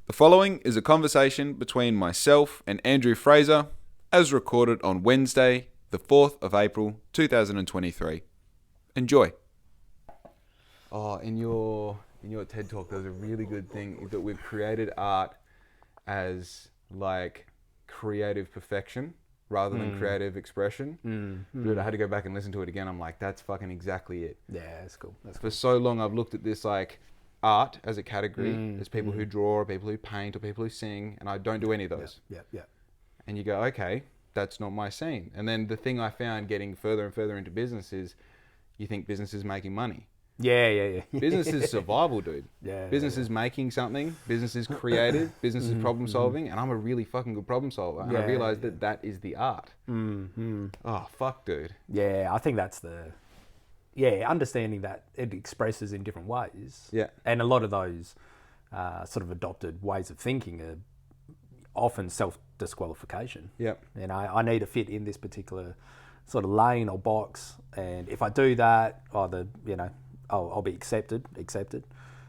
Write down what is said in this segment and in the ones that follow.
The following is a conversation between myself and Andrew Frazer, as recorded on Wednesday, the 4th of April, 2023. Enjoy. Oh, in your TED Talk, there's a really good thing that we've created art as like creative perfection rather than creative expression. Dude, I had to go back and listen to it again. I'm like, that's fucking exactly it. Yeah, that's cool. For so long, I've looked at this like art as a category. There's people who draw, or people who paint, or people who sing, and I don't do any of those. Yeah. And you go, okay, that's not my scene. And then the thing I found getting further and further into business is you think business is making money. Yeah. Business is survival, dude. Business is making something. Business is creative. Business is problem solving. And I'm a really fucking good problem solver. And I realized that is the art. Oh, fuck, dude. Yeah, I think that's understanding that it expresses in different ways. Yeah. And a lot of those sort of adopted ways of thinking are often self-disqualification. Yeah. You know, I need to fit in this particular sort of lane or box. And if I do that, either, you know, I'll be accepted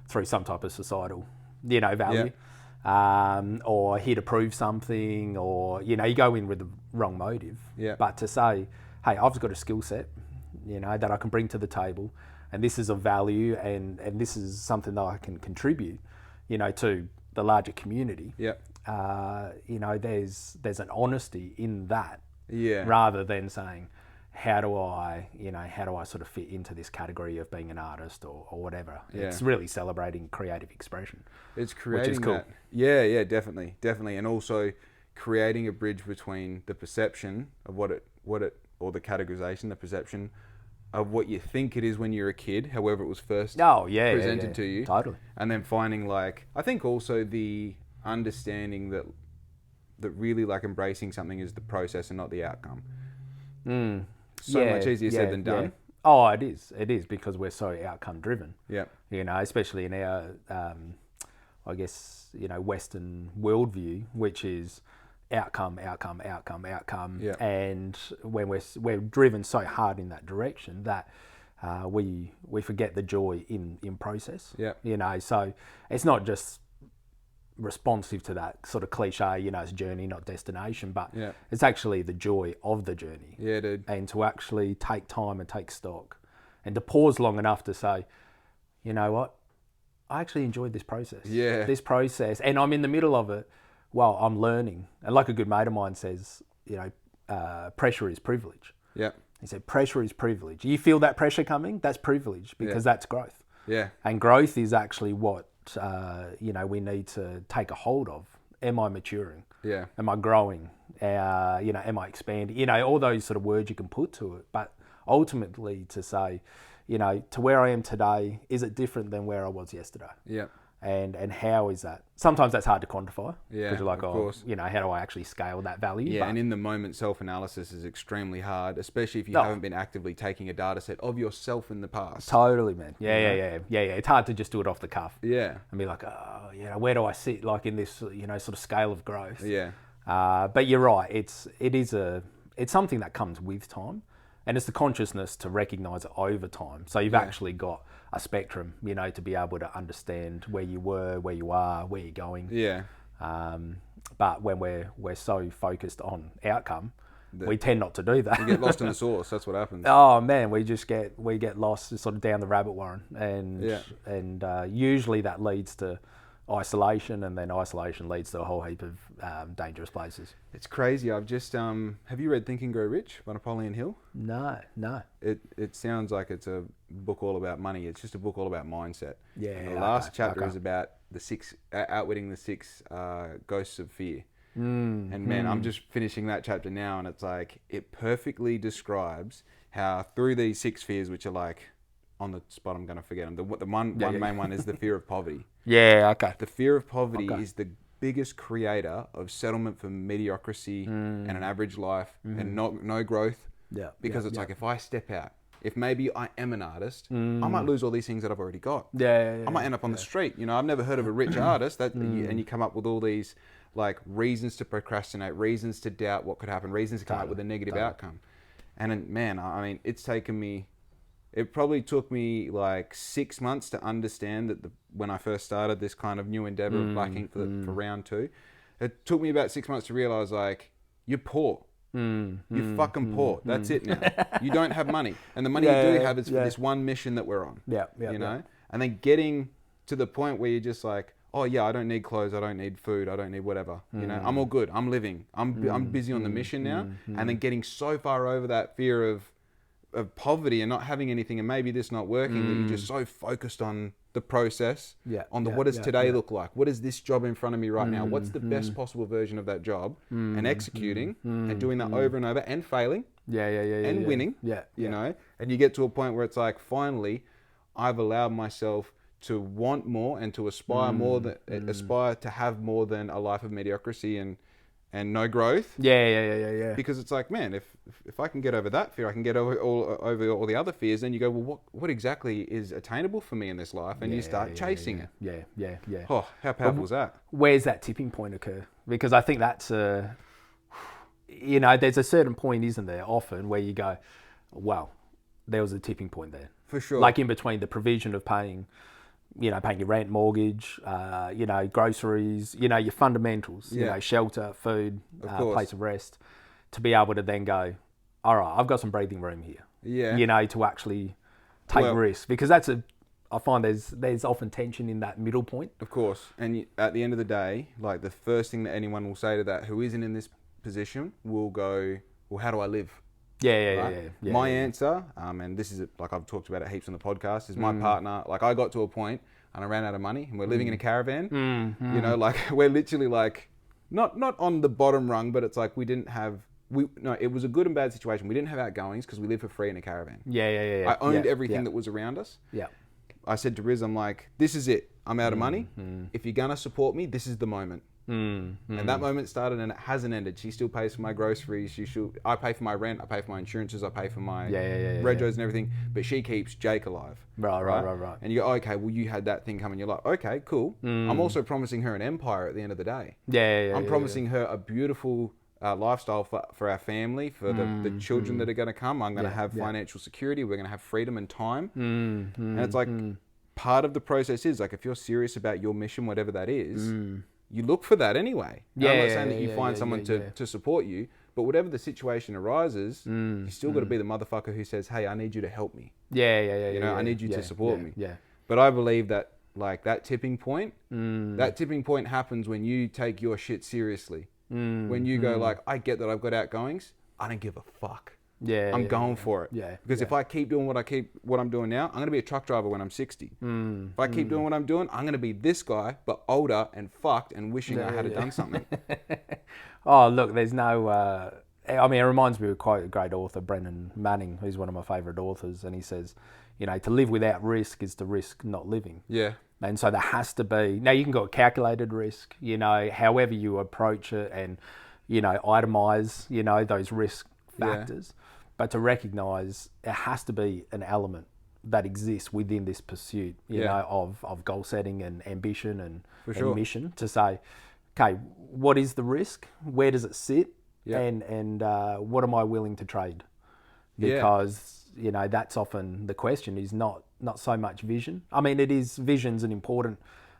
through some type of societal, you know, value, or here to prove something, or, you know, you go in with the wrong motive. Yeah. But to say, hey, I've got a skill set, you know, that I can bring to the table, and this is of value, and this is something that I can contribute, you know, to the larger community. Yeah. You know, there's an honesty in that. Yeah. Rather than saying, how do I sort of fit into this category of being an artist or whatever? Yeah. It's really celebrating creative expression. It's creating which is cool. that. Yeah, definitely. And also creating a bridge between the perception of what it, or the categorization, the perception of what you think it is when you're a kid, however it was first presented to you. Totally. And then finding like, I think also the understanding that really like embracing something is the process and not the outcome. Much easier said than done. Oh, it is because we're so outcome driven. Yeah. You know, especially in our, I guess, you know, Western worldview, which is outcome. Yeah. And when we're driven so hard in that direction that we forget the joy in process. Yeah. You know, so it's not just responsive to that sort of cliche, you know, it's journey, not destination, but it's actually the joy of the journey. Yeah, dude. And to actually take time and take stock and to pause long enough to say, you know what, I actually enjoyed this process. Yeah. This process, and I'm in the middle of it while I'm learning. And like a good mate of mine says, you know, pressure is privilege. Yeah. He said, pressure is privilege. You feel that pressure coming? That's privilege because that's growth. Yeah. And growth is actually what, you know, we need to take a hold of. Am I maturing? Yeah. Am I growing? You know, am I expanding? You know, all those sort of words you can put to it. But ultimately to say, you know, to where I am today, is it different than where I was yesterday? Yeah. And how is that? Sometimes that's hard to quantify. Yeah, because you're like, of course. you know, how do I actually scale that value? Yeah, but, and in the moment, self-analysis is extremely hard, especially if you haven't been actively taking a data set of yourself in the past. Totally, man. Yeah. It's hard to just do it off the cuff. Yeah. And be like, oh, you know, where do I sit like in this, you know, sort of scale of growth? Yeah. But you're right. It's something that comes with time. And it's the consciousness to recognise it over time. So you've actually got a spectrum, you know, to be able to understand where you were, where you are, where you're going. Yeah. But when we're so focused on outcome, we tend not to do that. You get lost in the sauce. That's what happens. Oh man, we get lost sort of down the rabbit warren, and usually that leads to isolation, and then isolation leads to a whole heap of dangerous places. It's crazy. I've just have you read Think and Grow Rich by Napoleon Hill? No. It sounds like it's a book all about money. It's just a book all about mindset. Yeah. And the last chapter is about the outwitting the six ghosts of fear. And man, I'm just finishing that chapter now, and it's like it perfectly describes how through these six fears, which are like on the spot, I'm going to forget them. The one main one is the fear of poverty. Yeah, okay. The fear of poverty is the biggest creator of settlement for mediocrity and an average life and no growth. Yeah. Because it's like if I step out, if maybe I am an artist, I might lose all these things that I've already got. Yeah. I might end up on the street. You know, I've never heard of a rich artist and you come up with all these like reasons to procrastinate, reasons to doubt what could happen, reasons to come up with a negative outcome. And man, I mean, it's taken me it probably took me like 6 months to understand that when I first started this kind of new endeavor of black ink for round 2, it took me about 6 months to realize like, you're poor. You're fucking poor. That's it now. You don't have money. And the money you do have is for this one mission that we're on. You know? And then getting to the point where you're just like, oh yeah, I don't need clothes, I don't need food, I don't need whatever. You know, I'm all good. I'm living. I'm busy on the mission now. And then getting so far over that fear of poverty and not having anything and maybe this not working that you're just so focused on the process, on what does today look like? What is this job in front of me right now? What's the best possible version of that job? And executing and doing that over and over and failing and winning, you know? And you get to a point where it's like, finally, I've allowed myself to want more and to aspire aspire to have more than a life of mediocrity and no growth. Because it's like, man, if I can get over that fear, I can get over all the other fears. Then you go, well, what exactly is attainable for me in this life? And you start chasing it. Oh, how powerful is that? Where's that tipping point occur? Because I think that's you know, there's a certain point, isn't there, often where you go, wow, there was a tipping point there. For sure. Like in between the provision of paying your rent, mortgage, groceries, your fundamentals, shelter, food, place of rest, to be able to then go, all right, I've got some breathing room here. To actually take risks, because I find there's often tension in that middle point. Of course. And at the end of the day, like the first thing that anyone will say to that who isn't in this position will go, well, how do I live? My answer, and this is like I've talked about it heaps on the podcast, is my partner. Like I got to a point and I ran out of money, and we're living in a caravan. You know, like we're literally like not on the bottom rung, but it's like it was a good and bad situation. We didn't have outgoings because we lived for free in a caravan. I owned everything that was around us. I said to Riz, I'm like, this is it. I'm out of money. If you're gonna support me, this is the moment. And that moment started, and it hasn't ended. She still pays for my groceries. I pay for my rent. I pay for my insurances. I pay for my regos and everything. But she keeps Jake alive. Right. And you go, okay, well, you had that thing coming. You're like, okay, cool. I'm also promising her an empire at the end of the day. I'm promising her a beautiful lifestyle for our family, for the children that are going to come. I'm going to have financial security. We're going to have freedom and time. And it's like part of the process is like, if you're serious about your mission, whatever that is, you look for that anyway. I'm not saying that you find someone to support you, but whatever the situation arises, you still got to be the motherfucker who says, hey, I need you to help me. I need you to support me. But I believe that like that tipping point happens when you take your shit seriously. When you go like, I get that I've got outgoings, I don't give a fuck. I'm going for it. Because if I keep doing what I'm doing now, I'm going to be a truck driver when I'm 60. If I keep doing what I'm doing, I'm going to be this guy, but older and fucked and wishing I had done something. Oh, look, there's no... it reminds me of quite a great author, Brennan Manning, who's one of my favourite authors, and he says, to live without risk is to risk not living. And so there has to be... Now, you can go a calculated risk, however you approach it and, itemise, those risk factors. But to recognise it has to be an element that exists within this pursuit, of goal setting and ambition and mission, to say, okay, what is the risk? Where does it sit? And what am I willing to trade? Because, that's often the question, is not so much vision. I mean, vision's an important,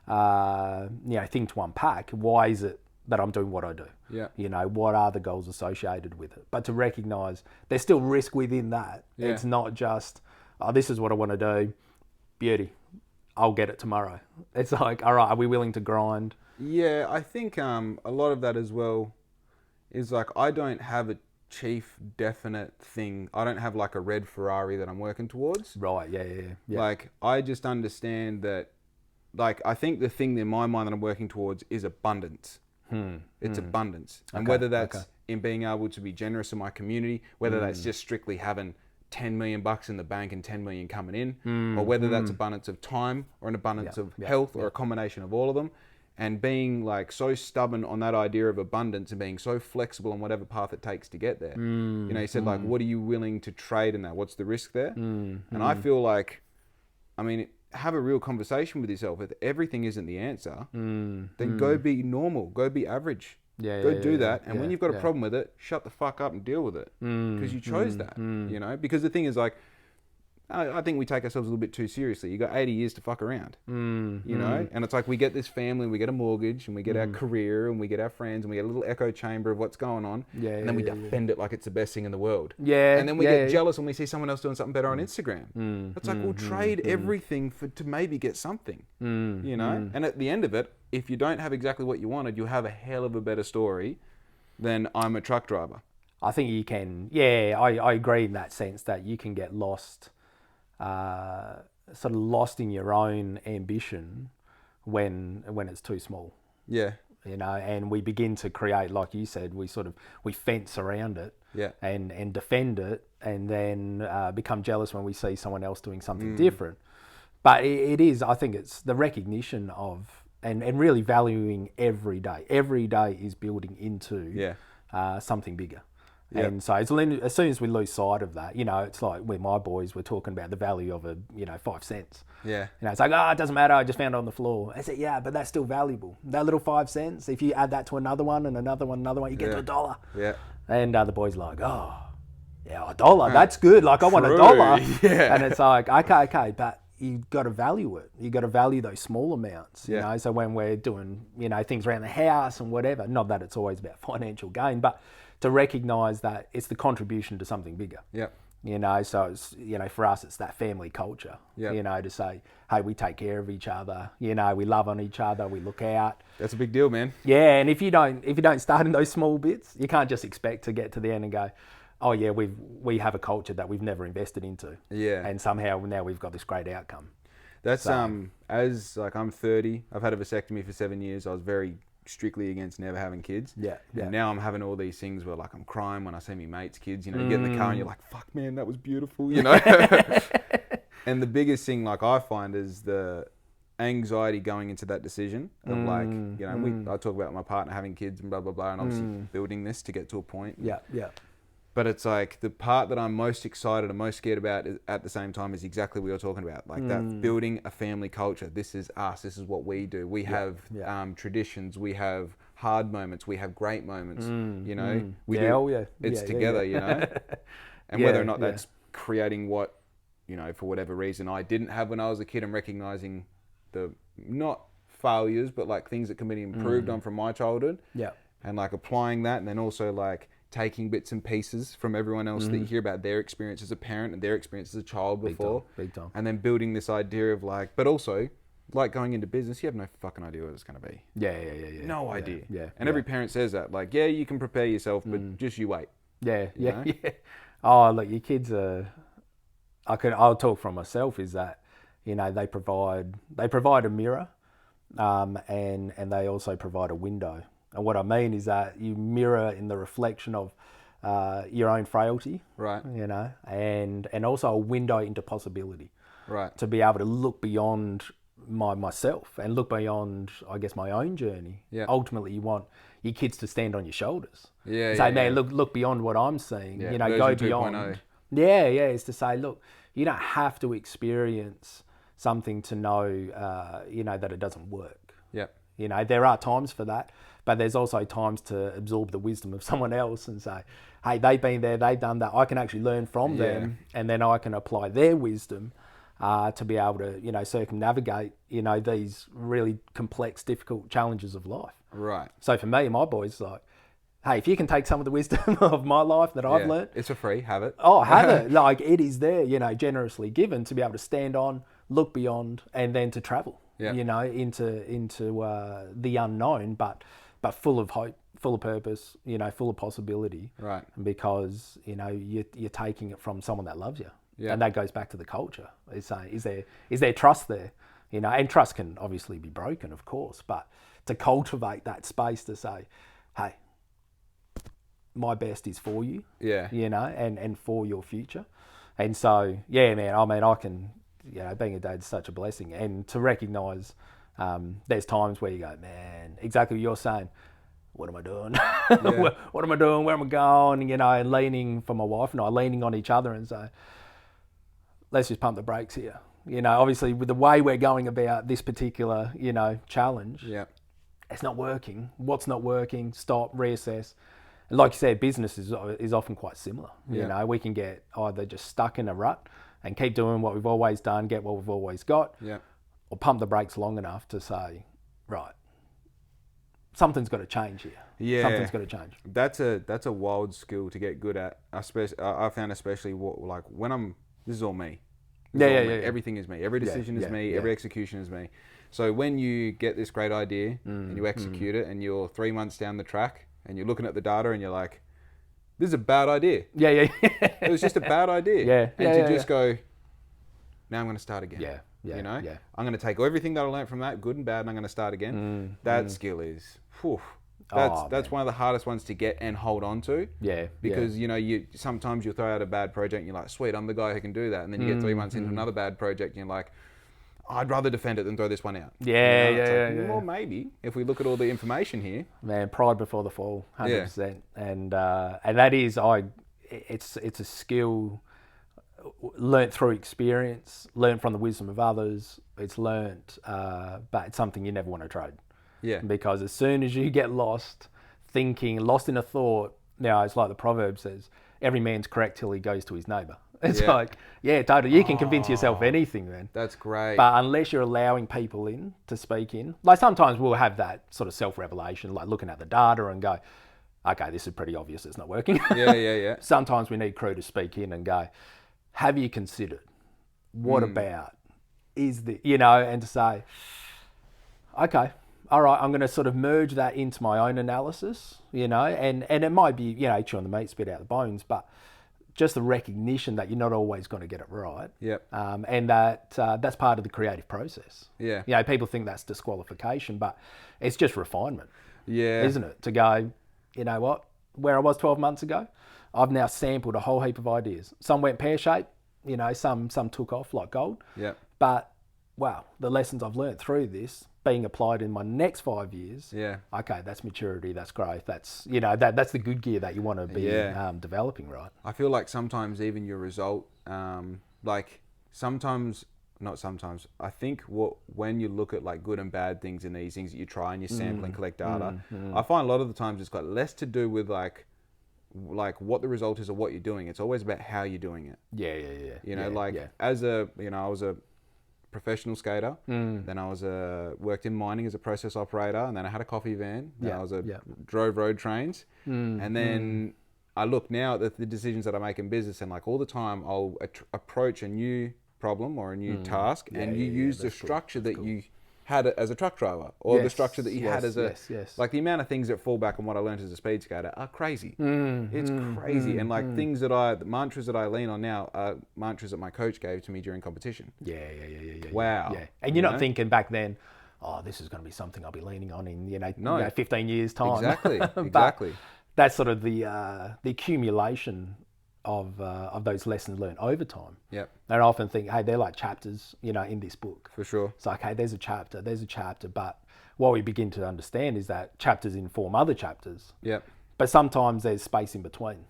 thing to unpack. Why is it that I'm doing what I do? What are the goals associated with it? But to recognise there's still risk within that. It's not just, this is what I want to do, beauty, I'll get it tomorrow. It's like, all right, are we willing to grind? Yeah, I think a lot of that as well is like, I don't have a chief definite thing. I don't have like a red Ferrari that I'm working towards. Right, yeah. Like, I just understand that, like, I think the thing in my mind that I'm working towards is abundance. It's abundance. And whether that's in being able to be generous in my community, whether that's just strictly having 10 million bucks in the bank and 10 million coming in, or whether that's abundance of time or an abundance of health or a combination of all of them, and being like so stubborn on that idea of abundance and being so flexible on whatever path it takes to get there. You said like, what are you willing to trade in that? What's the risk there? And I feel like, have a real conversation with yourself. If everything isn't the answer, then go be normal, go be average. Go do that. And when you've got a problem with it, shut the fuck up and deal with it. Because you chose that, Because the thing is like, I think we take ourselves a little bit too seriously. You got 80 years to fuck around, you know? And it's like we get this family, we get a mortgage, and we get our career, and we get our friends, and we get a little echo chamber of what's going on. And then we defend it like it's the best thing in the world. And then we get jealous when we see someone else doing something better on Instagram. It's like we'll trade everything to maybe get something, you know? And at the end of it, if you don't have exactly what you wanted, you'll have a hell of a better story than I'm a truck driver. I think you can, I agree in that sense that you can get lost, sort of lost in your own ambition when it's too small. Yeah. You know, and we begin to create, like you said, we fence around it and defend it, and then become jealous when we see someone else doing something different. But it is, I think it's the recognition of, and really valuing every day. Every day is building into something bigger. Yep. And so as soon as we lose sight of that, you know, it's like when my boys were talking about the value of 5 cents. Yeah. You know, it's like, it doesn't matter, I just found it on the floor. I said, yeah, but that's still valuable. That little 5 cents, if you add that to another one and another one, you get to $1. Yeah. And the boys are like, $1, that's good. Like, I want $1. Yeah. And it's like, okay, but you've got to value it. You've got to value those small amounts, you know. So when we're doing, things around the house and whatever, not that it's always about financial gain, but to recognise that it's the contribution to something bigger. Yeah. You know, so it's, for us, it's that family culture, Yep. To say, hey, we take care of each other, we love on each other, we look out. That's a big deal, man. Yeah, and if you don't start in those small bits, you can't just expect to get to the end and go, oh yeah, we have a culture that we've never invested into. Yeah. And somehow now we've got this great outcome. That's, as like I'm 30, I've had a vasectomy for 7 years. I was very strictly against never having kids. Yeah. And now I'm having all these things where like I'm crying when I see my mates' kids, you get in the car and you're like, fuck man, that was beautiful, And the biggest thing like I find is the anxiety going into that decision of like, I talk about my partner having kids and blah, blah, blah, and obviously building this to get to a point. Yeah. But it's like the part that I'm most excited and most scared about at the same time is exactly what you're talking about. Like that building a family culture. This is us. This is what we do. We have traditions. We have hard moments. We have great moments. We do. It's together, And whether or not that's creating what, for whatever reason I didn't have when I was a kid, and recognizing the not failures, but like things that can be improved on from my childhood. Yeah. And like applying that, and then also like taking bits and pieces from everyone else that you hear about their experience as a parent and their experience as a child before. Big time. And then building this idea of like, but also like going into business, you have no fucking idea what it's going to be. Yeah. No idea. Yeah. And every parent says that, like, yeah, you can prepare yourself, but just you wait. Yeah. Oh, look, your kids are, I'll talk from myself, is that, they provide a mirror, and they also provide a window. And what I mean is that you mirror in the reflection of your own frailty, right? And also a window into possibility, right? To be able to look beyond myself and look beyond, I guess, my own journey. Yeah. Ultimately, you want your kids to stand on your shoulders. Yeah. Say, man, look beyond what I'm seeing. Yeah. Go beyond. 2.0. Yeah. It's to say, look, you don't have to experience something to know, that it doesn't work. Yeah. There are times for that. But there's also times to absorb the wisdom of someone else and say, hey, they've been there, they've done that. I can actually learn from them, and then I can apply their wisdom to be able to, circumnavigate, these really complex, difficult challenges of life. Right. So for me, my boys, like, hey, if you can take some of the wisdom of my life that I've learned. It's for free, have it. Oh, have it. Like, it is there, generously given to be able to stand on, look beyond, and then to travel, into the unknown, but full of hope, full of purpose, full of possibility. Right. Because, you're taking it from someone that loves you. Yeah. And that goes back to the culture. It's saying, is there trust there? And trust can obviously be broken, of course, but to cultivate that space to say, hey, my best is for you. Yeah. And for your future. And so, yeah, man, I mean, I can, being a dad is such a blessing. And to recognise, there's times where you go, man, exactly what you're saying. What am I doing? Yeah. What am I doing? Where am I going? And leaning for my wife and I, leaning on each other and say, let's just pump the brakes here. Obviously with the way we're going about this particular, challenge, it's not working. What's not working? Stop, reassess. And like you said, business is often quite similar. We can get either just stuck in a rut and keep doing what we've always done, get what we've always got, or pump the brakes long enough to say, right, something's got to change here. Yeah, something's got to change. That's a wild skill to get good at. I found especially when this is all me. Yeah. Everything is me. Every decision is me. Every execution is me. So when you get this great idea and you execute it, and you're 3 months down the track and you're looking at the data and you're like, this is a bad idea. Yeah. It was just a bad idea. Yeah. Go, now I'm going to start again. Yeah. I'm going to take everything that I learned from that, good and bad, and I'm going to start again. That skill is, that's one of the hardest ones to get and hold on to. Yeah. Because, you sometimes you'll throw out a bad project and you're like, sweet, I'm the guy who can do that. And then you get 3 months into another bad project and you're like, I'd rather defend it than throw this one out. Well, maybe if we look at all the information here. Man, pride before the fall, 100%. And that is, it's a skill learnt through experience, learnt from the wisdom of others. It's learnt, but it's something you never want to trade. Yeah. Because as soon as you get lost lost in a thought, it's like the proverb says, every man's correct till he goes to his neighbour. It's like, totally. You can convince yourself anything, man. That's great. But unless you're allowing people in to speak in, like sometimes we'll have that sort of self-revelation, like looking at the data and go, okay, this is pretty obvious it's not working. Yeah. Sometimes we need crew to speak in and go, have you considered what about is the, and to say, okay, all right, I'm going to sort of merge that into my own analysis, and it might be, chewing the meat, spit out the bones, but just the recognition that you're not always going to get it right. Yep. And that's part of the creative process. Yeah. People think that's disqualification, but it's just refinement. Yeah. Isn't it? To go, you know what, where I was 12 months ago, I've now sampled a whole heap of ideas. Some went pear-shaped, some took off like gold. Yeah. But, wow, the lessons I've learned through this being applied in my next 5 years. Yeah. Okay, that's maturity, that's growth, that's, that's the good gear that you want to be developing, right? I feel like sometimes even your result, I think when you look at like good and bad things in these things that you try and you sample and collect data, I find a lot of the times it's got less to do with like what the result is or what you're doing. It's always about how you're doing it. Yeah. As I was a professional skater, then I was worked in mining as a process operator, and then I had a coffee van, then I drove road trains, and then I look now at the decisions that I make in business, and like all the time I'll approach a new problem or a new task, and you use the structure that you had as a truck driver, or the structure that you had as like the amount of things that fall back on what I learned as a speed skater are crazy. It's crazy. And like the mantras that I lean on now are mantras that my coach gave to me during competition. Yeah. Wow. Yeah. And you're not thinking back then, oh, this is going to be something I'll be leaning on in 15 years time. Exactly. But that's sort of the accumulation of those lessons learned over time. Yep. And I often think, hey, they're like chapters, in this book. For sure. It's like, hey, there's a chapter, but what we begin to understand is that chapters inform other chapters. Yep. But sometimes there's space in between.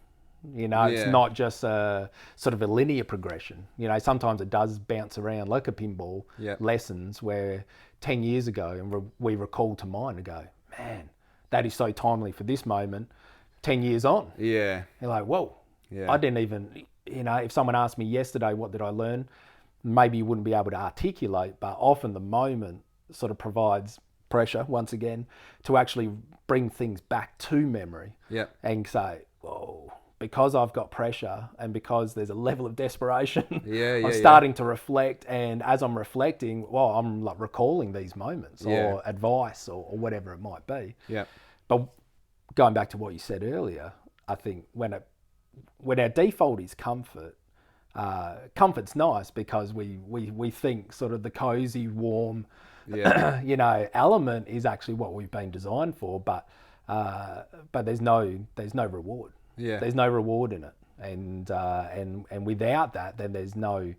It's not just a sort of a linear progression. Sometimes it does bounce around like a pinball. Lessons where 10 years ago, and we recall to mind and go, man, that is so timely for this moment. 10 years on. Yeah. You're like, whoa. Yeah. I didn't even, if someone asked me yesterday, what did I learn? Maybe you wouldn't be able to articulate, but often the moment sort of provides pressure, once again, to actually bring things back to memory. And say, whoa, because I've got pressure and because there's a level of desperation, I'm starting to reflect. And as I'm reflecting, I'm like recalling these moments or advice or whatever it might be. But going back to what you said earlier, I think when our default is comfort, comfort's nice because we think sort of the cozy, warm, element is actually what we've been designed for. But there's no reward. There's no reward in it, and without that, then there's no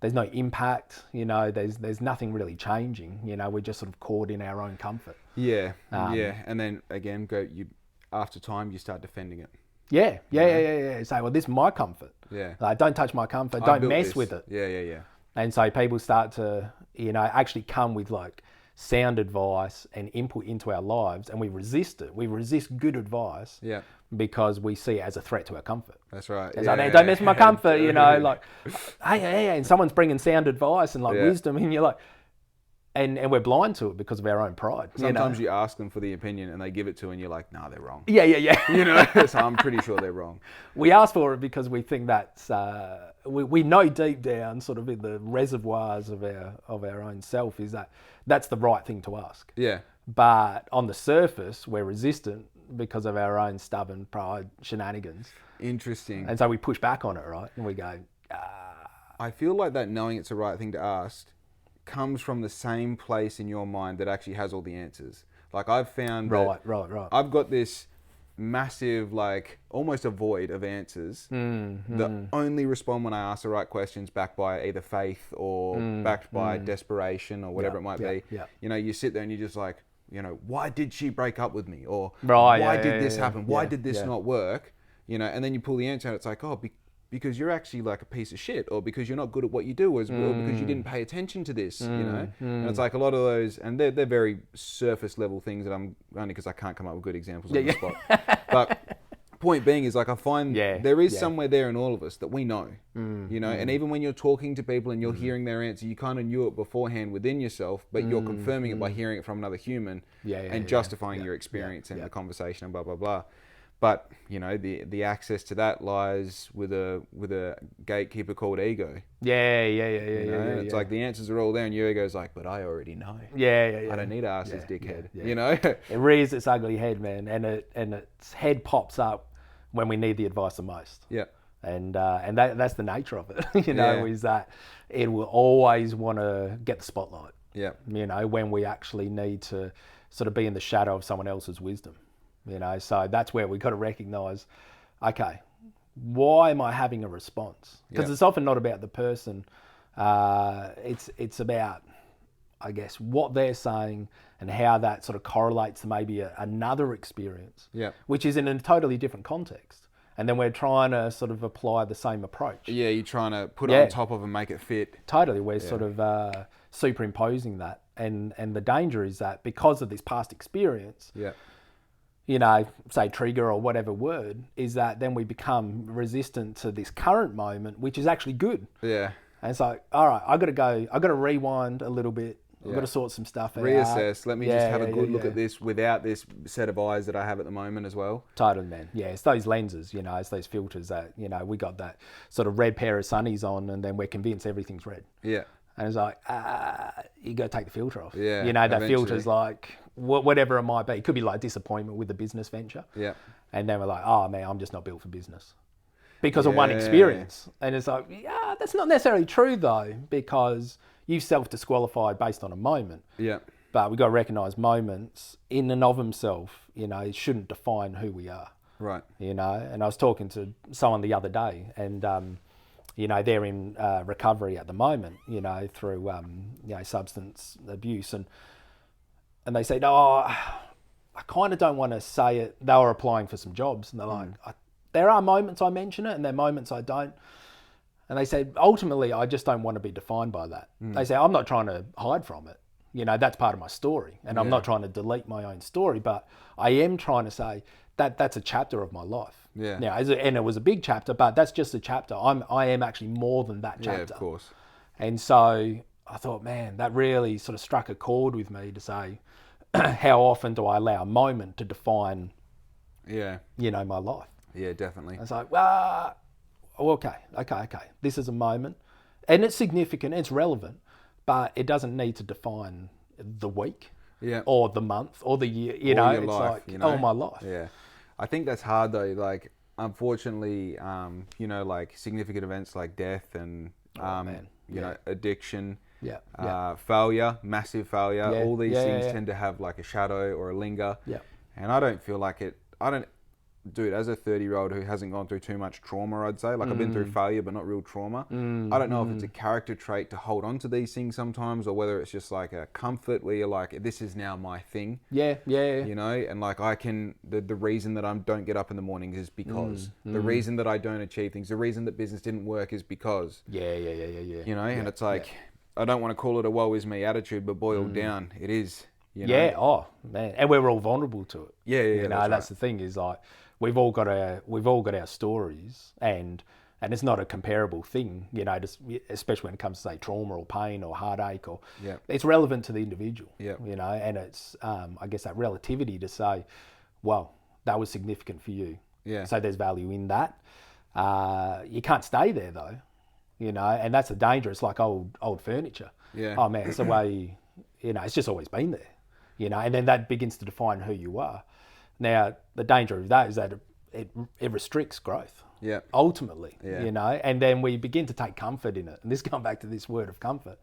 impact. There's nothing really changing. We're just sort of caught in our own comfort. And then again, after time you start defending it. Yeah. Say, well, this is my comfort. Like, don't touch my comfort. Don't mess with it. Yeah. And so people start to, actually come with like sound advice and input into our lives, and we resist it. We resist good advice because we see it as a threat to our comfort. That's right. It's like, don't mess with my comfort, you know, like, hey, and someone's bringing sound advice and like wisdom, and you're like, and we're blind to it because of our own pride. Sometimes you ask them for the opinion and they give it to you and you're like, nah, they're wrong. Yeah. You know, so I'm pretty sure they're wrong. We ask for it because we think that's, we know deep down, sort of in the reservoirs of our own self, is that that's the right thing to ask. Yeah. But on the surface, we're resistant because of our own stubborn pride shenanigans. Interesting. And so we push back on it, right? And we go, I feel like that knowing it's the right thing to ask comes from the same place in your mind that actually has all the answers. Like I've found right. I've got this massive, like almost a void of answers that only respond when I ask the right questions, backed by either faith or backed by desperation or whatever it might be. Yeah. You know, you sit there and you're just like, you know, why did she break up with me? Or right, why did this happen? Why Yeah, did this not work? You know, and then you pull the answer out, it's like, oh, because you're actually like a piece of shit, or because you're not good at what you do, or because you didn't pay attention to this, you know? And it's like a lot of those, and they're very surface level things that I'm, only because I can't come up with good examples on the spot. But point being is like, I find there is somewhere there in all of us that we know, you know? And even when you're talking to people and you're hearing their answer, you kind of knew it beforehand within yourself, but you're confirming it by hearing it from another human and justifying your experience and the conversation and blah, blah, blah. But you know, the access to that lies with a gatekeeper called ego. Yeah. It's like the answers are all there, and your ego's like, but I already know. Yeah. I don't need to ask this dickhead. You know, it rears its ugly head, man, and its head pops up when we need the advice the most. Yeah. And that's the nature of it. You know, is that it will always want to get the spotlight. Yeah. You know, when we actually need to sort of be in the shadow of someone else's wisdom. You know, so that's where we got to recognise, okay, why am I having a response? Because it's often not about the person. It's about, I guess, what they're saying and how that sort of correlates to maybe another experience, which is in a totally different context. And then we're trying to sort of apply the same approach. Yeah, you're trying to put it on top of and make it fit. Totally, we're sort of superimposing that. And the danger is that because of this past experience, you know, say trigger or whatever word, is that then we become resistant to this current moment, which is actually good. Yeah. And it's like, all right, I've got to rewind a little bit. I've got to sort some stuff out. Reassess. Let me just have a good look at this without this set of eyes that I have at the moment as well. Totally, man. Yeah, it's those lenses, you know, it's those filters that, you know, we got that sort of red pair of sunnies on and then we're convinced everything's red. Yeah. And it's like, you got to take the filter off. Yeah. You know, that filter's like, whatever it might be. It could be like disappointment with the business venture. Yeah. And then we're like, oh man, I'm just not built for business because of one experience. And it's like, yeah, that's not necessarily true though, because you've self-disqualified based on a moment. Yeah. But we've got to recognise moments in and of themselves, you know, it shouldn't define who we are. Right. You know, and I was talking to someone the other day and, you know, they're in recovery at the moment, you know, through, you know, substance abuse. And they said, oh, I kind of don't want to say it. They were applying for some jobs and they're like, there are moments I mention it and there are moments I don't. And they said, ultimately, I just don't want to be defined by that. They say, I'm not trying to hide from it. You know, that's part of my story. And I'm not trying to delete my own story, but I am trying to say that that's a chapter of my life. Yeah. Now, and it was a big chapter, but that's just a chapter. I am actually more than that chapter. Yeah, of course. And so I thought, man, that really sort of struck a chord with me to say, how often do I allow a moment to define, you know, my life? Yeah, definitely. It's like, well, okay. This is a moment, and it's significant, it's relevant, but it doesn't need to define the week, or the month, or the year. You know, it's life, like, you know? my life. Yeah, I think that's hard though. Like, unfortunately, you know, like significant events like death and you know, addiction. Failure, massive failure. All these things tend to have like a shadow or a linger. And I don't feel like it. Dude, as a 30-year-old who hasn't gone through too much trauma, I'd say, like I've been through failure, but not real trauma. I don't know if it's a character trait to hold on to these things sometimes, or whether it's just like a comfort where you're like, this is now my thing. You know, and like I can, the reason that I don't get up in the mornings is because. The reason that I don't achieve things, the reason that business didn't work is because. You know, and it's like, I don't want to call it a woe is me attitude, but boiled down, it is. You know? Yeah. Oh man, and we're all vulnerable to it. Yeah. You know, that's the thing is like we've all got our stories, and it's not a comparable thing. You know, just, especially when it comes to say trauma or pain or heartache or it's relevant to the individual. Yeah. You know, and it's I guess that relativity to say, well, that was significant for you. Yeah. So there's value in that. You can't stay there though. You know, and that's the danger. It's like old furniture. Yeah. Oh man, it's the way. You know, it's just always been there. You know, and then that begins to define who you are. Now, the danger of that is that it restricts growth. Yeah. Ultimately, Yeah. you know, and then we begin to take comfort in it. And this going back to this word of comfort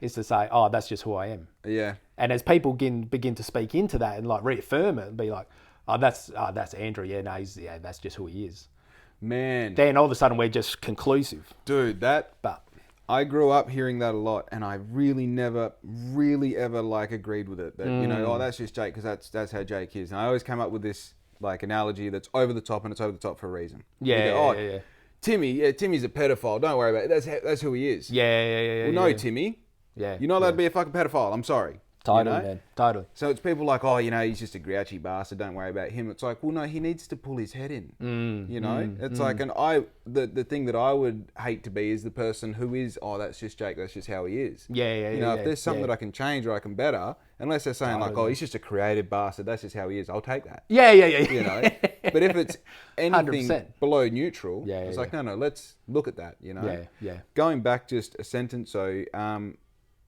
is to say, oh, that's just who I am. Yeah. And as people begin to speak into that and like reaffirm it and be like, oh, that's Andrew. Yeah, no, that's just who he is. Man. Then all of a sudden we're just conclusive. Dude, But I grew up hearing that a lot, and I really never, really ever like agreed with it. That you know, oh, that's just Jake because that's how Jake is. And I always come up with this like analogy that's over the top, and it's over the top for a reason. Yeah. Timmy's a pedophile. Don't worry about it. That's who he is. Yeah. Well, no, Timmy. Yeah. You're not allowed to be a fucking pedophile. I'm sorry. Totally, you know? man. Totally. So it's people like, oh, you know, he's just a grouchy bastard. Don't worry about him. It's like, well, no, he needs to pull his head in. You know, it's like, and the thing that I would hate to be is the person who is, oh, that's just Jake. That's just how he is. Yeah. You know, if there's something that I can change or I can better, unless they're saying like, oh, he's just a creative bastard. That's just how he is. I'll take that. Yeah. You know, but if it's anything 100%. below neutral, Yeah, it's yeah, like, no, let's look at that. You know, Yeah. Going back just a sentence, so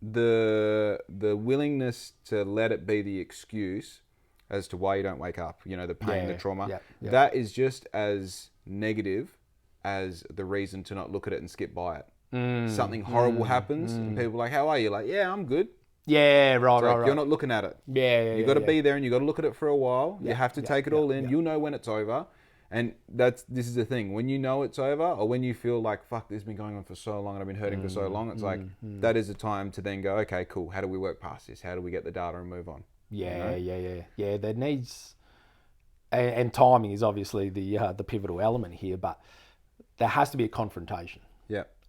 the willingness to let it be the excuse as to why you don't wake up, you know, the pain, the trauma, that is just as negative as the reason to not look at it and skip by it. Something horrible happens and people are like, how are you? Like, yeah, I'm good. Yeah, right. You're not looking at it. Yeah. You got to be there and you got to look at it for a while. You have to take it all in. You'll know when it's over. And this is the thing. When you know it's over, or when you feel like, fuck, this has been going on for so long and I've been hurting for so long, it's like, that is the time to then go, okay, cool. How do we work past this? How do we get the data and move on? Yeah. There needs, and timing is obviously the pivotal element here, but there has to be a confrontation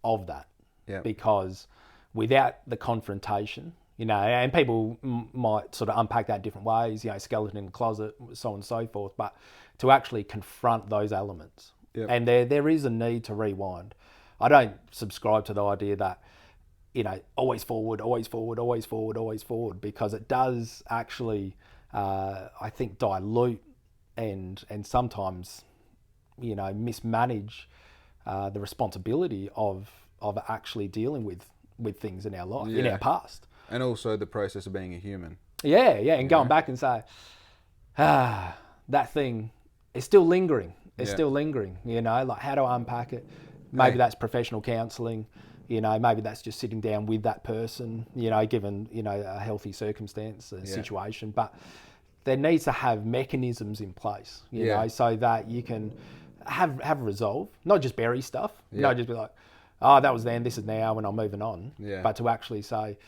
of that. Yeah. Because without the confrontation, you know, and people might sort of unpack that different ways, you know, skeleton in the closet, so on and so forth, but to actually confront those elements. Yep. And there is a need to rewind. I don't subscribe to the idea that, you know, always forward, because it does actually, I think, dilute and sometimes, you know, mismanage the responsibility of actually dealing with things in our life, in our past. And also the process of being a human. Yeah, and going back and say, that thing is still lingering. It's still lingering, you know, like how do I unpack it? Maybe that's professional counselling, you know, maybe that's just sitting down with that person, you know, given, you know, a healthy circumstance, situation. But there needs to have mechanisms in place, you know, so that you can have resolve, not just bury stuff, not just be like, oh, that was then, this is now, and I'm moving on. But to actually say,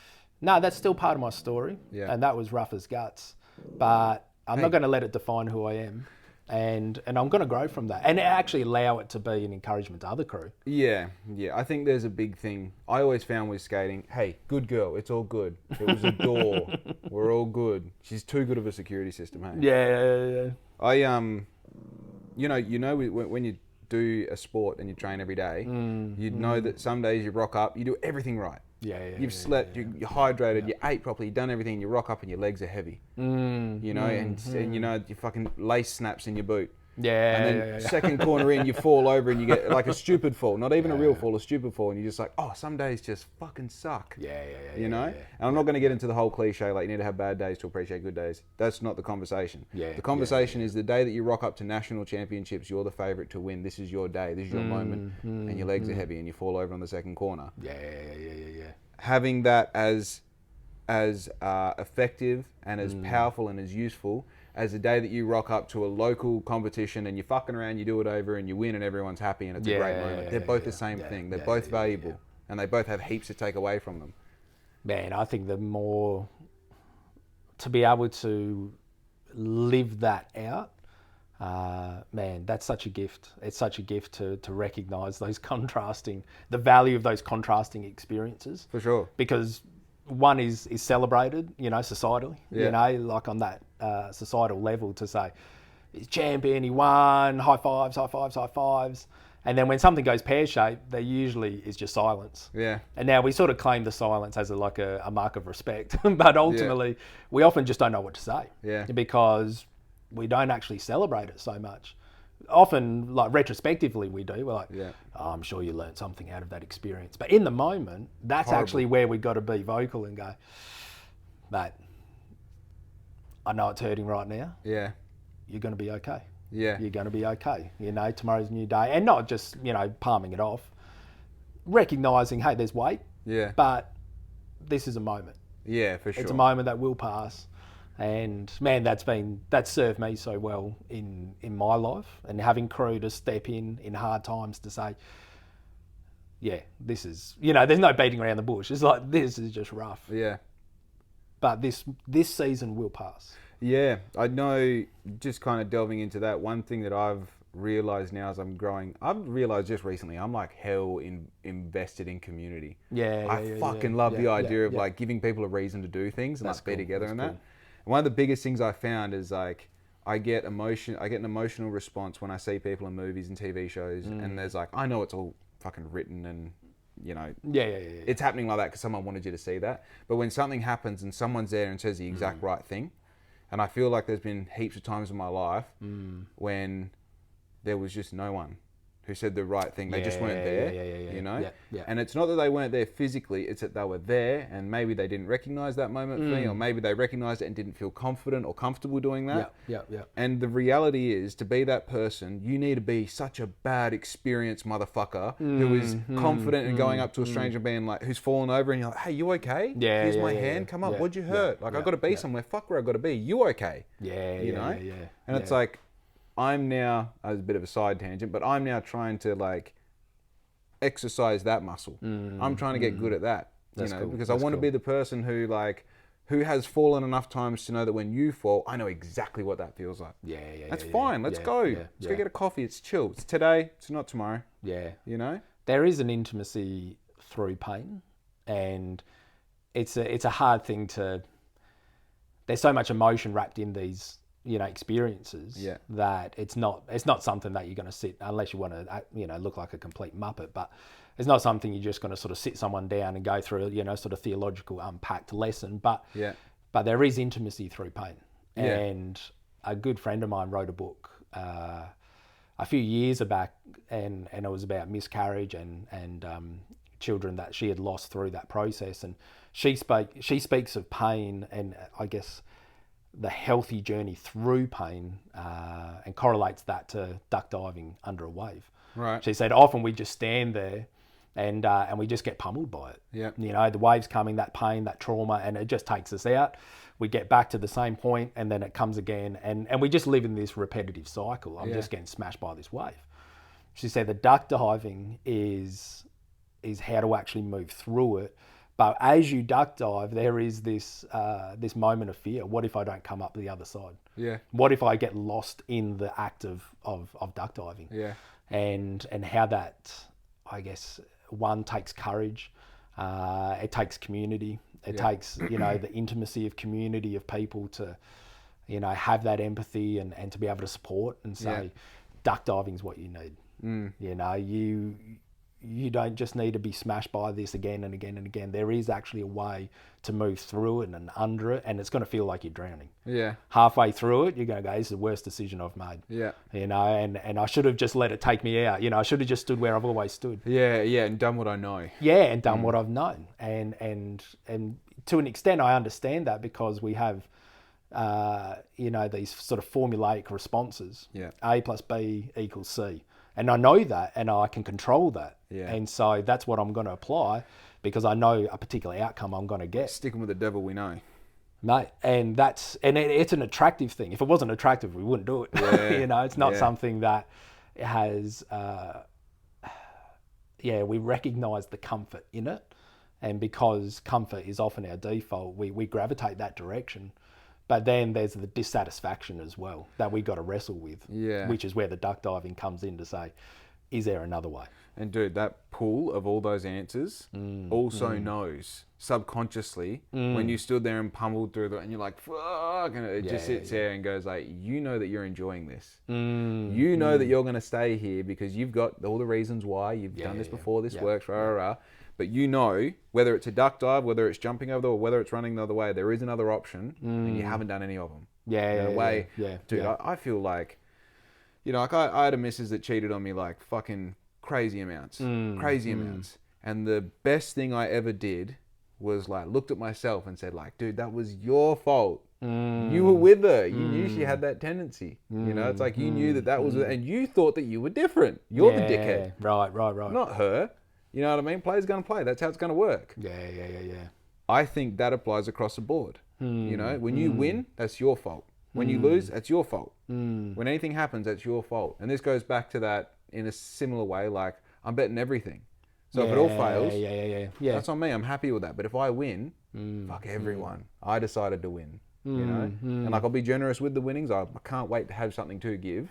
no, that's still part of my story, and that was rough as guts. But I'm not going to let it define who I am, and I'm going to grow from that, and actually allow it to be an encouragement to other crew. Yeah. I think there's a big thing I always found with skating. Hey, good girl, it's all good. It was a door. We're all good. She's too good of a security system. Hey. Yeah. I you know, when you do a sport and you train every day, you'd know that some days you rock up, you do everything right. You've slept, you're hydrated, you ate properly, you've done everything, you rock up and your legs are heavy. You know, and you know, your fucking lace snaps in your boot. And then second corner in, you fall over and you get like a stupid fall, not even a real fall, a stupid fall, and you're just like, oh, some days just fucking suck. You know? And I'm not going to get into the whole cliche, like you need to have bad days to appreciate good days. That's not the conversation. The conversation is the day that you rock up to national championships, you're the favourite to win. This is your day, this is your moment, and your legs are heavy and you fall over on the second corner. Having that as effective and as powerful and as useful as the day that you rock up to a local competition and you're fucking around, you do it over and you win and everyone's happy and it's a great moment. They're both the same thing. They're both valuable and they both have heaps to take away from them. Man, I think the more to be able to live that out Man, that's such a gift. It's such a gift to recognise the value of those contrasting experiences. For sure. Because one is celebrated, societally, like on that societal level to say, he's champion, he won, high fives, high fives, high fives. And then when something goes pear-shaped, there usually is just silence. Yeah. And now we sort of claim the silence as a mark of respect. But ultimately, we often just don't know what to say. Yeah. Because we don't actually celebrate it so much. Often, like retrospectively, we do. We're like, oh, I'm sure you learned something out of that experience. But in the moment, that's actually where we've got to be vocal and go, mate, I know it's hurting right now. Yeah. You're going to be okay. Yeah. You're going to be okay. Tomorrow's a new day. And not just, palming it off. Recognising, hey, there's weight. Yeah. But this is a moment. Yeah, for sure. It's a moment that will pass. And man, that's served me so well in my life. And having crew to step in hard times to say, yeah, this is, there's no beating around the bush. It's like, this is just rough. Yeah. But this season will pass. Yeah, I know, just kind of delving into that, one thing that I've realised now as I'm growing, I've realised just recently, I'm like hell invested in community. I fucking love the idea of like giving people a reason to do things and like be together and that. And one of the biggest things I found is like, I get an emotional response when I see people in movies and TV shows and there's like, I know it's all fucking written and it's happening like that because someone wanted you to see that. But when something happens and someone's there and says the exact right thing, and I feel like there's been heaps of times in my life when there was just no one who said the right thing. They just weren't there, And it's not that they weren't there physically, it's that they were there and maybe they didn't recognise that moment for me, or maybe they recognised it and didn't feel confident or comfortable doing that. And the reality is, to be that person, you need to be such a bad, experienced motherfucker who is confident in going up to a stranger and being like, who's fallen over and you're like, hey, you okay? Here's my hand, come up, what'd you hurt? Like, I've got to be somewhere, fuck where I've got to be, you okay? And it's like, I'm now, as a bit of a side tangent, but I'm now trying to like exercise that muscle. I'm trying to get good at that, because I want to be the person who has fallen enough times to know that when you fall, I know exactly what that feels like. That's fine. Let's go. Let's go get a coffee. It's chill. It's today. It's not tomorrow. There is an intimacy through pain, and it's a hard thing to. There's so much emotion wrapped in these experiences that it's not something that you're going to sit, unless you want to look like a complete muppet, but it's not something you're just going to sort of sit someone down and go through sort of theological unpacked lesson, but there is intimacy through pain. And a good friend of mine wrote a book a few years back, and it was about miscarriage and children that she had lost through that process, and she speaks of pain and I guess the healthy journey through pain, and correlates that to duck diving under a wave. Right. She said often we just stand there and we just get pummeled by it. Yeah. The waves coming, that pain, that trauma, and it just takes us out. We get back to the same point and then it comes again, and we just live in this repetitive cycle. I'm just getting smashed by this wave. She said the duck diving is how to actually move through it. But as you duck dive, there is this moment of fear. What if I don't come up the other side? Yeah. What if I get lost in the act of duck diving? Yeah. And how that, I guess, one takes courage. It takes community. It takes the intimacy of community of people to have that empathy and to be able to support and say, duck diving's what you need. You don't just need to be smashed by this again and again and again. There is actually a way to move through it and under it, and it's going to feel like you're drowning. Yeah. Halfway through it, you're going to go, this is the worst decision I've made. Yeah. And I should have just let it take me out. I should have just stood where I've always stood. Yeah, and done what I know. Yeah, and done what I've known. And to an extent, I understand that because we have, these sort of formulaic responses. Yeah. A plus B equals C. And I know that, and I can control that. Yeah. And so that's what I'm going to apply because I know a particular outcome I'm going to get. Sticking with the devil we know. Mate, and it's an attractive thing. If it wasn't attractive, we wouldn't do it. Yeah. It's not something that has, we recognise the comfort in it. And because comfort is often our default, we gravitate that direction. But then there's the dissatisfaction as well that we got to wrestle with, which is where the duck diving comes in to say, is there another way? And dude, that pool of all those answers also knows subconsciously when you stood there and pummeled through and you're like, fuck, and it just sits there and goes like, you know that you're enjoying this. You know that you're going to stay here because you've got all the reasons why, you've done this before, this works, but you know, whether it's a duck dive, whether it's jumping over or whether it's running the other way, there is another option and you haven't done any of them. Dude, I feel like, you know, like I had a missus that cheated on me like fucking crazy amounts. And the best thing I ever did was like looked at myself and said like, dude, that was your fault. You were with her. You knew she had that tendency. You know, it's like you knew that was, and you thought that you were different. You're the dickhead. Right. Not her. You know what I mean? Player's going to play. That's how it's going to work. Yeah. I think that applies across the board. You know, when you win, that's your fault. When you lose, that's your fault. When anything happens, that's your fault. And this goes back to that in a similar way, like I'm betting everything. So if it all fails, that's on me. I'm happy with that. But if I win, fuck everyone. I decided to win. You know? And like I'll be generous with the winnings. I can't wait to have something to give.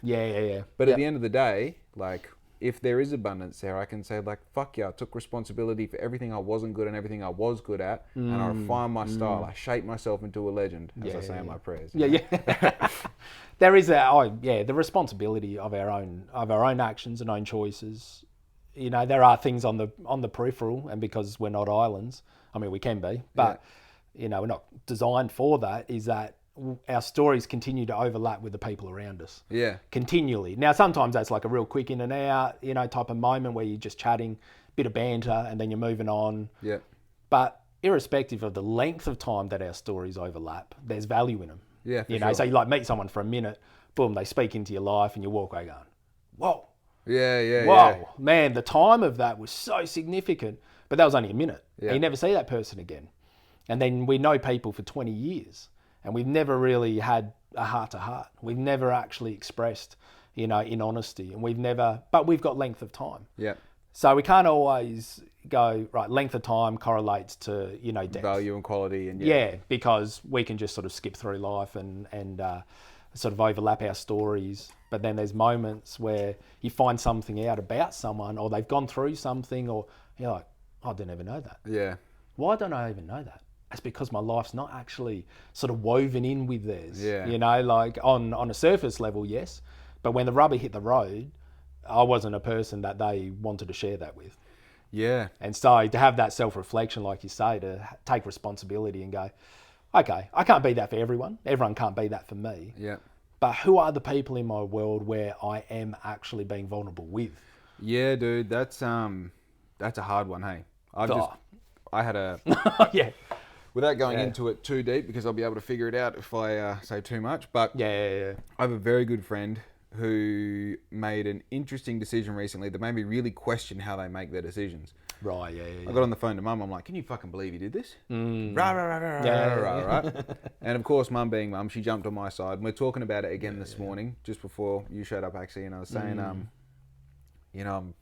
But at the end of the day, like if there is abundance there, I can say like, fuck yeah, I took responsibility for everything I wasn't good and everything I was good at, and I refined my style. I shaped myself into a legend, as I say in my prayers. There is the responsibility of our own actions and own choices. You know, there are things on the peripheral, and because we're not islands, I mean we can be, but you know, we're not designed for that. Is that our stories continue to overlap with the people around us. Continually. Now, sometimes that's like a real quick in and out, you know, type of moment where you're just chatting, bit of banter, and then you're moving on. But irrespective of the length of time that our stories overlap, there's value in them. You know, so you like meet someone for a minute, boom, they speak into your life, and you walk away going, whoa. Whoa, man, the time of that was so significant. But that was only a minute. And you never see that person again. And then we know people for 20 years. And we've never really had a heart-to-heart. We've never actually expressed, you know, in honesty. And but we've got length of time. So we can't always go, right, length of time correlates to, you know, depth. Value and quality. And because we can just sort of skip through life and sort of overlap our stories. But then there's moments where you find something out about someone, or they've gone through something, or you're like, I didn't even know that. Why don't I even know that? It's because my life's not actually sort of woven in with theirs. You know, like on a surface level, yes. But when the rubber hit the road, I wasn't a person that they wanted to share that with. And so to have that self-reflection, like you say, to take responsibility and go, okay, I can't be that for everyone. Everyone can't be that for me. But who are the people in my world where I am actually being vulnerable with? Yeah, dude, that's a hard one, hey. I had a... Without going into it too deep, because I'll be able to figure it out if I say too much. But I have a very good friend who made an interesting decision recently that made me really question how they make their decisions. I got on the phone to Mum. I'm like, can you fucking believe you did this? Right? And of course, Mum being Mum, she jumped on my side. And we're talking about it again this morning, just before you showed up actually. And I was saying, you know,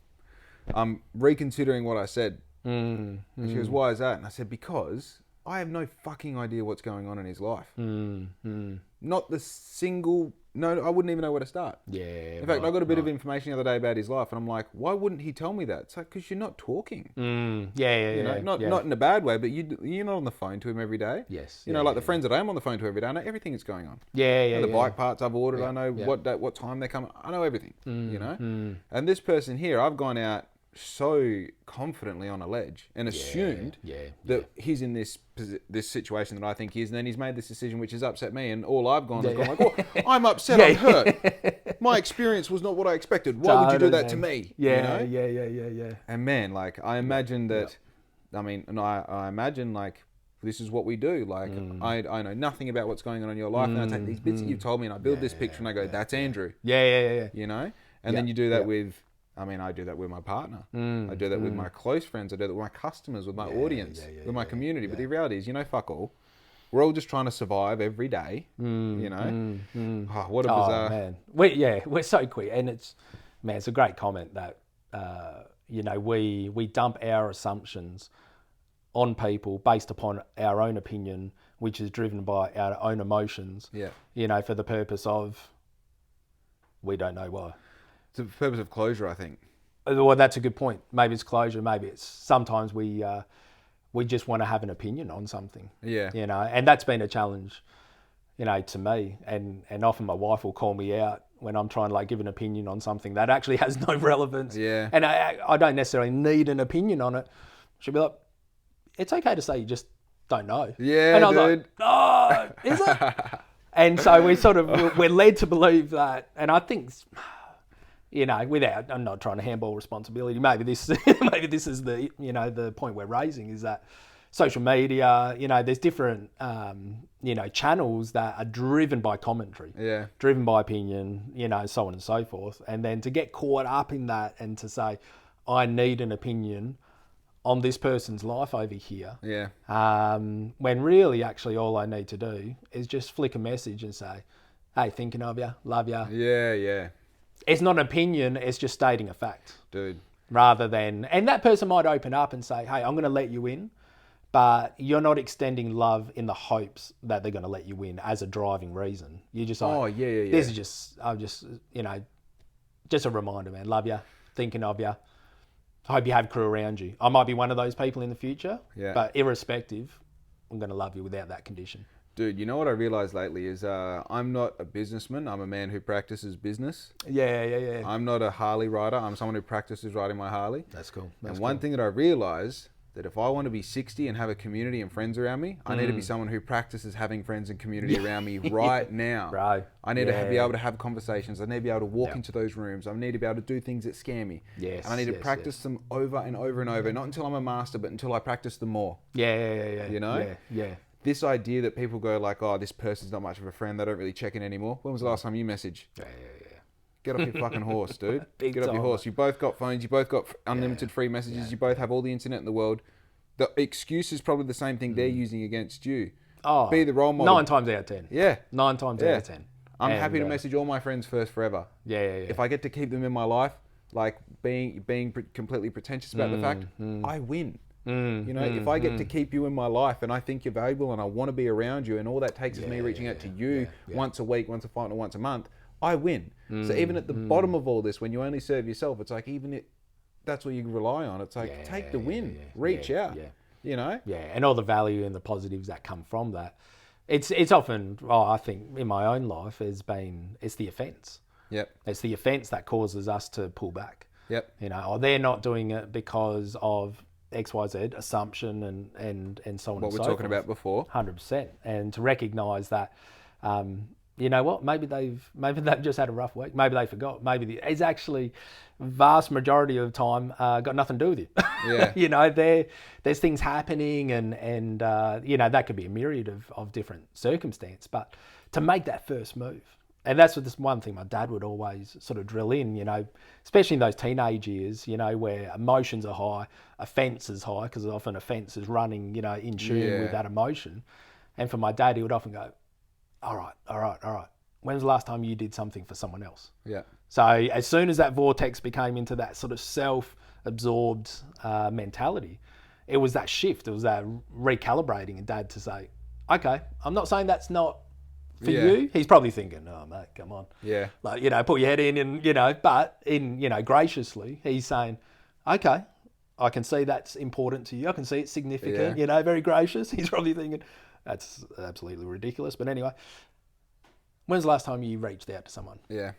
I'm reconsidering what I said. And she goes, why is that? And I said, because I have no fucking idea what's going on in his life. Not the single... No, I wouldn't even know where to start. In fact, I got a bit of information the other day about his life, and I'm like, why wouldn't he tell me that? It's like, because you're not talking. You know, not in a bad way, but you're not on the phone to him every day. You know, like the friends that I am on the phone to every day, I know everything that's going on. The bike parts I've ordered, I know what time they're coming. I know everything, you know? And this person here, I've gone out so confidently on a ledge and assumed that he's in this situation that I think he is, and then he's made this decision which has upset me, and all I've gone is gone like, oh, I'm upset, I'm hurt. My experience was not what I expected. Why would you do that to me? You know? And man, like I imagine that, I mean, and I imagine like this is what we do. Like I know nothing about what's going on in your life, and I take these bits that you've told me and I build this picture and I go, that's Andrew. You know? And then you do that with, I mean, I do that with my partner. I do that with my close friends. I do that with my customers, with my audience, with my community. But the reality is, you know, fuck all. We're all just trying to survive every day, you know? Oh, what a bizarre... man. We're so quick. And it's a great comment that, you know, we dump our assumptions on people based upon our own opinion which is driven by our own emotions. Yeah. You know, for the purpose of, we don't know why. It's the purpose of closure, I think. Well, that's a good point. Maybe it's closure. Maybe it's sometimes we just want to have an opinion on something. Yeah. You know, and that's been a challenge, you know, to me. And often my wife will call me out when I'm trying to like give an opinion on something that actually has no relevance. Yeah. And I don't necessarily need an opinion on it. She'll be like, it's okay to say you just don't know. Yeah, and I was dude. like, oh, is it? And so we're led to believe that. And I think, you know, I'm not trying to handball responsibility. Maybe this is the, you know, the point we're raising is that social media, you know, there's different, you know, channels that are driven by commentary, driven by opinion, you know, so on and so forth. And then to get caught up in that and to say, I need an opinion on this person's life over here. Yeah. When really, actually, all I need to do is just flick a message and say, hey, thinking of you, love you. Yeah, yeah. It's not an opinion, it's just stating a fact. Dude. Rather than, and that person might open up and say, hey, I'm going to let you in, but you're not extending love in the hopes that they're going to let you in as a driving reason. You're just like, oh, yeah. This is just, you know, just a reminder, man. Love you, thinking of you. I hope you have crew around you. I might be one of those people in the future, but irrespective, I'm going to love you without that condition. Dude, you know what I realized lately is I'm not a businessman. I'm a man who practices business. Yeah. I'm not a Harley rider. I'm someone who practices riding my Harley. That's cool. And one thing that I realized, that if I want to be 60 and have a community and friends around me, I need to be someone who practices having friends and community around me right now. Right. I need to be able to have conversations. I need to be able to walk into those rooms. I need to be able to do things that scare me. Yes. And I need to practice them over and over and over, not until I'm a master, but until I practice them more. Yeah. You know? Yeah. This idea that people go like, oh, this person's not much of a friend. They don't really check in anymore. When was the last time you messaged? Yeah. Get off your fucking horse, dude. Get off time, your horse. You both got phones. You both got unlimited free messages. You both have all the internet in the world. The excuse is probably the same thing they're using against you. Oh, be the role model. 9 times out of 10. Yeah. 9 times out of 10. I'm happy to message all my friends first forever. Yeah. If I get to keep them in my life, like being completely pretentious about the fact, I win. You know, if I get to keep you in my life and I think you're valuable and I want to be around you and all that takes is me reaching out to you once a week, once a fortnight, once a month, I win. So even at the bottom of all this, when you only serve yourself, it's like that's what you rely on. It's like take the win, reach out. You know? Yeah, and all the value and the positives that come from that. It's often, I think in my own life it's the offence. Yep. It's the offence that causes us to pull back. Yep. You know, or they're not doing it because of XYZ assumption and so on and so forth. What we're talking about before. 100%. And to recognise that, you know what, maybe they've just had a rough week. Maybe they forgot. Maybe it's actually vast majority of the time got nothing to do with you. Yeah. You know, there's things happening and you know, that could be a myriad of different circumstance. But to make that first move, and that's what this one thing my dad would always sort of drill in, you know, especially in those teenage years, you know, where emotions are high, offence is high, because often offence is running, you know, in tune with that emotion. And for my dad, he would often go, all right. When was the last time you did something for someone else? Yeah. So as soon as that vortex became into that sort of self-absorbed mentality, it was that shift. It was that recalibrating in Dad to say, okay, I'm not saying that's not for you. He's probably thinking, oh, mate, come on. Yeah. Like, you know, put your head in and, you know, but in, you know, graciously, he's saying, okay, I can see that's important to you. I can see it's significant, you know, very gracious. He's probably thinking, that's absolutely ridiculous. But anyway, when's the last time you reached out to someone? Yeah.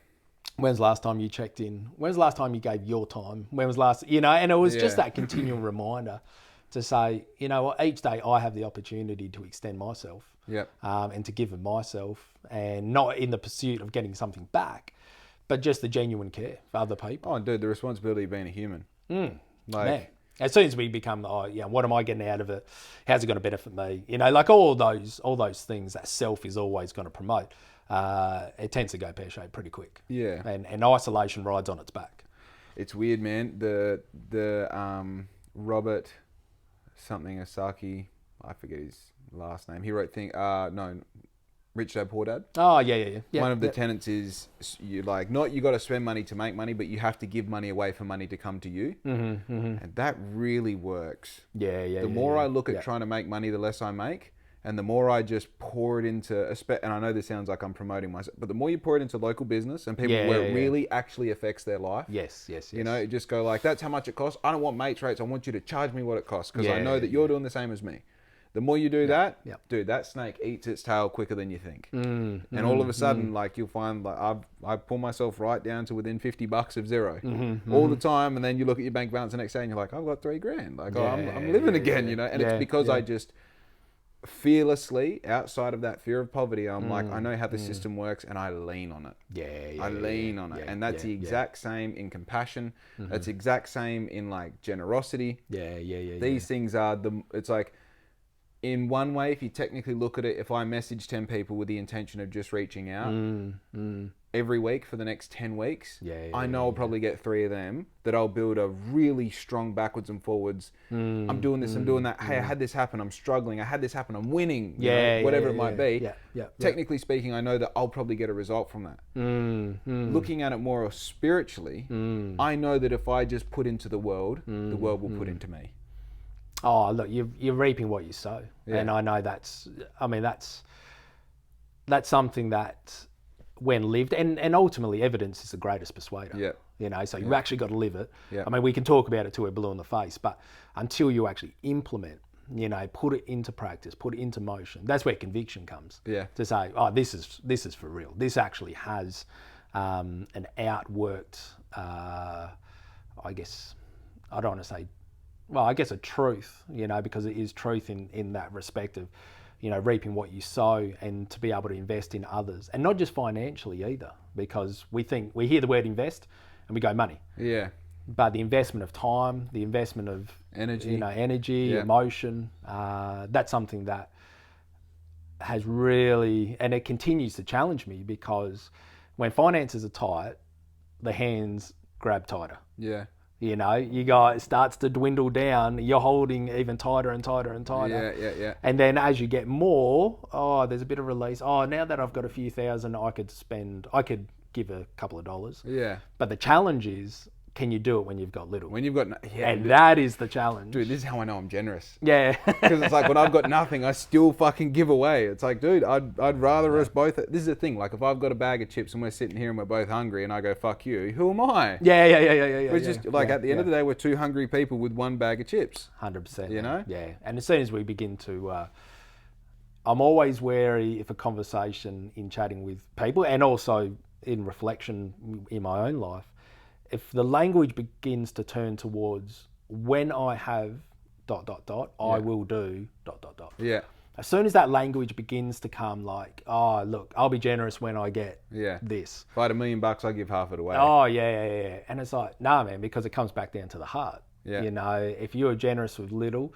When's the last time you checked in? When's the last time you gave your time? When was the last, you know, and it was just that continual reminder to say, you know what, each day I have the opportunity to extend myself and to give of myself, and not in the pursuit of getting something back, but just the genuine care for other people. Oh, dude, the responsibility of being a human. Man. As soon as we become, what am I getting out of it? How's it going to benefit me? You know, like all those things that self is always going to promote. It tends to go pear-shaped pretty quick. Yeah. And isolation rides on its back. It's weird, man. The Robert something Asaki, I forget his last name. He wrote Rich Dad Poor Dad. Oh, yeah. One of the tenets is you got to spend money to make money, but you have to give money away for money to come to you. And that really works. Yeah. The more I look at trying to make money, the less I make. And the more I just pour it into, and I know this sounds like I'm promoting myself, but the more you pour it into local business and people where it really actually affects their life. Yes. You know, you just go like, that's how much it costs. I don't want mates rates. I want you to charge me what it costs because I know that you're doing the same as me. The more you do that, dude, that snake eats its tail quicker than you think. And all of a sudden, like you'll find like I pull myself right down to within $50 of zero all the time. And then you look at your bank balance the next day and you're like, I've got $3,000. Like, I'm living again, you know? And it's because I just fearlessly, outside of that fear of poverty, I'm like, I know how the system works and I lean on it. I lean on it. And that's the exact same in compassion. That's the exact same in like generosity. These things are it's like, in one way, if you technically look at it, if I message 10 people with the intention of just reaching out every week for the next 10 weeks, I know I'll probably get 3 of them that I'll build a really strong backwards and forwards. I'm doing this, I'm doing that. Hey, I had this happen. I'm struggling. I had this happen. I'm winning. You know, whatever it might be. Technically speaking, I know that I'll probably get a result from that. Looking at it more spiritually, I know that if I just put into the world will put into me. Oh, look, you're reaping what you sow. And I know that's something that when lived, and ultimately evidence is the greatest persuader. You know, so you've actually got to live it. I mean, we can talk about it till we're blue in the face, but until you actually implement, you know, put it into practice, put it into motion, that's where conviction comes. To say, oh, this is for real. This actually has an outworked, I guess, I don't want to say, well, I guess a truth, you know, because it is truth in that respect of, you know, reaping what you sow and to be able to invest in others. And not just financially either, because we hear the word invest and we go money. But the investment of time, the investment of energy, emotion, that's something that has really, and it continues to challenge me because when finances are tight, the hands grab tighter. You know, it starts to dwindle down. You're holding even tighter and tighter and tighter. And then as you get more, there's a bit of release. Now that I've got a few thousand, I could give a couple of dollars. But the challenge is, can you do it when you've got little? When you've got, and that is the challenge. Dude, this is how I know I'm generous. Because it's like when I've got nothing, I still fucking give away. It's like, dude, I'd rather us both. This is the thing. Like if I've got a bag of chips and we're sitting here and we're both hungry and I go, fuck you, who am I? It's just like at the end of the day, we're 2 hungry people with 1 bag of chips. 100%. You know? And as soon as we begin to, I'm always wary if a conversation in chatting with people and also in reflection in my own life, if the language begins to turn towards when I have ... I will do ... As soon as that language begins to come like, look, I'll be generous when I get this. If I had $1 million, I'll give half it away. And it's like, nah, man, because it comes back down to the heart. You know, if you're generous with little,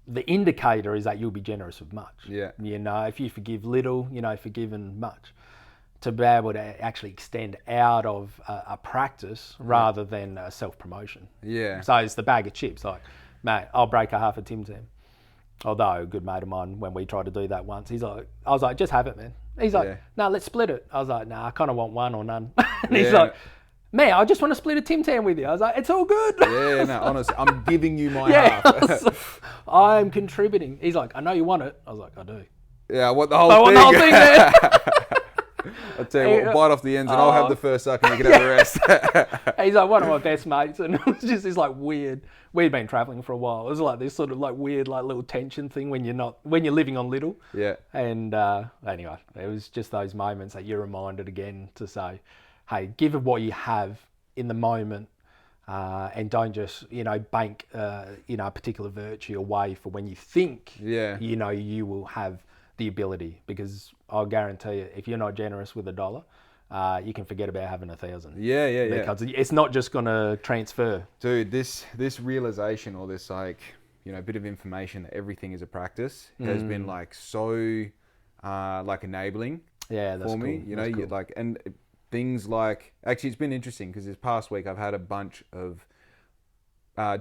the indicator is that you'll be generous with much. You know, if you forgive little, you know, forgiven much. To be able to actually extend out of a practice rather than a self-promotion. So it's the bag of chips. Like, mate, I'll break a half a Tim Tam. Although a good mate of mine, when we tried to do that once, I was like, just have it, man. He's like, no, let's split it. I was like, nah, I kind of want one or none. And he's like, man, I just want to split a Tim Tam with you. I was like, it's all good. No, honestly, I'm giving you my half. I'm contributing. He's like, I know you want it. I was like, I do. I want the whole thing. I want the whole thing, man. I'll tell you what, bite off the ends and I'll have the first suck and you can have the rest. He's like one of my best mates, and it was just this like weird. We'd been traveling for a while. It was like this sort of like weird like little tension thing when you're living on little. And anyway, it was just those moments that you're reminded again to say, hey, give it what you have in the moment, and don't just bank a particular virtue away for when you think you will have the ability, because I'll guarantee you, if you're not generous with $1, you can forget about having 1,000. Because it's not just going to transfer. Dude, this realization or this bit of information that everything is a practice has been like so enabling for me. You know, cool. And things like, actually it's been interesting because this past week I've had a bunch of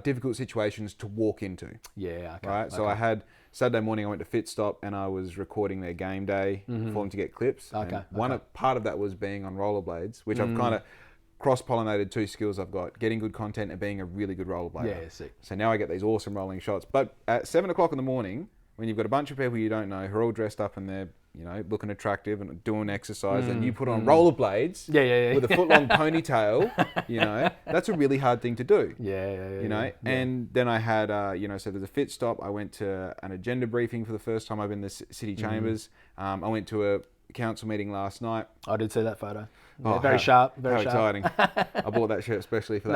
difficult situations to walk into. So I had Saturday morning I went to Fit Stop and I was recording their game day for them to get clips. Part of that was being on rollerblades, which I've kind of cross-pollinated 2 skills I've got: getting good content and being a really good rollerblader. Sick. So now I get these awesome rolling shots. But at 7 o'clock in the morning, when you've got a bunch of people you don't know who are all dressed up and they're, you know, looking attractive and doing exercise, and you put on rollerblades with a foot-long ponytail, you know, that's a really hard thing to do. You know, and then I had, you know, so there's a fit stop. I went to an agenda briefing for the first time. I've been in the city chambers. I went to a council meeting last night. I did see that photo. Yeah, very sharp. Very sharp. Exciting. I bought that shirt especially for that.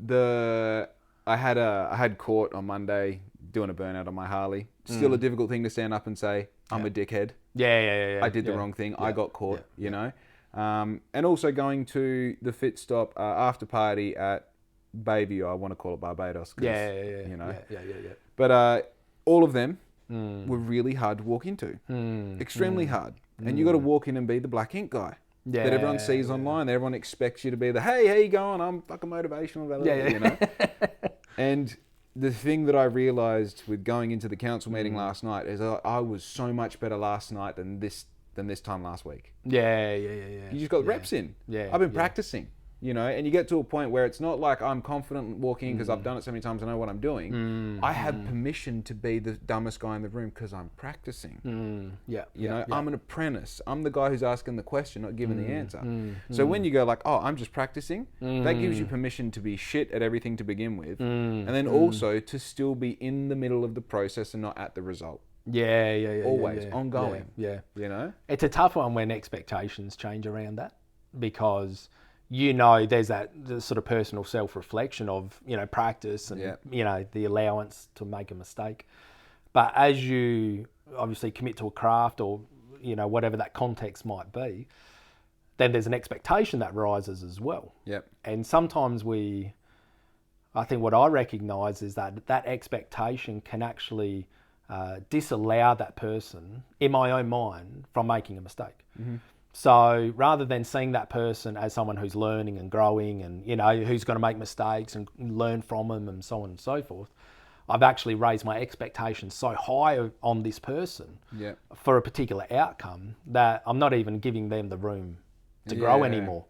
Nice. I had court on Monday doing a burnout on my Harley. Still a difficult thing to stand up and say, I'm a dickhead. Yeah. I did the wrong thing. I got caught, you know. And also going to the fit stop after party at BeReal. I want to call it Barbados. You know. But all of them were really hard to walk into. Extremely hard. And you got to walk in and be the black ink guy. That everyone sees online. That everyone expects you to be the, hey, how you going? I'm fucking motivational. You know. And the thing that I realised with going into the council meeting last night is I was so much better last night than this time last week. You just got reps in. I've been practicing, you know, and you get to a point where it's not like I'm confident walking because I've done it so many times, I know what I'm doing. I have permission to be the dumbest guy in the room because I'm practicing. You know, I'm an apprentice. I'm the guy who's asking the question, not giving the answer. So when you go like, oh, I'm just practicing, that gives you permission to be shit at everything to begin with. And then also to still be in the middle of the process and not at the result. Always ongoing. You know, it's a tough one when expectations change around that, because you know there's that sort of personal self-reflection of, you know, practice and you know, the allowance to make a mistake. But as you obviously commit to a craft, or, you know, whatever that context might be, then there's an expectation that rises as well. And sometimes I think what I recognise is that expectation can actually disallow that person, in my own mind, from making a mistake. So rather than seeing that person as someone who's learning and growing and, you know, who's going to make mistakes and learn from them and so on and so forth, I've actually raised my expectations so high on this person for a particular outcome that I'm not even giving them the room to grow anymore.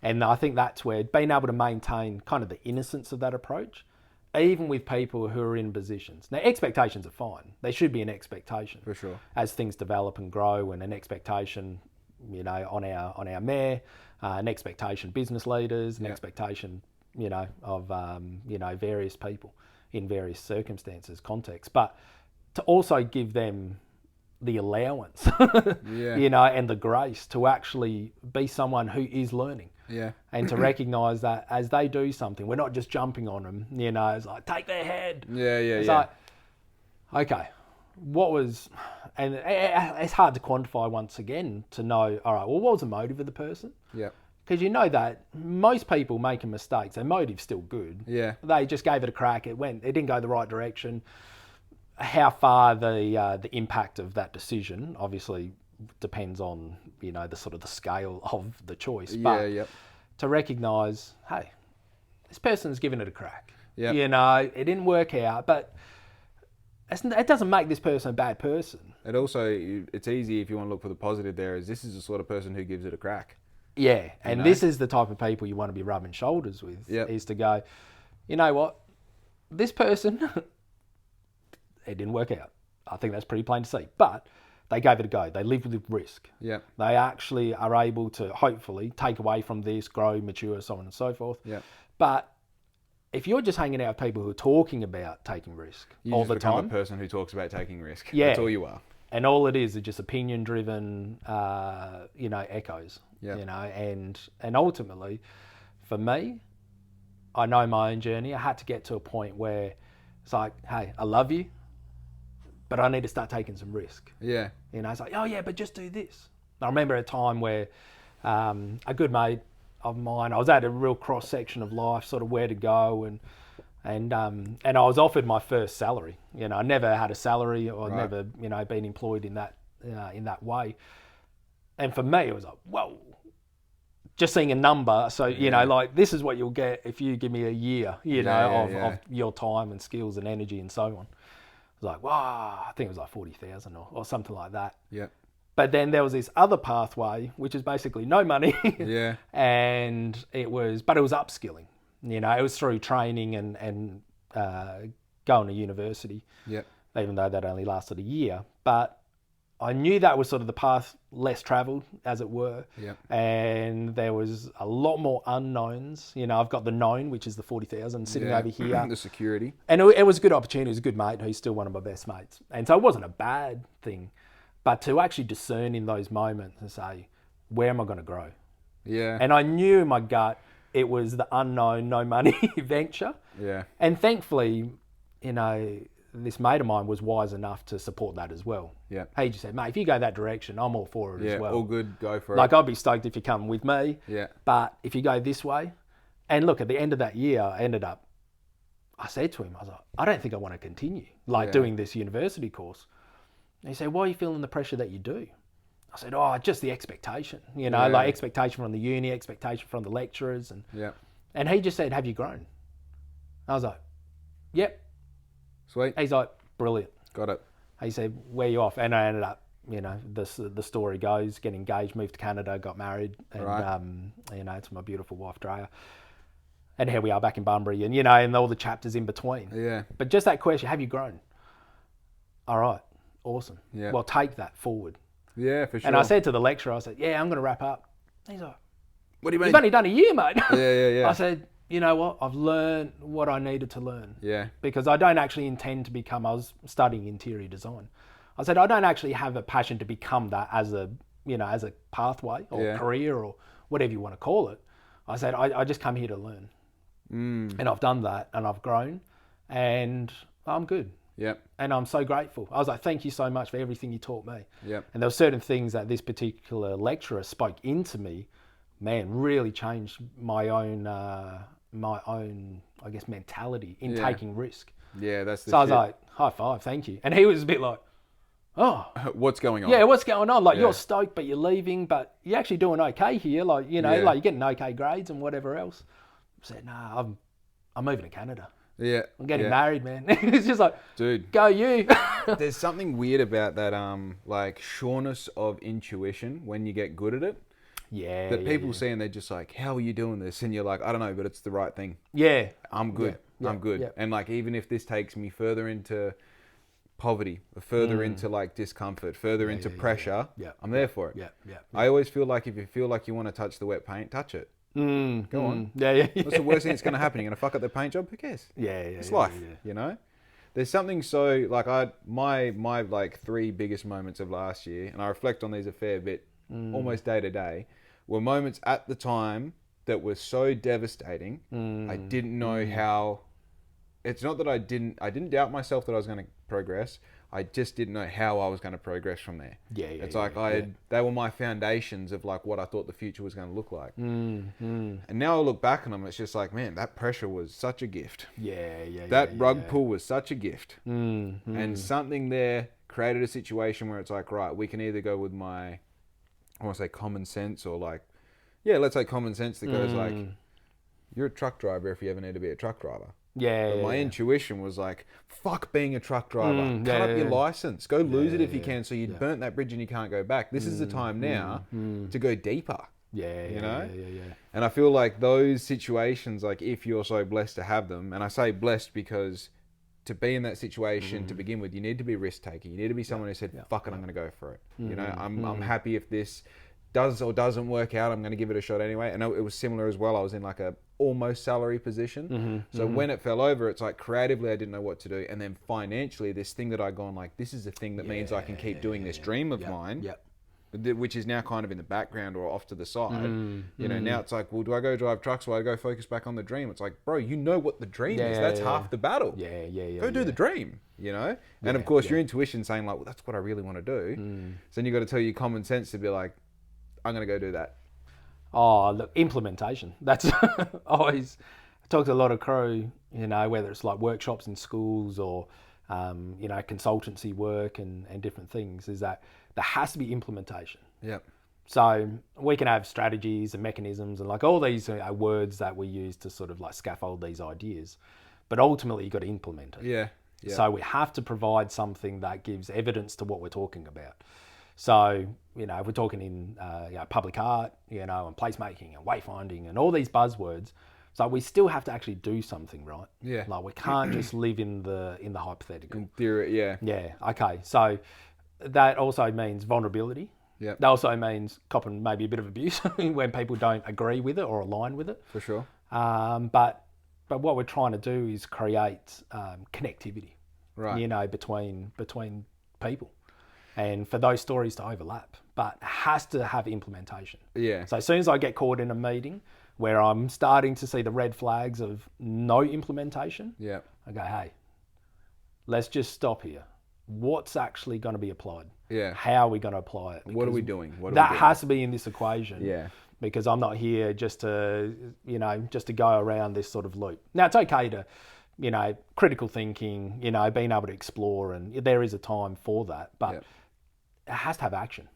And I think that's where being able to maintain kind of the innocence of that approach, even with people who are in positions. Now, expectations are fine. They should be an expectation. For sure. As things develop and grow, and an expectation, you know, on our mayor, an expectation business leaders, an expectation, you know, of, you know, various people in various circumstances, contexts. But to also give them the allowance, you know, and the grace to actually be someone who is learning. And to recognise that as they do something, we're not just jumping on them, you know, it's like, take their head. It's like, okay, what was, and it's hard to quantify once again to know, all right, well, what was the motive of the person? Because you know that most people making mistakes, their motive's still good. They just gave it a crack, it didn't go the right direction. How far the impact of that decision obviously depends on, you know, the sort of the scale of the choice. But to recognise, hey, this person's given it a crack. You know, it didn't work out, but it doesn't make this person a bad person. It also, it's easy if you want to look for the positive there, is this is the sort of person who gives it a crack. And this is the type of people you want to be rubbing shoulders with, is to go, you know what, this person, it didn't work out. I think that's pretty plain to see. But they gave it a go. They lived with risk. They actually are able to hopefully take away from this, grow, mature, so on and so forth. But if you're just hanging out with people who are talking about taking risk all the time, you become a person who talks about taking risk. That's all you are. And all it is just opinion-driven, you know, echoes. You know, and ultimately, for me, I know my own journey. I had to get to a point where it's like, hey, I love you, but I need to start taking some risk. You know, it's like, oh yeah, but just do this. I remember a time where a good mate of mine, I was at a real cross section of life, sort of where to go, and I was offered my first salary. You know, I never had a salary, or never, you know, been employed in that way. And for me, it was like, whoa, just seeing a number. So, you know, like, this is what you'll get if you give me a year, you know, of your time and skills and energy and so on. It was like, wow, I think it was like 40,000 or something like that. But then there was this other pathway, which is basically no money. And it was upskilling. You know, it was through training and going to university. even though that only lasted a year. But I knew that was sort of the path less travelled, as it were. Yeah. And there was a lot more unknowns. You know, I've got the known, which is the 40,000 sitting over here. The security. And it was a good opportunity. It was a good mate who's still one of my best mates. And so it wasn't a bad thing. But to actually discern in those moments and say, where am I going to grow? Yeah. And I knew in my gut it was the unknown, no money venture. Yeah. And thankfully, you know, this mate of mine was wise enough to support that as well. Yeah. He just said, mate, if you go that direction, I'm all for it as well. All good, go for it. Like, I'd be stoked if you come with me. Yeah. But if you go this way, and look, at the end of that year, I said to him, I was like, I don't think I want to continue, doing this university course. And he said, why are you feeling the pressure that you do? I said, just the expectation, like expectation from the uni, expectation from the lecturers. And he just said, have you grown? I was like, yep. Sweet. He's like, brilliant. Got it. He said, where are you off? And I ended up, the story goes, get engaged, moved to Canada, got married, and, to my beautiful wife, Drea. And here we are back in Bunbury and, and all the chapters in between. Yeah. But just that question, have you grown? All right. Awesome. Yeah. Well, take that forward. Yeah, for sure. And I said to the lecturer, I said, yeah, I'm going to wrap up. He's like, what do you mean? You've only done a year, mate. Yeah. I said, you know what? I've learned what I needed to learn. Yeah. Because I don't actually intend to become, I was studying interior design. I said, I don't actually have a passion to become that as a pathway or career or whatever you want to call it. I said, I just come here to learn. And I've done that and I've grown and I'm good. Yep. And I'm so grateful. I was like, thank you so much for everything you taught me. Yep. And there were certain things that this particular lecturer spoke into me, man, really changed my own, I guess, mentality in taking risk. Yeah, that's the So I was like, high five, thank you. And he was a bit like, oh. What's going on? Yeah, what's going on? Like, you're stoked, but you're leaving, but you're actually doing okay here. Like, like you're getting okay grades and whatever else. I said, nah, I'm moving to Canada. Yeah. I'm getting married, man. It's just like, dude, go you. There's something weird about that, sureness of intuition when you get good at it. Yeah. That people see and they're just like, how are you doing this? And you're like, I don't know, but it's the right thing. Yeah. I'm good. Yeah. I'm good. Yeah. And like, even if this takes me further into poverty, further into like discomfort, further into pressure, I'm there for it. Yeah. I always feel like if you feel like you want to touch the wet paint, touch it. Go on. Yeah. What's the worst thing that's going to happen? You're going to fuck up the paint job? Who cares? Yeah. It's life, There's something so, like, my like 3 biggest moments of last year, and I reflect on these a fair bit, almost day to day, were moments at the time that were so devastating. I didn't know how. It's not that I didn't doubt myself that I was going to progress. I just didn't know how I was going to progress from there. It's like they were my foundations of like what I thought the future was going to look like. And now I look back on them, it's just like, man, that pressure was such a gift. That rug pull was such a gift. And something there created a situation where it's like, right, we can either go with my, I want to say common sense, or like, let's say common sense that goes like, you're a truck driver if you ever need to be a truck driver. But my intuition was like, fuck being a truck driver. Cut up your license. Go lose it if you can, so you burnt that bridge and you can't go back. This is the time now to go deeper. You know? And I feel like those situations, like if you're so blessed to have them, and I say blessed because to be in that situation to begin with, you need to be risk taker. You need to be someone who said, fuck it, I'm going to go for it. I'm happy if this does or doesn't work out, I'm going to give it a shot anyway. And it was similar as well. I was in like a almost salary position. So when it fell over, it's like creatively I didn't know what to do. And then financially, this thing that I'd gone like, this is the thing that means I can keep doing this dream of mine, which is now kind of in the background or off to the side. Now it's like, well, do I go drive trucks or I go focus back on the dream? It's like, bro, you know what the dream is. That's half the battle. Go do the dream, And of course, your intuition saying like, well, that's what I really want to do. So then you got to tell your common sense to be like, I'm going to go do that. Oh, look, implementation. That's always, I talk to a lot of crew, whether it's like workshops in schools or, consultancy work and different things, is that there has to be implementation. So we can have strategies and mechanisms and like all these words that we use to sort of like scaffold these ideas, but ultimately you've got to implement it. So we have to provide something that gives evidence to what we're talking about. So, if we're talking in public art, and placemaking and wayfinding and all these buzzwords, So we still have to actually do something, right? Yeah. Like we can't just live in the hypothetical. In theory, yeah. Yeah. Okay. So that also means vulnerability. Yeah. That also means copping maybe a bit of abuse when people don't agree with it or align with it. For sure. But what we're trying to do is create connectivity, Right. you know, between people, and for those stories to overlap. But it has to have implementation. Yeah. So as soon as I get caught in a meeting where I'm starting to see the red flags of no implementation, Yeah. I go, hey, let's just stop here. What's actually going to be applied? Yeah. How are we going to apply it? What are we doing? That has to be in this equation. Yeah. Because I'm not here just to go around this sort of loop. Now, it's okay to, you know, critical thinking, you know, being able to explore, and there is a time for that, but it has to have action.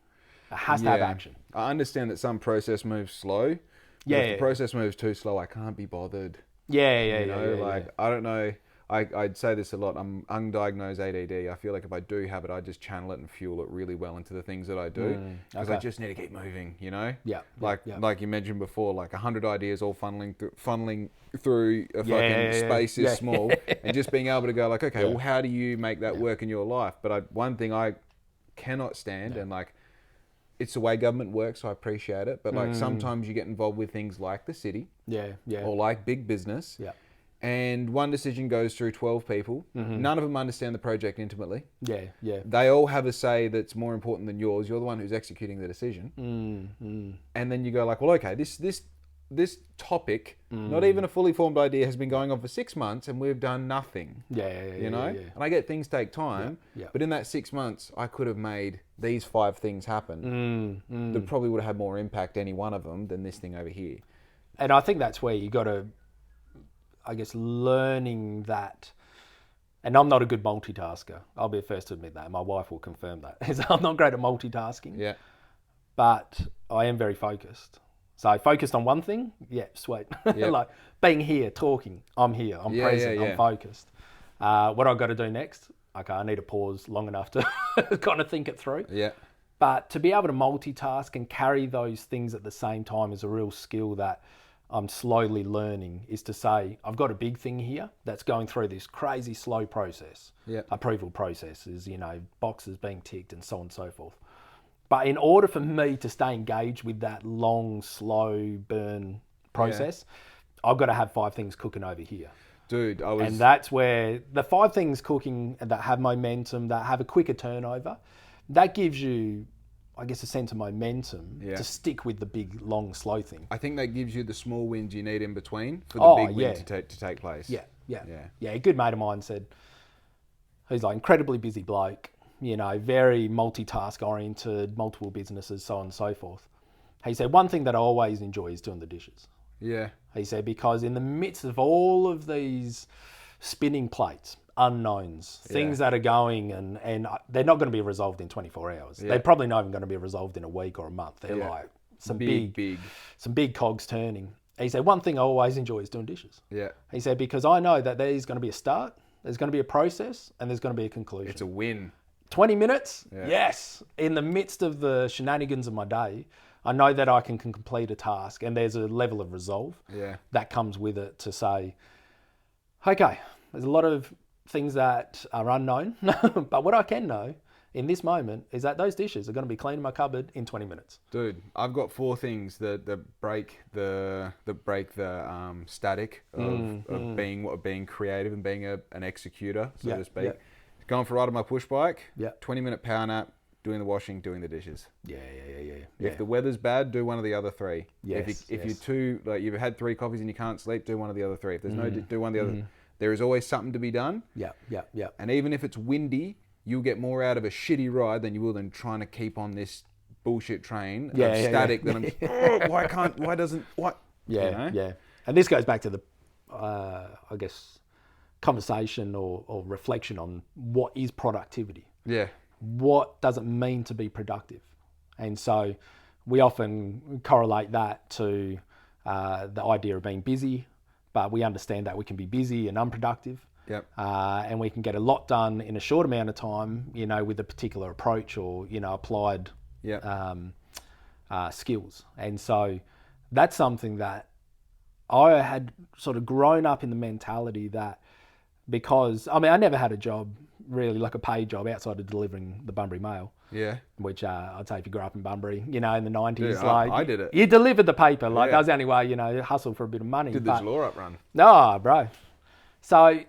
It has to have action. I understand that some process moves slow. Yeah. If the process moves too slow, I can't be bothered. Yeah. I don't know. I'd say this a lot. I'm undiagnosed ADD. I feel like if I do have it, I just channel it and fuel it really well into the things that I do, because I just need to keep moving, you know? Yeah. Like you mentioned before, like 100 ideas all funneling through a fucking space is small, and just being able to go like, okay, well, how do you make that work in your life? But one thing I cannot stand, and like, it's the way government works, so I appreciate it, but like sometimes you get involved with things like the city, or like big business, and one decision goes through 12 people. None of them understand the project intimately. They all have a say that's more important than yours. You're the one who's executing the decision. And then you go like, well, okay, this topic, not even a fully formed idea, has been going on for 6 months and we've done nothing. You know? And I get things take time, but in that 6 months, I could have made these 5 things happen that probably would have had more impact, any one of them, than this thing over here. And I think that's where you got to, I guess, learning that. And I'm not a good multitasker. I'll be the first to admit that. My wife will confirm that. I'm not great at multitasking. But I am very focused. So focused on one thing, sweet. Like being here, talking, I'm here, I'm present, I'm focused. What I've got to do next, okay, I need to pause long enough to kind of think it through. But to be able to multitask and carry those things at the same time is a real skill that I'm slowly learning, is to say, I've got a big thing here that's going through this crazy slow process, approval processes, you know, boxes being ticked and so on and so forth. But in order for me to stay engaged with that long, slow burn process, I've got to have 5 things cooking over here. Dude, And that's where the 5 things cooking that have momentum, that have a quicker turnover, that gives you, I guess, a sense of momentum to stick with the big, long, slow thing. I think that gives you the small wins you need in between for the big win to take place. Yeah, a good mate of mine said, he's like incredibly busy bloke, you know, very multitask oriented, multiple businesses, so on and so forth. He said, one thing that I always enjoy is doing the dishes. He said, because in the midst of all of these spinning plates, unknowns, things that are going and they're not going to be resolved in 24 hours. They're probably not even going to be resolved in a week or a month. They're like some big cogs turning. He said, one thing I always enjoy is doing dishes. He said, because I know that there's going to be a start, there's going to be a process, and there's going to be a conclusion. It's a win. 20 minutes? Yes. In the midst of the shenanigans of my day, I know that I can complete a task, and there's a level of resolve that comes with it to say, okay, there's a lot of things that are unknown, but what I can know in this moment is that those dishes are going to be clean in my cupboard in 20 minutes. Dude, I've got 4 things that break the static of being creative and being an executor, so to speak. Going for a ride on my push bike, 20-minute power nap, doing the washing, doing the dishes. If the weather's bad, do one of the other 3. If you're too, like, you've had 3 coffees and you can't sleep, do one of the other 3. If there's do one of the other. There is always something to be done. And even if it's windy, you'll get more out of a shitty ride than you will than trying to keep on this bullshit train of static that I'm, And this goes back to the, I guess, conversation or reflection on what is productivity. What does it mean to be productive? And so we often correlate that to the idea of being busy, but we understand that we can be busy and unproductive. And we can get a lot done in a short amount of time, you know, with a particular approach or, you know, applied skills. And so that's something that I had sort of grown up in the mentality that because, I mean, I never had a job, really, like a paid job outside of delivering the Bunbury Mail. Yeah. Which I'd say if you grew up in Bunbury, you know, in the 90s, Dude, like... I did it. You delivered the paper. Like, Yeah. that was the only way, you know, hustle for a bit of money. Did the Jalore up run. No, bro. So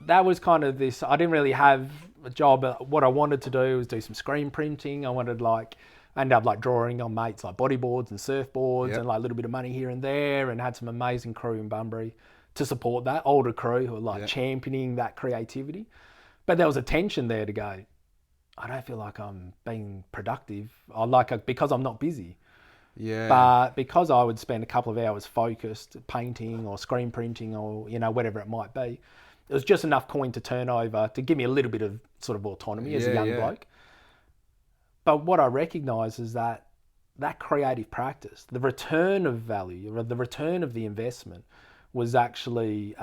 that was kind of this... I didn't really have a job. What I wanted to do was do some screen printing. I wanted, like... I ended up, like, drawing on mates, like, bodyboards and surfboards and, like, a little bit of money here and there, and had some amazing crew in Bunbury to support that, older crew who were, like, championing that creativity. But there was a tension there to go, I don't feel like I'm being productive. Because I'm not busy. Yeah. But because I would spend a couple of hours focused painting or screen printing or, you know, whatever it might be, it was just enough coin to turn over to give me a little bit of sort of autonomy as a young bloke. But what I recognise is that creative practice, the return of value, or the return of the investment, was actually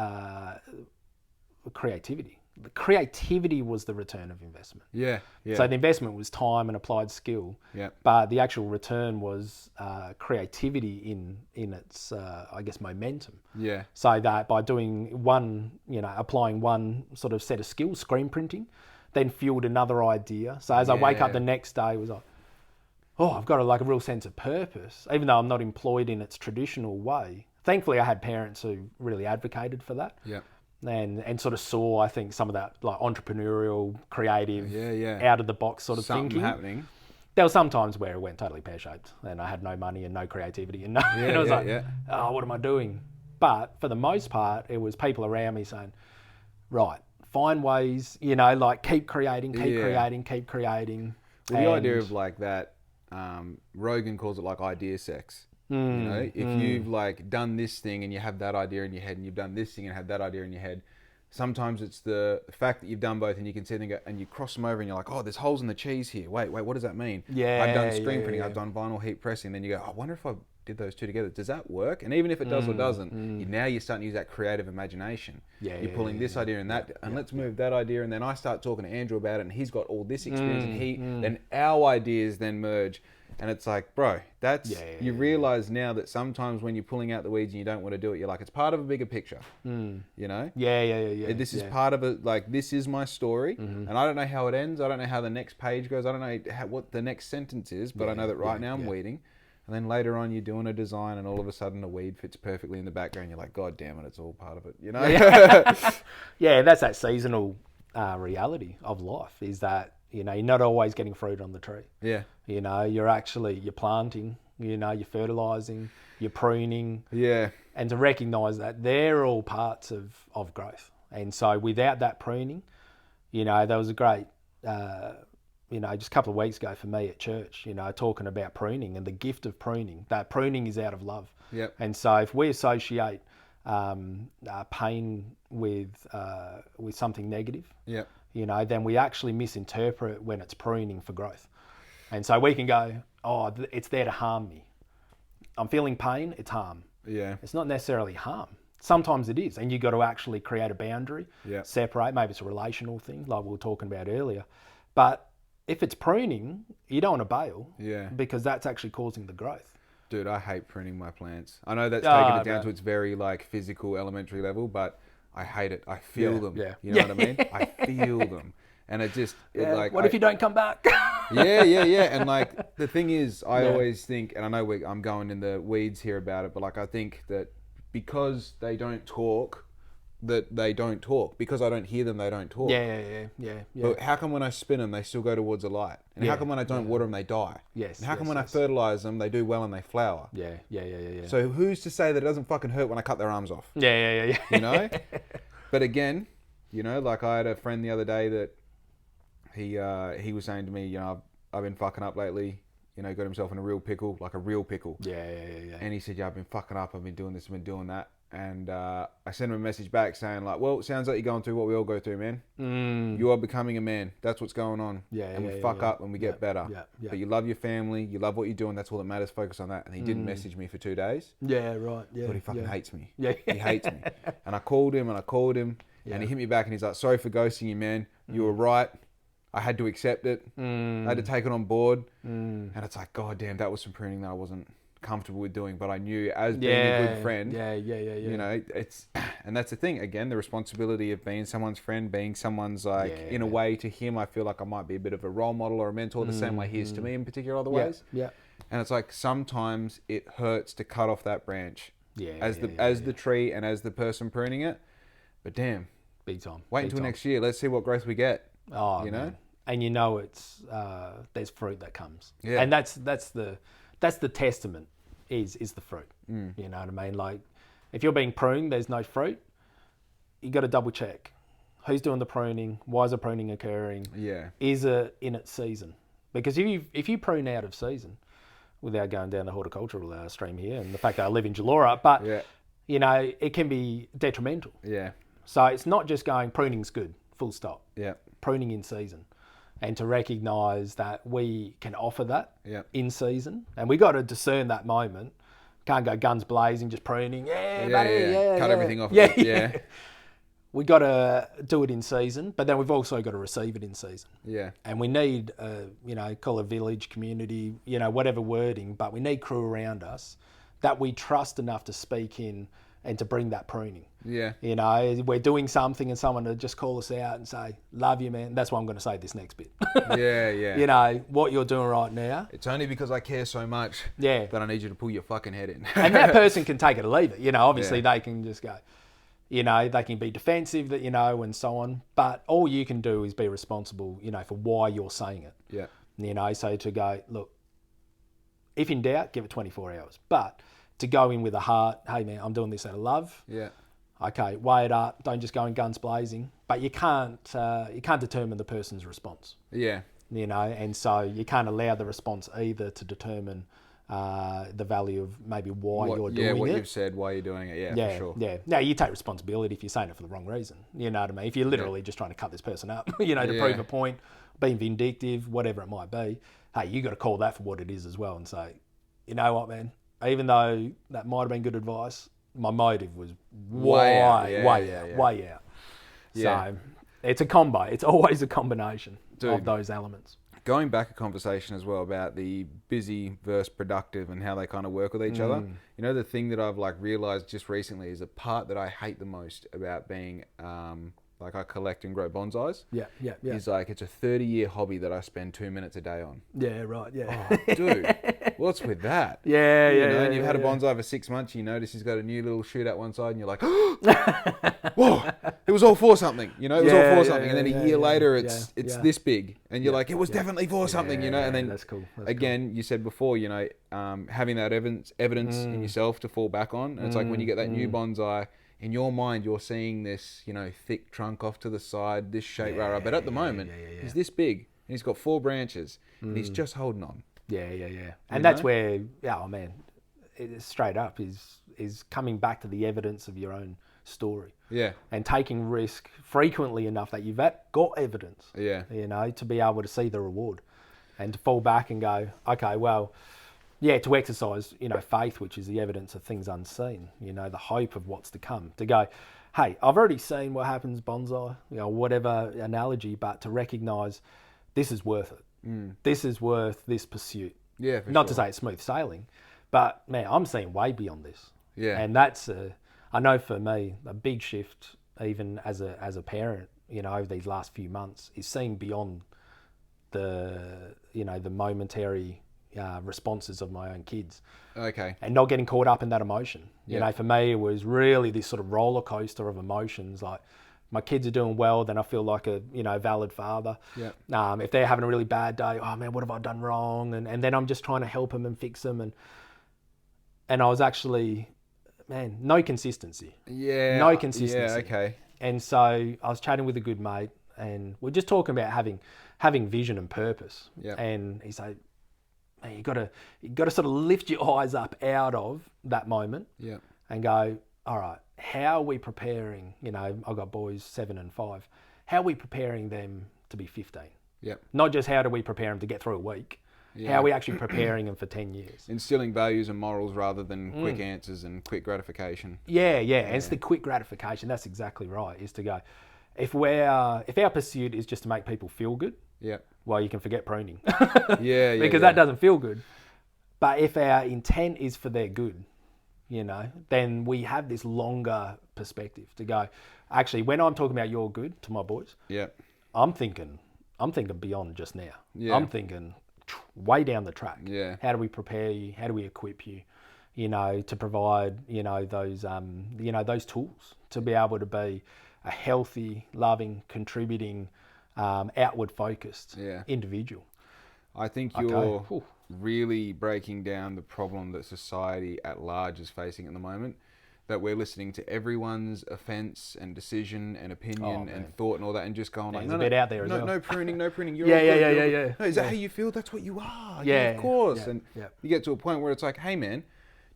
creativity. The creativity was the return of investment. Yeah. So the investment was time and applied skill. Yeah. But the actual return was creativity in its, I guess, momentum. Yeah. So that by doing one, you know, applying one sort of set of skills, screen printing, then fueled another idea. So as I wake up the next day, it was like, oh, I've got a real sense of purpose, even though I'm not employed in its traditional way. Thankfully, I had parents who really advocated for that. Yeah. And sort of saw, I think, some of that like entrepreneurial, creative, out of the box sort of Something thinking happening. There were some times where it went totally pear-shaped and I had no money and no creativity and I was oh, what am I doing? But for the most part, it was people around me saying, right, find ways, you know, like keep creating. Well, the idea of like that, Rogan calls it like idea sex. You know, if you've like done this thing and you have that idea in your head, and you've done this thing and have that idea in your head, sometimes it's the fact that you've done both and you can sit and go, and you cross them over and you're like, oh, there's holes in the cheese here. Wait, what does that mean? I've done screen printing, I've done vinyl heat pressing. Then you go, I wonder if I did those two together. Does that work? And even if it does or doesn't, now you're starting to use that creative imagination. You're pulling this idea and that, and let's move that idea. And then I start talking to Andrew about it, and he's got all this experience, and then our ideas then merge. And it's like, bro, that's, you realize now that sometimes when you're pulling out the weeds and you don't want to do it, you're like, it's part of a bigger picture, you know? This is part of it. Like, this is my story, and I don't know how it ends. I don't know how the next page goes. I don't know what the next sentence is, but I know that right now I'm weeding. And then later on, you're doing a design, and all of a sudden, a weed fits perfectly in the background. You're like, God damn it, it's all part of it, you know? That's that seasonal reality of life, is that, you know, you're not always getting fruit on the tree. You know, you're planting, you know, you're fertilising, you're pruning. And to recognise that they're all parts of growth. And so without that pruning, you know, there was a great, you know, just a couple of weeks ago for me at church, you know, talking about pruning and the gift of pruning. That pruning is out of love. And so if we associate pain with something negative, you know, then we actually misinterpret when it's pruning for growth. And so we can go, oh, it's there to harm me. I'm feeling pain, it's harm. It's not necessarily harm. Sometimes it is, and you've got to actually create a boundary, separate. Maybe it's a relational thing, like we were talking about earlier. But if it's pruning, you don't want to bail, because that's actually causing the growth. Dude, I hate pruning my plants. I know that's taking it down to its very like physical, elementary level, but I hate it. I feel them. You know what I mean? I feel them. And it just... like, what if you don't come back? And like, the thing is, I always think, and I know I'm going in the weeds here about it, but like, I think that because they don't talk, because I don't hear them, they don't talk. But how come when I spin them, they still go towards the light? And how come when I don't water them, they die? And how come when I fertilise them, they do well and they flower? So who's to say that it doesn't fucking hurt when I cut their arms off? You know? But again, you know, like I had a friend the other day that he was saying to me, you know, I've been fucking up lately. You know, got himself in a real pickle, like a real pickle. And he said, I've been fucking up. I've been doing this, I've been doing that. And I sent him a message back saying like, well, it sounds like you're going through what we all go through, man. You are becoming a man. That's what's going on. And we fuck up and we get better. But you love your family. You love what you're doing. That's all that matters. Focus on that. And he didn't message me for 2 days. But he fucking hates me. He hates me. And I called him. And he hit me back and he's like, sorry for ghosting you, man. You were right. I had to accept it. I had to take it on board. And it's like, God damn, that was some pruning that I wasn't comfortable with doing, but I knew as being a good friend, yeah. you know, and that's the thing, again, the responsibility of being someone's friend, being someone's like, in a way to him, I feel like I might be a bit of a role model or a mentor, the same way he is to me in particular other ways. Yeah. And it's like, sometimes it hurts to cut off that branch as the tree and as the person pruning it. But damn, big time. Wait until next year. Let's see what growth we get. Oh, you know, man. And you know it's there's fruit that comes. Yeah. And that's the testament is the fruit. You know what I mean? Like, if you're being pruned, there's no fruit. You got to double check who's doing the pruning. Why is the pruning occurring? Yeah. Is it in its season? Because if you prune out of season, without going down the horticultural stream here, and the fact that I live in Jalora, but you know, it can be detrimental. Yeah. So it's not just going pruning's good, full stop. Yeah. Pruning in season, and to recognise that we can offer that in season, and we got to discern that moment. Can't go guns blazing, just pruning. Cut everything off. Yeah. We got to do it in season, but then we've also got to receive it in season. Yeah. And we need, you know, call it village, community, you know, whatever wording, but we need crew around us that we trust enough to speak in and to bring that pruning. Yeah. You know, we're doing something and someone to just call us out and say, love you, man. That's why I'm going to say this next bit. Yeah. You know, what you're doing right now. It's only because I care so much that I need you to pull your fucking head in. And that person can take it or leave it. You know, obviously they can just go, you know, they can be defensive, that you know, and so on. But all you can do is be responsible, you know, for why you're saying it. Yeah. You know, so to go, look, if in doubt, give it 24 hours. But to go in with a heart, hey man, I'm doing this out of love. Yeah. Okay, weigh it up. Don't just go in guns blazing. But you can't determine the person's response. Yeah. You know, and so you can't allow the response either to determine the value of maybe why you're doing it. Yeah, what you've said, why you're doing it. Yeah, for sure. Yeah. Now, you take responsibility if you're saying it for the wrong reason. You know what I mean? If you're literally just trying to cut this person up, you know, to prove a point, being vindictive, whatever it might be, hey, you got to call that for what it is as well and say, you know what, man? Even though that might have been good advice, my motive was way out. Yeah. So it's a combo. It's always a combination of those elements. Going back a conversation as well about the busy versus productive and how they kind of work with each other. You know, the thing that I've like realized just recently is a part that I hate the most about being like I collect and grow bonsais. Yeah. Is like it's a 30-year hobby that I spend 2 minutes a day on. Yeah, right. Yeah. Oh, dude, what's with that? Yeah. And you've had a bonsai for 6 months. You notice he's got a new little shoot out one side, and you're like, whoa, it was all for something. You know, it was all for something. And then a year later, it's this big, and you're like, it was definitely for something. You know, and then that's cool. Again, you said before, you know, having that evidence in yourself to fall back on. And it's like when you get that new bonsai. In your mind, you're seeing this, you know, thick trunk off to the side, this shape, but at the moment, he's this big, and he's got 4 branches, and he's just holding on. Yeah. And that's where, oh man, it, straight up is coming back to the evidence of your own story. Yeah. And taking risk frequently enough that you've got evidence. Yeah. You know, to be able to see the reward, and to fall back and go, okay, well. Yeah, to exercise, you know, faith, which is the evidence of things unseen, you know, the hope of what's to come. To go, hey, I've already seen what happens bonsai, you know, whatever analogy, but to recognise this is worth it. This is worth this pursuit. Yeah, Not to say it's smooth sailing, but, man, I'm seeing way beyond this. Yeah. And that's, I know for me, a big shift, even as a parent, you know, over these last few months, is seeing beyond the, you know, the momentary responses of my own kids. Okay. And not getting caught up in that emotion. You know, for me, it was really this sort of roller coaster of emotions. Like, my kids are doing well, then I feel like a, you know, valid father. Yeah. If they're having a really bad day, oh man, what have I done wrong? And then I'm just trying to help them and fix them. And I was actually, man, no consistency. Yeah. No consistency. Yeah, okay. And so I was chatting with a good mate, and we're just talking about having vision and purpose. Yeah. And he said, you got to sort of lift your eyes up out of that moment and go, all right, how are we preparing? You know, I've got boys 7 and 5. How are we preparing them to be 15? Yep. Not just how do we prepare them to get through a week. How are we actually preparing them for 10 years? Instilling values and morals rather than quick answers and quick gratification. Yeah. And it's the quick gratification. That's exactly right. Is to go, if our pursuit is just to make people feel good, well, you can forget pruning. Because that doesn't feel good. But if our intent is for their good, you know, then we have this longer perspective to go, actually, when I'm talking about your good to my boys, Yeah. I'm thinking beyond just now. Yeah. I'm thinking way down the track. Yeah. How do we prepare you? How do we equip you? You know, to provide, you know, those tools to be able to be a healthy, loving, contributing, outward focused individual. I think you're really breaking down the problem that society at large is facing at the moment. That we're listening to everyone's offence and decision and opinion and thought and all that, and just going like, there's a bit out there as well. No pruning, no pruning. You're Yeah. No, is that how you feel? That's what you are. Yeah, of course. Yeah, and you get to a point where it's like, hey man,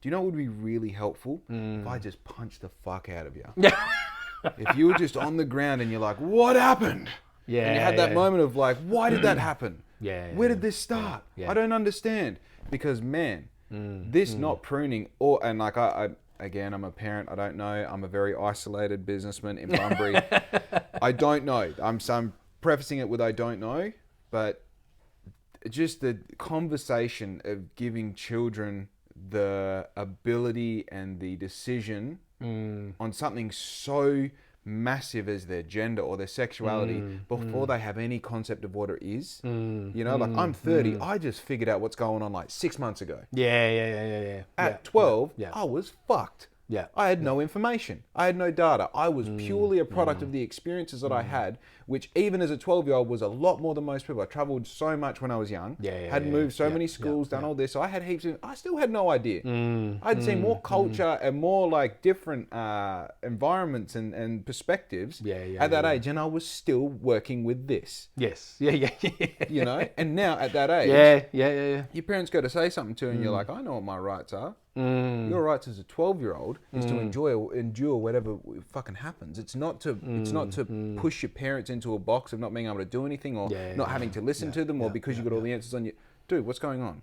do you know what would be really helpful? If I just punch the fuck out of you. Yeah. If you were just on the ground and you're like, what happened? Yeah. And you had that moment of like, why did that happen? Yeah. Where did this start? Yeah. I don't understand. Because man, this not pruning and like again, I'm a parent. I don't know. I'm a very isolated businessman in Bunbury. I don't know. I'm prefacing it with I don't know, but just the conversation of giving children the ability and the decision on something so massive as their gender or their sexuality before they have any concept of what it is. You know, like I'm 30, I just figured out what's going on like 6 months ago. Yeah. At 12, I was fucked. Yeah. I had no information. I had no data. I was purely a product of the experiences that I had, which even as a 12-year-old was a lot more than most people. I travelled so much when I was young. Had moved so many schools, done all this. So I had heaps of, I still had no idea. I'd seen more culture and more like different environments and perspectives at that age. And I was still working with this. Yes. Yeah. You know? And now at that age, Yeah. your parents go to say something to you and you're like, I know what my rights are. Your rights as a 12-year-old is to endure whatever fucking happens. It's not to push your parents into a box of not being able to do anything or not having to listen to them or because you got all the answers on you. Dude, what's going on?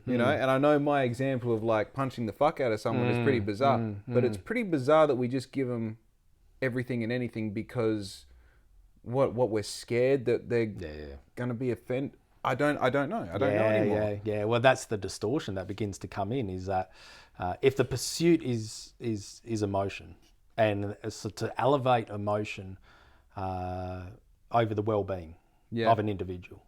You know, and I know my example of like punching the fuck out of someone is pretty bizarre, but it's pretty bizarre that we just give them everything and anything because what we're scared that they're going to be offended. I don't know. I don't know anymore. Yeah. Well, that's the distortion that begins to come in. Is that if the pursuit is emotion, and so to elevate emotion over the well-being of an individual,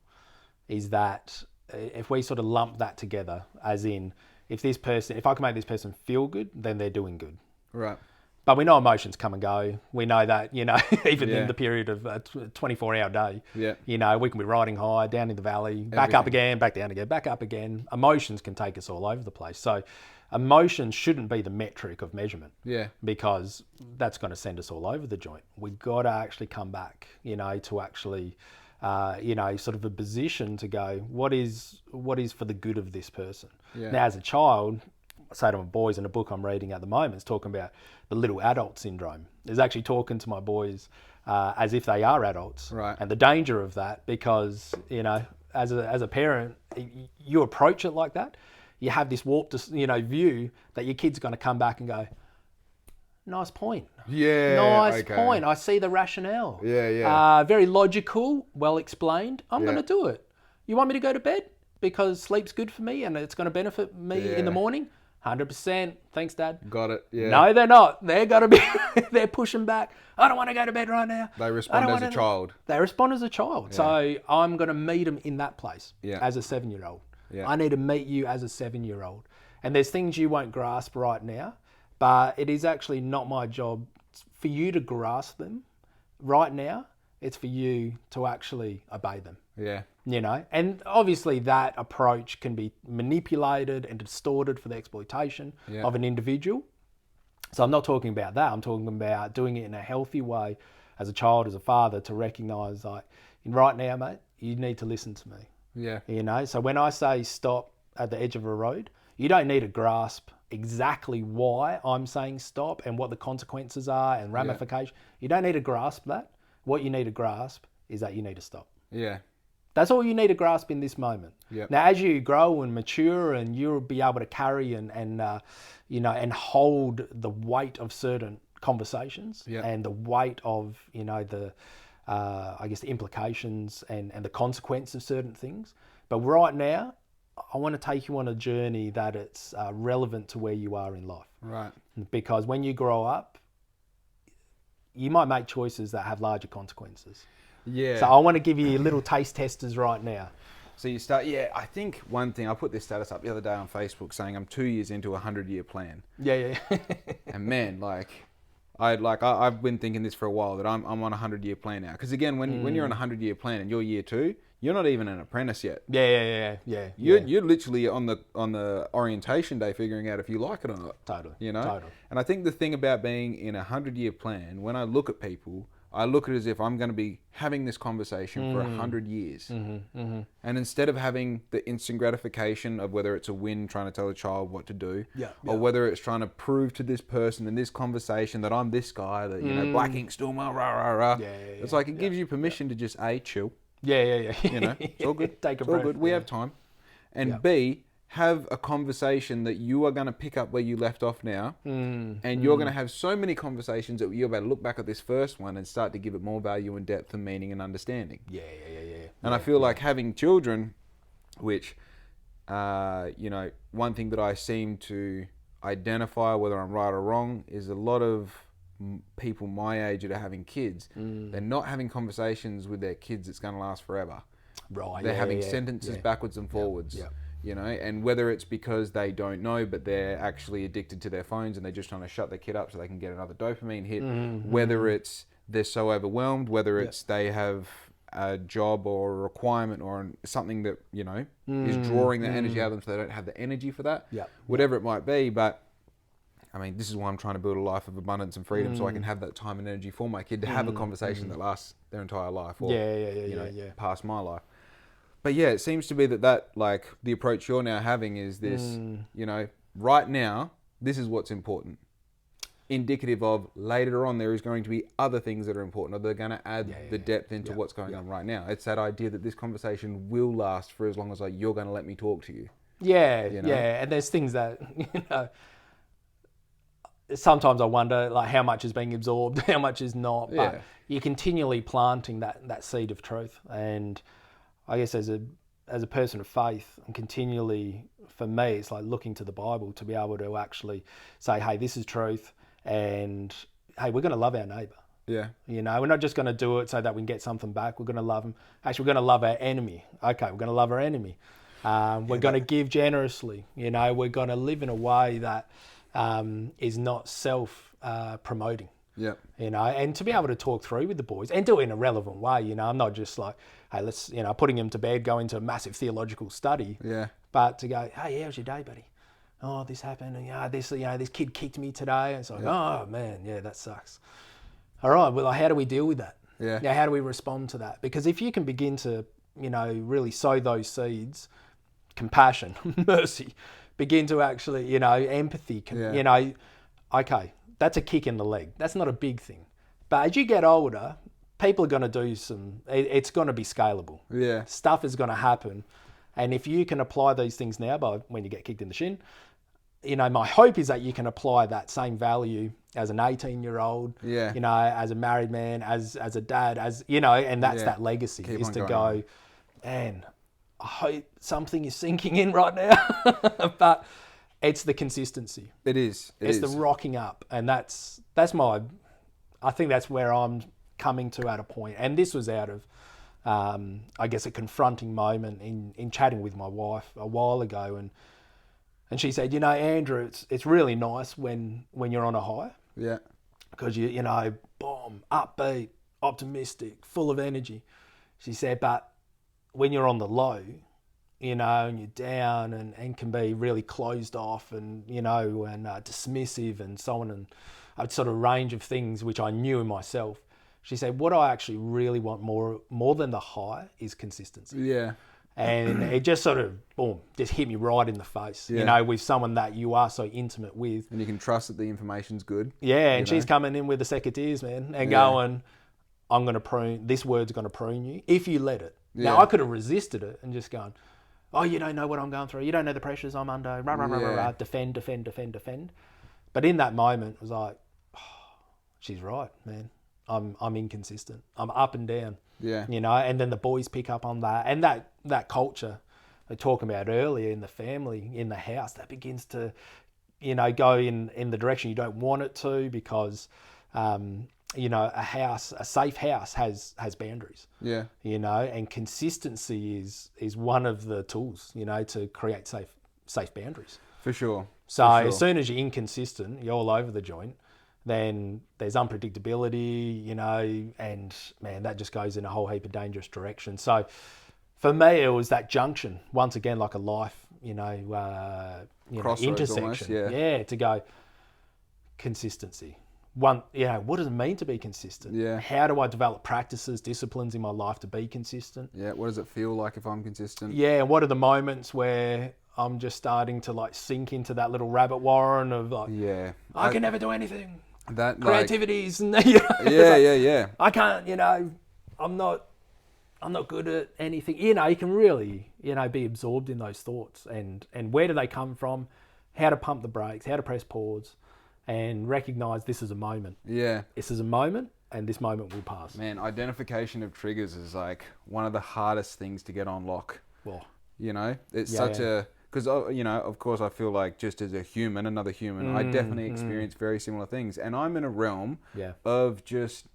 is that if we sort of lump that together, as in if I can make this person feel good, then they're doing good. Right. But we know emotions come and go. We know that, you know, even in the period of a 24-hour day, you know, we can be riding high, down in the valley, back up again, back down again, back up again. Emotions can take us all over the place. So emotions shouldn't be the metric of measurement because that's going to send us all over the joint. We've got to actually come back, you know, to actually, you know, sort of a position to go, what is for the good of this person? Yeah. Now, as a child, I say to my boys in a book I'm reading at the moment, it's talking about the little adult syndrome. It's actually talking to my boys as if they are adults. Right. And the danger of that, because, you know, as a parent, you approach it like that, you have this warped, you know, view that your kid's going to come back and go, nice point. Yeah. Nice point. I see the rationale. Yeah. Very logical, well explained. I'm going to do it. You want me to go to bed because sleep's good for me and it's going to benefit me in the morning? 100%. Thanks, Dad. Got it. Yeah. No, they're not. They're going to be, they're pushing back. I don't want to go to bed right now. They respond as a child. They respond as a child. Yeah. So I'm going to meet them in that place as a 7-year-old. Yeah. I need to meet you as a 7-year-old. And there's things you won't grasp right now, but it is actually not my job for you to grasp them right now. It's for you to actually obey them. Yeah. You know, and obviously that approach can be manipulated and distorted for the exploitation of an individual. So I'm not talking about that. I'm talking about doing it in a healthy way as a child, as a father, to recognise like, right now, mate, you need to listen to me. Yeah. You know, so when I say stop at the edge of a road, you don't need to grasp exactly why I'm saying stop and what the consequences are and ramifications. You don't need to grasp that. What you need to grasp is that you need to stop. Yeah. That's all you need to grasp in this moment. Yep. Now, as you grow and mature, and you'll be able to carry and you know, and hold the weight of certain conversations and the weight of, you know, the I guess the implications and the consequences of certain things. But right now, I want to take you on a journey that it's relevant to where you are in life. Right. Because when you grow up, you might make choices that have larger consequences. Yeah. So I want to give you little taste testers right now. So you start, I think one thing, I put this status up the other day on Facebook saying I'm 2 years into a 100-year plan. Yeah. And man, I've been thinking this for a while, that I'm on a 100-year plan now. Because again, when you're on a 100-year plan and you're year 2, you're not even an apprentice yet. Yeah. You're literally on the orientation day figuring out if you like it or not. Totally. Totally. And I think the thing about being in a 100-year plan, when I look at people, I look at it as if I'm going to be having this conversation for 100 years. And instead of having the instant gratification of whether it's a win trying to tell a child what to do, or whether it's trying to prove to this person in this conversation that I'm this guy, that, black ink stormer, rah, rah, rah. It's like it gives you permission to just A, chill. Yeah. It's all good. Take a it's breath. all good. We have time. And B, have a conversation that you are going to pick up where you left off now. And you're going to have so many conversations that you're about to look back at this first one and start to give it more value and depth and meaning and understanding. Yeah. And I feel like having children, which, one thing that I seem to identify, whether I'm right or wrong, is a lot of people my age that are having kids, they're not having conversations with their kids that's going to last forever. Right. They're having sentences backwards and forwards. And whether it's because they don't know, but they're actually addicted to their phones and they're just trying to shut their kid up so they can get another dopamine hit, whether it's they're so overwhelmed, whether it's they have a job or a requirement or something that, is drawing that energy out of them so they don't have the energy for that, whatever it might be. But I mean, this is why I'm trying to build a life of abundance and freedom so I can have that time and energy for my kid to have a conversation that lasts their entire life or, past my life. But yeah, it seems to be that like the approach you're now having is this, right now, this is what's important. Indicative of later on, there is going to be other things that are important, or they're going to add the depth into what's going on right now. It's that idea that this conversation will last for as long as you're going to let me talk to you. Yeah. And there's things that, sometimes I wonder like how much is being absorbed, how much is not, but you're continually planting that seed of truth. And I guess as a person of faith, and continually, for me, it's like looking to the Bible to be able to actually say, hey, this is truth, and hey, we're going to love our neighbour. Yeah. We're not just going to do it so that we can get something back. We're going to love them. Actually, we're going to love our enemy. Okay, we're going to love our enemy. We're going to give generously. We're going to live in a way that is not self-promoting. Yeah. And to be able to talk through with the boys and do it in a relevant way. I'm not just like, hey, let's, putting them to bed, go into a massive theological study. Yeah. But to go, hey, how's your day, buddy? Oh, this happened, and this kid kicked me today. And it's like, oh man, that sucks. All right, well, how do we deal with that? Yeah. Now, how do we respond to that? Because if you can begin to, really sow those seeds, compassion, mercy, begin to actually, empathy, okay, that's a kick in the leg. That's not a big thing. But as you get older, people are going to do it's going to be scalable. Yeah. Stuff is going to happen. And if you can apply these things now, when you get kicked in the shin, my hope is that you can apply that same value as an 18-year-old, as a married man, as a dad, and that's that legacy. Keep is to go, man, I hope something is sinking in right now. But it's the consistency. It is. It's the rocking up. And I think that's where I'm coming to at a point. And this was out of, I guess, a confronting moment in chatting with my wife a while ago. And she said, Andrew, it's really nice when you're on a high. Yeah. Because boom, upbeat, optimistic, full of energy. She said, but when you're on the low, and you're down and can be really closed off and dismissive and so on, and a sort of range of things which I knew in myself. She said, what I actually really want more than the high is consistency. Yeah. And it just sort of, boom, just hit me right in the face, with someone that you are so intimate with. And you can trust that the information's good. Yeah, and she's coming in with the secateurs, man, and going, this word's going to prune you if you let it. Yeah. Now, I could have resisted it and just gone, oh, you don't know what I'm going through. You don't know the pressures I'm under. Rah, rah, rah, rah, rah, defend. But in that moment, it was like, oh, she's right, man. I'm inconsistent. I'm up and down. Yeah. And then the boys pick up on that. And that culture were talking about earlier in the family, in the house, that begins to, go in the direction you don't want it to, because, a safe house has boundaries. Yeah. And consistency is one of the tools, to create safe boundaries. For sure. So as soon as you're inconsistent, you're all over the joint, then there's unpredictability, and man, that just goes in a whole heap of dangerous directions. So for me, it was that junction, once again, like a life, intersection. Almost, yeah. To go consistency. What does it mean to be consistent? Yeah. How do I develop practices, disciplines in my life to be consistent? Yeah. What does it feel like if I'm consistent? Yeah. And what are the moments where I'm just starting to like sink into that little rabbit warren of like, I can never do anything. That creativity's, yeah. I can't, I'm not good at anything. You can really, be absorbed in those thoughts and where do they come from? How to pump the brakes, how to press pause, and recognize this is a moment. Yeah. This is a moment, and this moment will pass. Man, identification of triggers is like one of the hardest things to get on lock. Well, it's because, of course, I feel like just as another human, I definitely experience very similar things. And I'm in a realm of just,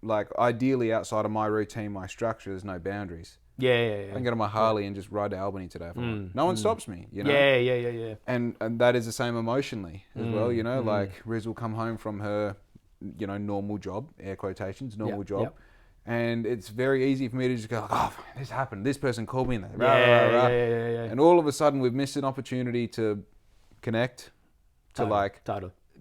like, ideally outside of my routine, my structure, there's no boundaries. I can get on my Harley and just ride to Albany today if I want. No one stops me, Yeah. And that is the same emotionally as well, like Riz will come home from her, normal job, air quotations, normal job. And it's very easy for me to just go, this happened. This person called me. And all of a sudden, we've missed an opportunity to connect, to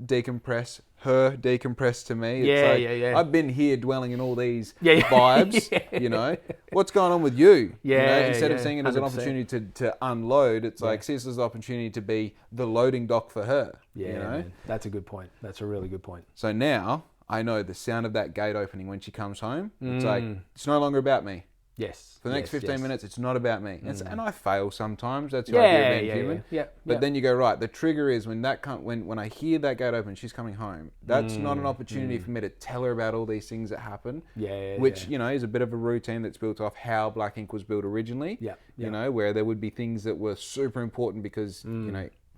decompress, her decompress to me. It's I've been here dwelling in all these vibes, What's going on with you? Instead of seeing it as an opportunity to unload, it's like, see this as an opportunity to be the loading dock for her. Man. That's a good point. That's a really good point. So now I know the sound of that gate opening when she comes home. It's like, it's no longer about me. Yes. For the next 15 minutes, it's not about me. And I fail sometimes. That's the idea of being human. But then you go, right, the trigger is when I hear that gate open, she's coming home. That's not an opportunity for me to tell her about all these things that happen. Which, is a bit of a routine that's built off how Black Ink was built originally. Where there would be things that were super important because,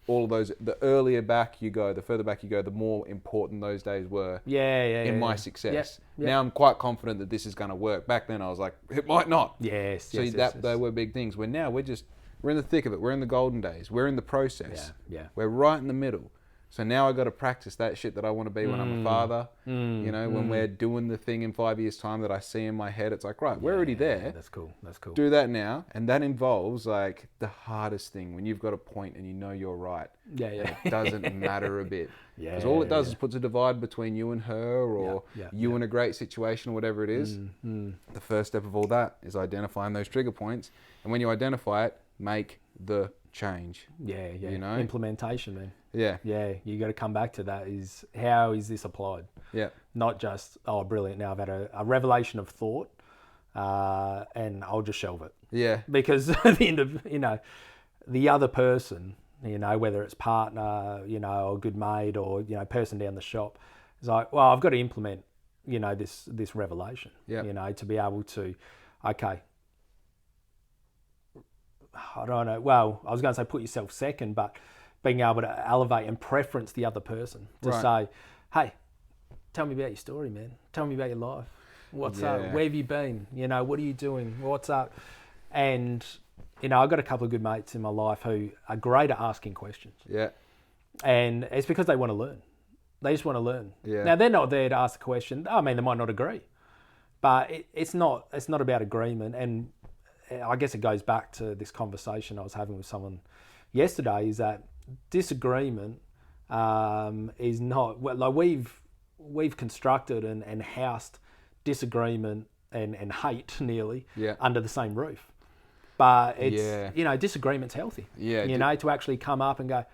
all of those, the earlier back you go, the further back you go, the more important those days were in my success. Now I'm quite confident that this is going to work. Back then I was like, it might not. They were big things. Where now we're in the thick of it. We're in the golden days. We're in the process. We're right in the middle. So now I got to practice that shit that I want to be when I'm a father. When we're doing the thing in 5 years' time that I see in my head, it's like, right, we're already there. That's cool. Do that now. And that involves like the hardest thing when you've got a point and you're right. It doesn't matter a bit. Because all it does is puts a divide between you and her or you in a great situation or whatever it is. The first step of all that is identifying those trigger points. And when you identify it, make the change. Implementation, man. You got to come back to that. Is how is this applied? Not just brilliant. Now I've had a revelation of thought, and I'll just shelve it. Because at the end of the other person, whether it's partner, or good mate, or person down the shop, is like, well, I've got to implement, this revelation. To be able to, okay. I don't know. Well, I was going to say put yourself second, but being able to elevate and preference the other person to say, hey, tell me about your story, man. Tell me about your life. What's up? Where have you been? What are you doing? What's up? And, I've got a couple of good mates in my life who are great at asking questions. And it's because they want to learn. They just want to learn. Now, they're not there to ask a question. I mean, they might not agree. But it's not about agreement. And I guess it goes back to this conversation I was having with someone yesterday, is that disagreement is not, like we've constructed and housed disagreement and hate nearly under the same roof. But it's, disagreement's healthy. To actually come up and go,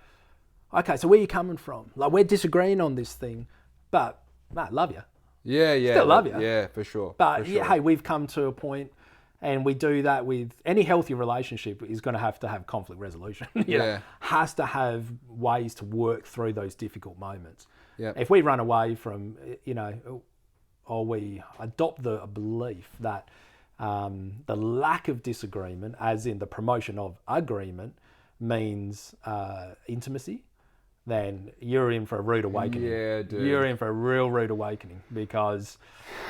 okay, so where are you coming from? Like, we're disagreeing on this thing, but mate, love you. Still love you. Yeah, for sure. But hey, we've come to a point. And we do that with any healthy relationship is going to have conflict resolution. Has to have ways to work through those difficult moments. If we run away from, or we adopt the belief that the lack of disagreement, as in the promotion of agreement, means intimacy, then you're in for a rude awakening. Yeah, dude. You're in for a real rude awakening because,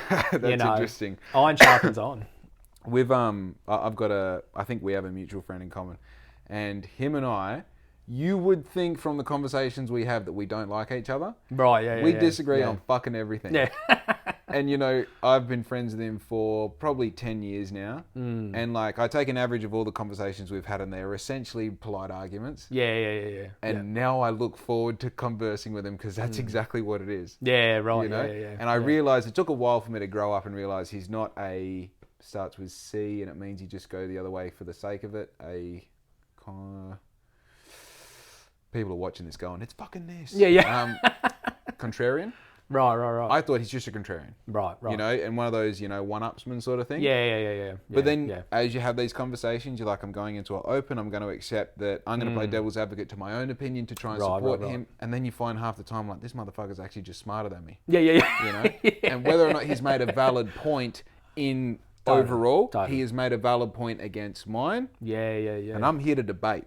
That's interesting. Iron sharpens iron. I think we have a mutual friend in common, and him and I, you would think from the conversations we have that we don't like each other. Right, yeah. We disagree on fucking everything. Yeah. And, you know, I've been friends with him for probably 10 years now. And, like, I take an average of all the conversations we've had, and they're essentially polite arguments. Yeah. And now I look forward to conversing with him because that's exactly what it is. Yeah, right, You know? yeah. And I realised, it took a while for me to grow up and realise he's not starts with C, and it means you just go the other way for the sake of it. People are watching this going, it's fucking this. Yeah. Contrarian. Right. I thought he's just a contrarian. Right. You know, and one of those, you know, one-upsman sort of thing. Yeah. But then as you have these conversations, you're like, I'm going into it open. I'm going to accept that I'm going to play devil's advocate to my own opinion to try and support him. And then you find half the time, like, this motherfucker's actually just smarter than me. Yeah. You know? And whether or not he's made a valid point in overall, he has made a valid point against mine. Yeah. And I'm here to debate.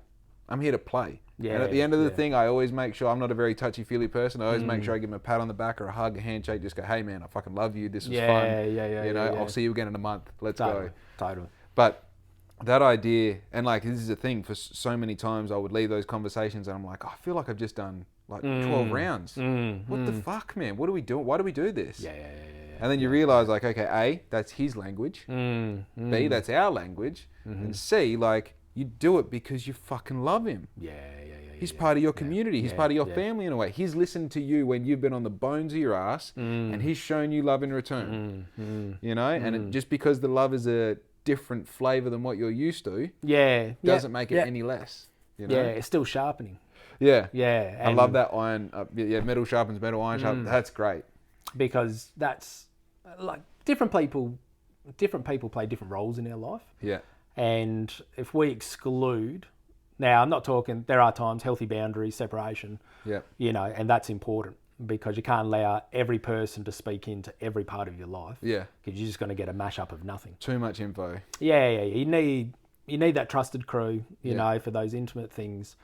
I'm here to play. Yeah, and at the end of the thing, I always make sure, I'm not a very touchy-feely person. I always make sure I give him a pat on the back or a hug, a handshake, just go, hey man, I fucking love you. This was fun. You know, I'll see you again in a month. Let's go. Totally. But that idea, and like, this is a thing, for so many times I would leave those conversations and I'm like, I feel like I've just done like 12 rounds. What the fuck, man? What are we doing? Why do we do this? Yeah. And then you realise, like, okay, A, that's his language. B, that's our language. And C, like, you do it because you fucking love him. Yeah. He's part of your community. He's part of your family in a way. He's listened to you when you've been on the bones of your ass, and he's shown you love in return. You know, and just because the love is a different flavour than what you're used to, doesn't make it any less. You know? Yeah, it's still sharpening. Yeah. Yeah. I love that iron. Metal sharpens metal, iron sharpens. That's great. Because that's like different people play different roles in our life. Yeah. And if we exclude, now I'm not talking, there are times healthy boundaries, separation, you know, and that's important because you can't allow every person to speak into every part of your life. Yeah. Because you're just going to get a mashup of nothing. Too much info. Yeah. You need that trusted crew, you know, for those intimate things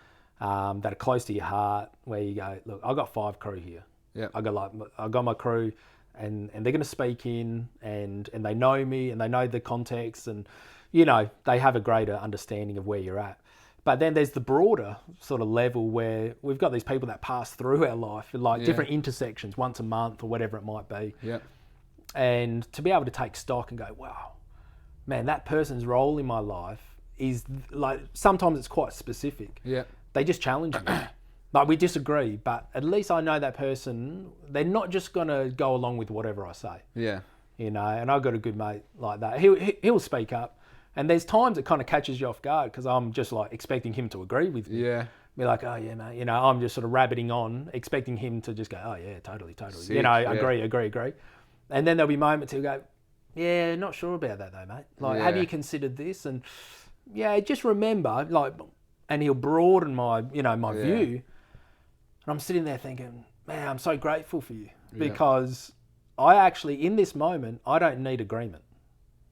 that are close to your heart where you go, look, I've got 5 crew here. Yeah. I got my crew and they're going to speak in and they know me and they know the context and, you know, they have a greater understanding of where you're at. But then there's the broader sort of level where we've got these people that pass through our life, like different intersections once a month or whatever it might be. Yeah. And to be able to take stock and go, wow, man, that person's role in my life is like, sometimes it's quite specific. Yeah. They just challenge me. Like, we disagree, but at least I know that person, they're not just going to go along with whatever I say. Yeah. You know, and I've got a good mate like that. He'll speak up. And there's times it kind of catches you off guard because I'm just like expecting him to agree with me. Yeah. Be like, oh yeah, mate. You know, I'm just sort of rabbiting on, expecting him to just go, oh yeah, totally. Sick, you know, agree. And then there'll be moments he'll go, yeah, not sure about that though, mate. Like, have you considered this? And yeah, just remember, like, and he'll broaden my, you know, my view. And I'm sitting there thinking, man, I'm so grateful for you because I actually, in this moment, I don't need agreement.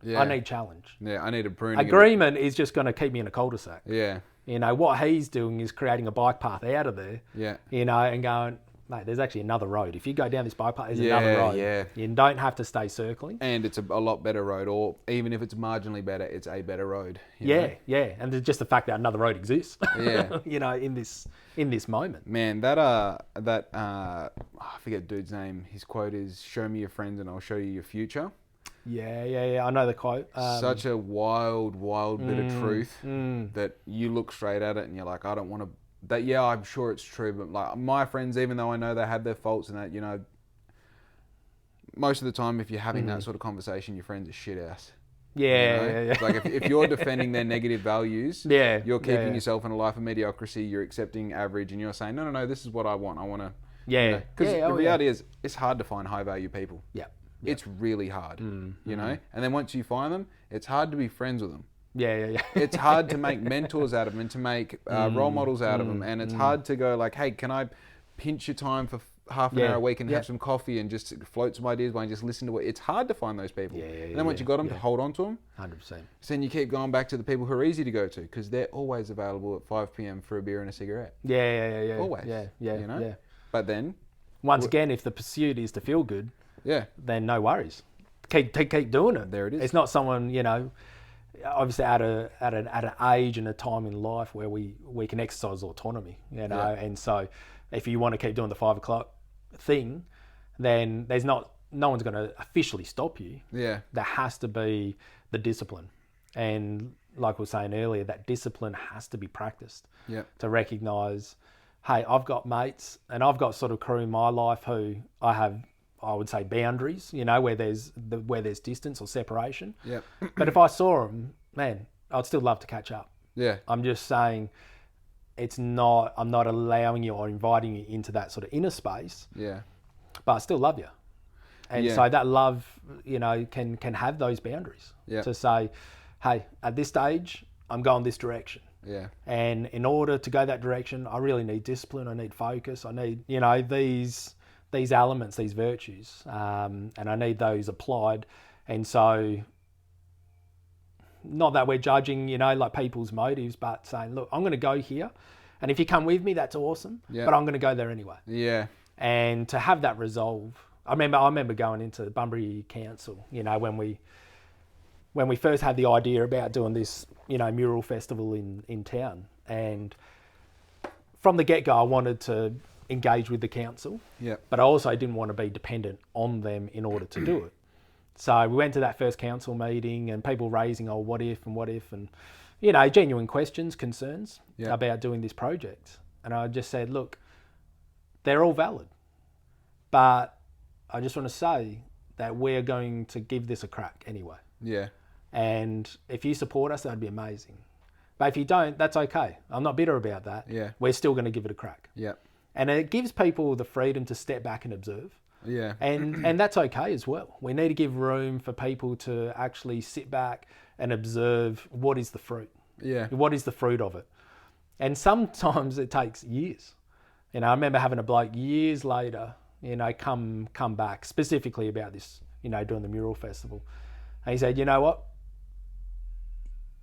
Yeah. I need challenge. Yeah, I need a pruning. Agreement is just going to keep me in a cul-de-sac. Yeah. You know, what he's doing is creating a bike path out of there. Yeah. You know, and going, mate, there's actually another road. If you go down this bike path, there's another road. Yeah. You don't have to stay circling. And it's a lot better road, or even if it's marginally better, it's a better road. Yeah. And just the fact that another road exists. Yeah. You know, in this moment. Man, I forget the dude's name. His quote is, "Show me your friends and I'll show you your future." Yeah. I know the quote. Such a wild bit of truth that you look straight at it and you're like, I don't want to. That I'm sure it's true, but like my friends, even though I know they have their faults and that, you know, most of the time, if you're having that sort of conversation, your friends are shit ass. Yeah, you know? yeah. Like if you're defending their negative values, you're keeping yourself in a life of mediocrity. You're accepting average, and you're saying, no, this is what I want. I want to. Yeah. Because the reality is, it's hard to find high value people. Yeah. It's really hard, you know? And then once you find them, it's hard to be friends with them. Yeah. It's hard to make mentors out of them and to make role models out of them. And it's hard to go like, hey, can I pinch your time for half an hour a week and have some coffee and just float some ideas by and just listen to what. It's hard to find those people. And then once you got them, to hold on to them. 100%. So then you keep going back to the people who are easy to go to because they're always available at 5 p.m. for a beer and a cigarette. Yeah. Always. Yeah. But then, once again, if the pursuit is to feel good, then no worries. Keep doing it. There it is. It's not someone, obviously at an age and a time in life where we can exercise autonomy, and so if you want to keep doing the 5 o'clock thing, then no one's going to officially stop you. Yeah. There has to be the discipline. And like we were saying earlier, that discipline has to be practiced to recognise, hey, I've got mates and I've got sort of crew in my life who I would say boundaries, where there's distance or separation. Yeah. But if I saw them, man, I'd still love to catch up. Yeah. I'm just saying I'm not allowing you or inviting you into that sort of inner space. Yeah. But I still love you. And so that love, can have those boundaries to say, hey, at this stage, I'm going this direction. Yeah. And in order to go that direction, I really need discipline. I need focus. I need, these elements, these virtues, and I need those applied. And so, not that we're judging, like people's motives, but saying, look, I'm going to go here, and if you come with me, that's awesome. But I'm going to go there anyway. Yeah. And to have that resolve, I remember going into the Bunbury Council, when we first had the idea about doing this, mural festival in town, and from the get-go, I wanted to engage with the council, but I also didn't want to be dependent on them in order to do it. So we went to that first council meeting and people raising, what if, and, genuine questions, concerns about doing this project. And I just said, look, they're all valid, but I just want to say that we're going to give this a crack anyway. Yeah. And if you support us, that'd be amazing. But if you don't, that's okay. I'm not bitter about that. Yeah. We're still going to give it a crack. Yeah. And it gives people the freedom to step back and observe. Yeah. And that's okay as well. We need to give room for people to actually sit back and observe what is the fruit. Yeah. What is the fruit of it? And sometimes it takes years. I remember having a bloke years later, come back specifically about this, doing the mural festival. And he said, you know what?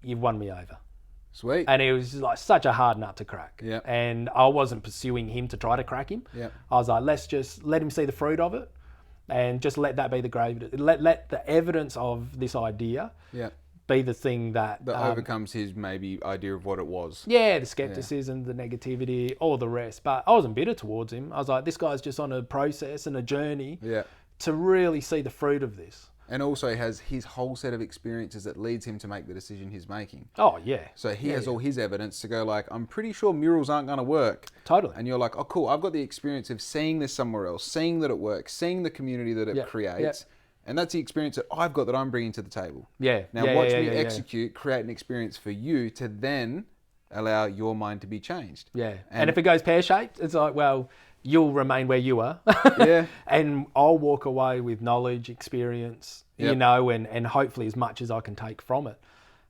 You've won me over. Sweet. And it was like such a hard nut to crack. Yeah. And I wasn't pursuing him to try to crack him. Yeah. I was like, let's just let him see the fruit of it and just let that be the gravy. Let the evidence of this idea be the thing that overcomes his maybe idea of what it was. Yeah, the skepticism, the negativity, all the rest. But I wasn't bitter towards him. I was like, this guy's just on a process and a journey to really see the fruit of this. And also has his whole set of experiences that leads him to make the decision he's making. Oh, yeah. So he has all his evidence to go like, I'm pretty sure murals aren't going to work. Totally. And you're like, oh, cool. I've got the experience of seeing this somewhere else, seeing that it works, seeing the community that it creates. And that's the experience that I've got that I'm bringing to the table. Yeah. Now watch me execute, create an experience for you to then allow your mind to be changed. Yeah. And if it goes pear-shaped, it's like, well, you'll remain where you are. And I'll walk away with knowledge, experience, and hopefully as much as I can take from it.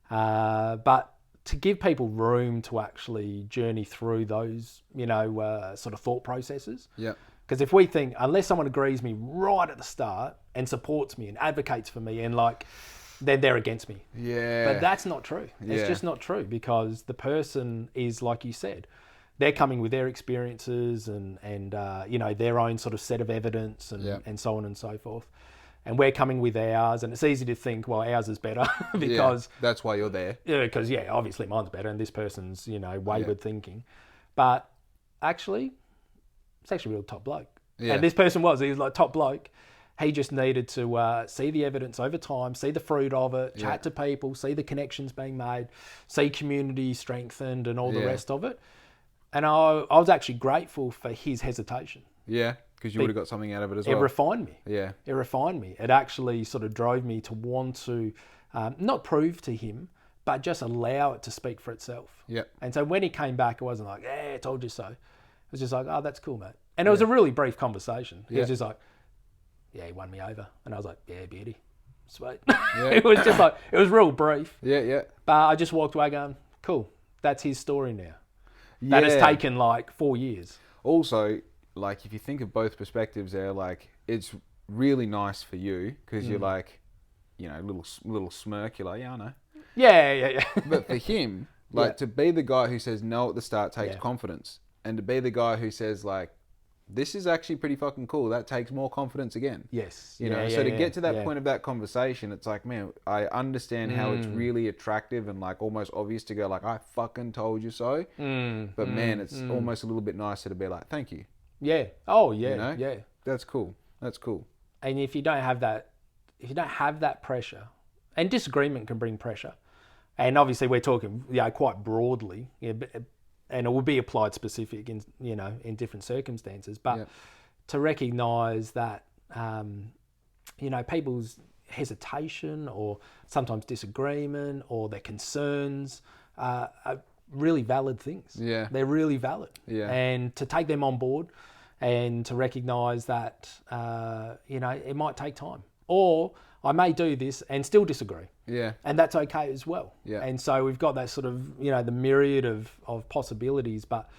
But to give people room to actually journey through those, sort of thought processes. Yeah. Because if we think, unless someone agrees me right at the start and supports me and advocates for me and then they're against me. Yeah. But that's not true. It's just not true because the person is, like you said, they're coming with their experiences and their own sort of set of evidence and so on and so forth. And we're coming with ours, and it's easy to think, well, ours is better because that's why you're there. Yeah, because obviously mine's better, and this person's wayward thinking, but actually, it's actually a real top bloke. Yeah. And this person he was like top bloke. He just needed to see the evidence over time, see the fruit of it, chat to people, see the connections being made, see community strengthened, and all the rest of it. And I was actually grateful for his hesitation. Yeah, because you would have got something out of it as well. It refined me. Yeah. It refined me. It actually sort of drove me to want to not prove to him, but just allow it to speak for itself. Yeah. And so when he came back, it wasn't like, I told you so. It was just like, oh, that's cool, mate. And it was a really brief conversation. He was just like, he won me over. And I was like, yeah, beauty. Sweet. Yeah. It was just like, it was real brief. Yeah, yeah. But I just walked away going, cool, that's his story now. That has taken 4 years. Also, like, if you think of both perspectives there, like, it's really nice for you because you're like, you know, little smirk. You're like, yeah, I know. Yeah. But for him, like, to be the guy who says no at the start takes confidence. And to be the guy who says, like, this is actually pretty fucking cool, that takes more confidence again. Yes. You know, so to get to that point of that conversation, it's like, man, I understand how it's really attractive and, like, almost obvious to go, like, I fucking told you so. But, man, it's almost a little bit nicer to be like, thank you. Yeah. Oh, yeah. You know? Yeah. That's cool. That's cool. And if you don't have that pressure, and disagreement can bring pressure, and obviously we're talking, you know, quite broadly, and it will be applied specific in, you know, in different circumstances, but to recognise that, you know, people's hesitation or sometimes disagreement or their concerns are really valid things. Yeah. They're really valid. Yeah. And to take them on board and to recognise that, you know, it might take time. Or I may do this and still disagree. Yeah. And that's okay as well. Yeah. And so we've got that sort of, you know, the myriad of possibilities. But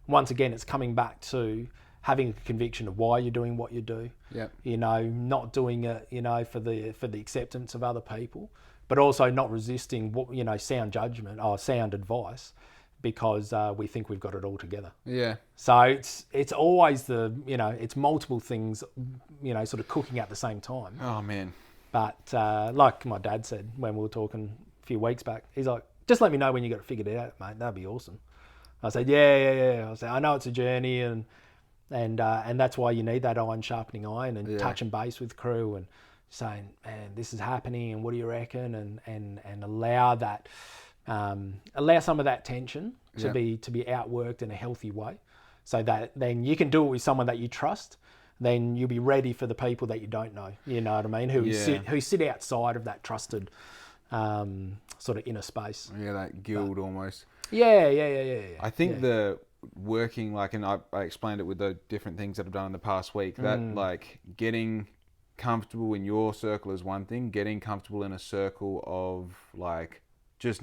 once again, it's coming back to having a conviction of why you're doing what you do. Yeah. You know, not doing it, you know, for the acceptance of other people, but also not resisting, you know, sound judgment or sound advice because we think we've got it all together. Yeah. So it's always you know, it's multiple things, you know, sort of cooking at the same time. Oh, man. But like my dad said when we were talking a few weeks back, he's like, just let me know when you got it figured out, mate. That'd be awesome. I said, yeah. I said, I know it's a journey and that's why you need that iron sharpening iron and touching base with crew and saying, man, this is happening and what do you reckon? And allow that, allow some of that tension to be outworked in a healthy way so that then you can do it with someone that you trust. Then you'll be ready for the people that you don't know. You know what I mean? Who sit outside of that trusted sort of inner space. Yeah, that guild almost. Yeah. I think the working, like, and I explained it with the different things that I've done in the past week, that like getting comfortable in your circle is one thing, getting comfortable in a circle of like just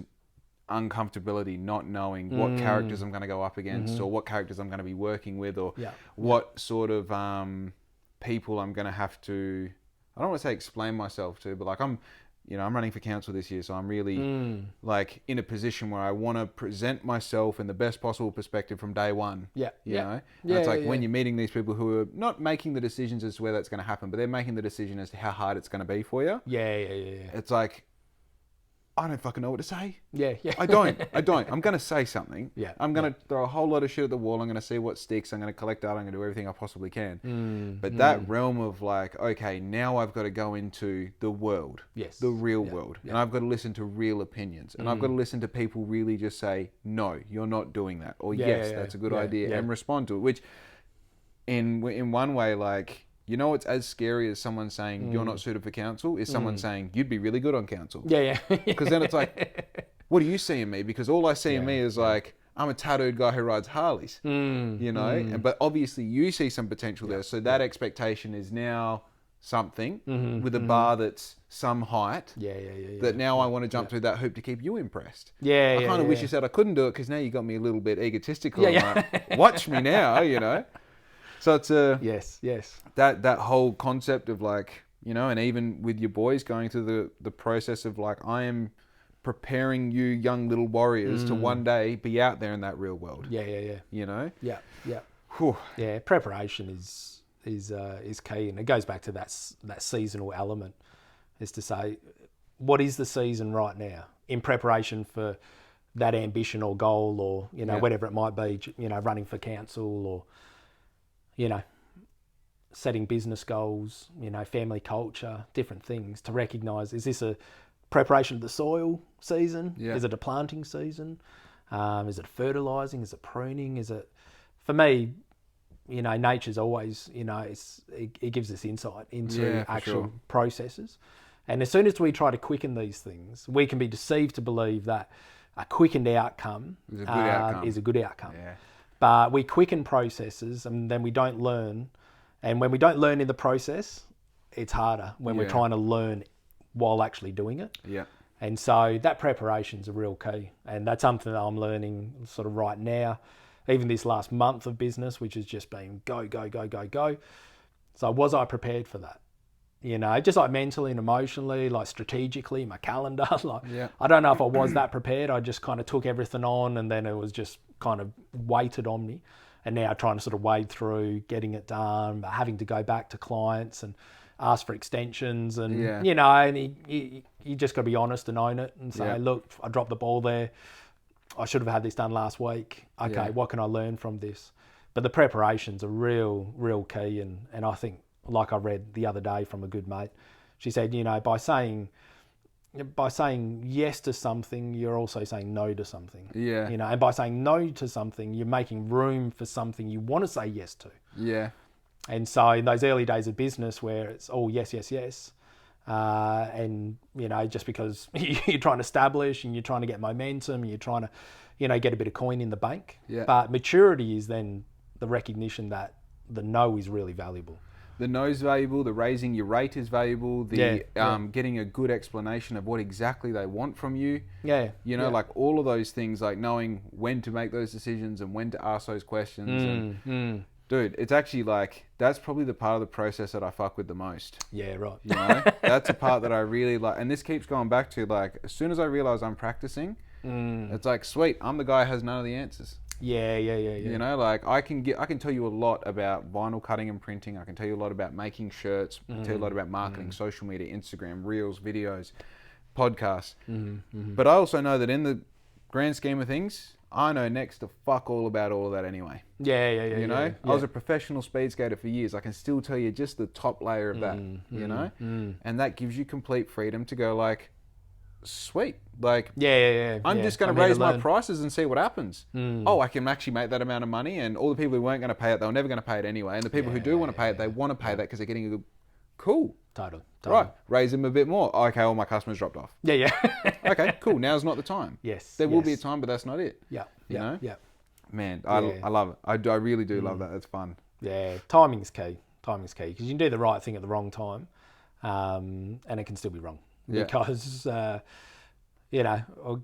uncomfortability, not knowing what characters I'm going to go up against or what characters I'm going to be working with or what sort of people I'm going to have to, I don't want to say explain myself to, but like I'm running for council this year, so I'm really like in a position where I want to present myself in the best possible perspective from day one. You know? And it's like when you're meeting these people who are not making the decisions as to where that's going to happen, but they're making the decision as to how hard it's going to be for you. It's like, I don't fucking know what to say. I don't. I'm going to say something. I'm going to throw a whole lot of shit at the wall. I'm going to see what sticks. I'm going to collect data. I'm going to do everything I possibly can. But that realm of like, okay, now I've got to go into the world, the real world. And I've got to listen to real opinions. And I've got to listen to people really just say, no, you're not doing that. Or yes, that's a good idea. And respond to it. Which in one way, like, you know, it's as scary as someone saying you're not suited for council is someone saying you'd be really good on council. Because then it's like, what do you see in me? Because all I see in me is like, I'm a tattooed guy who rides Harleys, you know? But obviously you see some potential there. So that expectation is now something with a bar that's some height. That now I want to jump through that hoop to keep you impressed. I kind of wish you said I couldn't do it because now you got me a little bit egotistical. Like, watch me now, you know? So it's yes. That whole concept of like, you know, and even with your boys going through the process of like, I am preparing you young little warriors to one day be out there in that real world. You know? Whew. Yeah, preparation is key, and it goes back to that seasonal element, is to say, what is the season right now in preparation for that ambition or goal or, you know, whatever it might be, you know, running for council or, you know, setting business goals, you know, family culture, different things to recognise, is this a preparation of the soil season? Is it a planting season? Is it fertilising? Is it pruning? Is it, for me, you know, nature's always, you know, it gives us insight into actual processes. And as soon as we try to quicken these things, we can be deceived to believe that a quickened outcome is a good outcome. But we quicken processes and then we don't learn. And when we don't learn in the process, it's harder when we're trying to learn while actually doing it. And so that preparation's a real key. And that's something that I'm learning sort of right now. even this last month of business, which has just been go, go, go, go, go. So was I prepared for that? You know, just like mentally and emotionally, like strategically, my calendar. Like, I don't know if I was that prepared. I just kind of took everything on, and then it was just kind of weighted on me. And now trying to sort of wade through getting it done, having to go back to clients and ask for extensions, and you know, and you just got to be honest and own it and say, look, I dropped the ball there. I should have had this done last week. Okay, what can I learn from this? But the preparation's a real key, and I think, like I read the other day from a good mate, she said, you know, by saying yes to something, you're also saying no to something. Yeah. You know, and by saying no to something, you're making room for something you want to say yes to. Yeah. And so in those early days of business where it's all yes, yes, yes, and, you know, just because you're trying to establish and you're trying to get momentum, you're trying to, you know, get a bit of coin in the bank. Yeah. But maturity is then the recognition that the no is really valuable. The no is valuable, the raising your rate is valuable, the getting a good explanation of what exactly they want from you. Yeah. You know, like all of those things, like knowing when to make those decisions and when to ask those questions. Dude, it's actually like, that's probably the part of the process that I fuck with the most. Yeah, right. You know, that's a part that I really like. And this keeps going back to, like, as soon as I realize I'm practicing, it's like, sweet, I'm the guy who has none of the answers. Yeah. You know, like I can tell you a lot about vinyl cutting and printing. I can tell you a lot about making shirts. I can tell you a lot about marketing, social media, Instagram, reels, videos, podcasts. But I also know that in the grand scheme of things, I know next to fuck all about all of that anyway. Yeah. You know, I was a professional speed skater for years. I can still tell you just the top layer of that, you know? And that gives you complete freedom to go like, sweet. Like, I'm just going to raise my prices and see what happens. Oh, I can actually make that amount of money, and all the people who weren't going to pay it, they were never going to pay it anyway. And the people who do want to pay it, they want to pay that because they're getting a good... Cool. Totally. Right. Raise them a bit more. Okay, all my customers dropped off. Yeah. Okay, cool. Now's not the time. Yes. There will be a time, but that's not it. Yeah. You know? Yeah. Man, I love it. I really do love that. It's fun. Yeah. Timing's key. Timing's key. Because you can do the right thing at the wrong time, and it can still be wrong. Yeah. Because, you know, I'll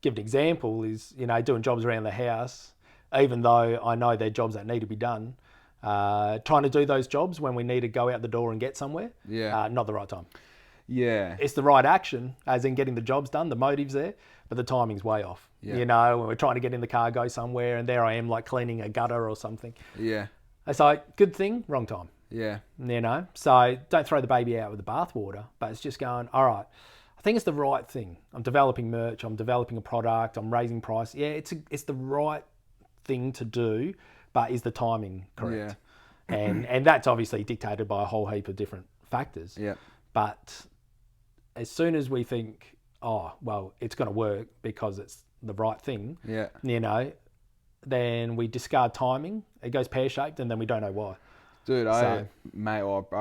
give an example is, you know, doing jobs around the house, even though I know they're jobs that need to be done, trying to do those jobs when we need to go out the door and get somewhere, not the right time. Yeah. It's the right action, as in getting the jobs done, the motive's there, but the timing's way off. Yeah. You know, when we're trying to get in the car, go somewhere, and there I am, like cleaning a gutter or something. Yeah. It's like, good thing, wrong time. Yeah. You know, so don't throw the baby out with the bathwater, but it's just going, all right, I think it's the right thing. I'm developing merch, I'm developing a product, I'm raising price. Yeah, it's the right thing to do, but is the timing correct? Yeah. And that's obviously dictated by a whole heap of different factors. Yeah. But as soon as we think, oh, well, it's going to work because it's the right thing, you know, then we discard timing. It goes pear-shaped, and then we don't know why. Dude, I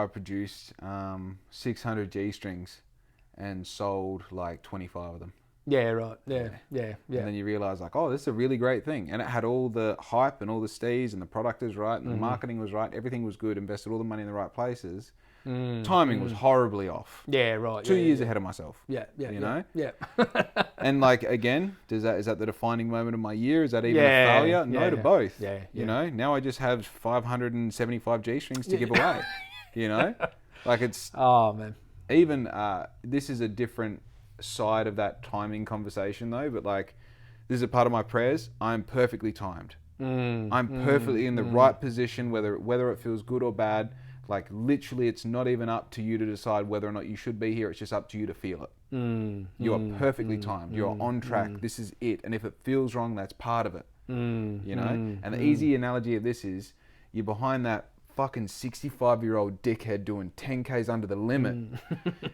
produced 600 G-strings and sold like 25 of them. Yeah, right. Yeah. And then you realise like, oh, this is a really great thing. And it had all the hype and all the steez, and the product is right, and the marketing was right, everything was good, invested all the money in the right places. Timing was horribly off. Yeah, right. 2 years ahead of myself. Yeah. You know? Yeah. And like, again, is that the defining moment of my year? Is that even a failure? No to both. Yeah. You know, now I just have 575 G-strings to give away. You know? Like it's... Oh, man. Even, this is a different side of that timing conversation though, but like, this is a part of my prayers. I'm perfectly timed. I'm perfectly in the right position, whether it feels good or bad. Like literally, it's not even up to you to decide whether or not you should be here. It's just up to you to feel it. You are perfectly timed. You're on track. This is it. And if it feels wrong, that's part of it. You know? And the easy analogy of this is, you're behind that fucking 65-year-old dickhead doing 10Ks under the limit.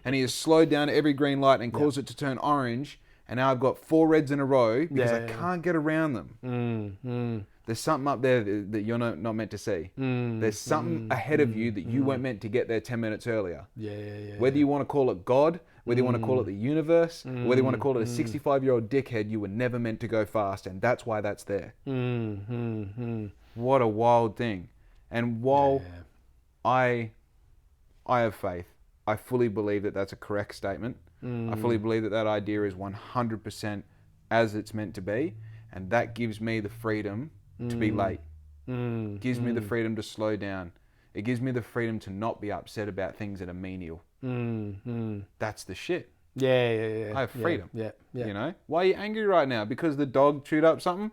And he has slowed down every green light and caused it to turn orange. And now I've got 4 reds in a row because I can't get around them. There's something up there that you're not meant to see. There's something ahead of you that you weren't meant to get there 10 minutes earlier. Whether you want to call it God, whether you want to call it the universe, whether you want to call it a 65-year-old dickhead, you were never meant to go fast. And that's why that's there. What a wild thing. And while I have faith, I fully believe that that's a correct statement. I fully believe that idea is 100% as it's meant to be. And that gives me the freedom to be late. Gives me the freedom to slow down. It gives me the freedom to not be upset about things that are menial. That's the shit. Yeah. I have freedom. Yeah. You know? Why are you angry right now? Because the dog chewed up something?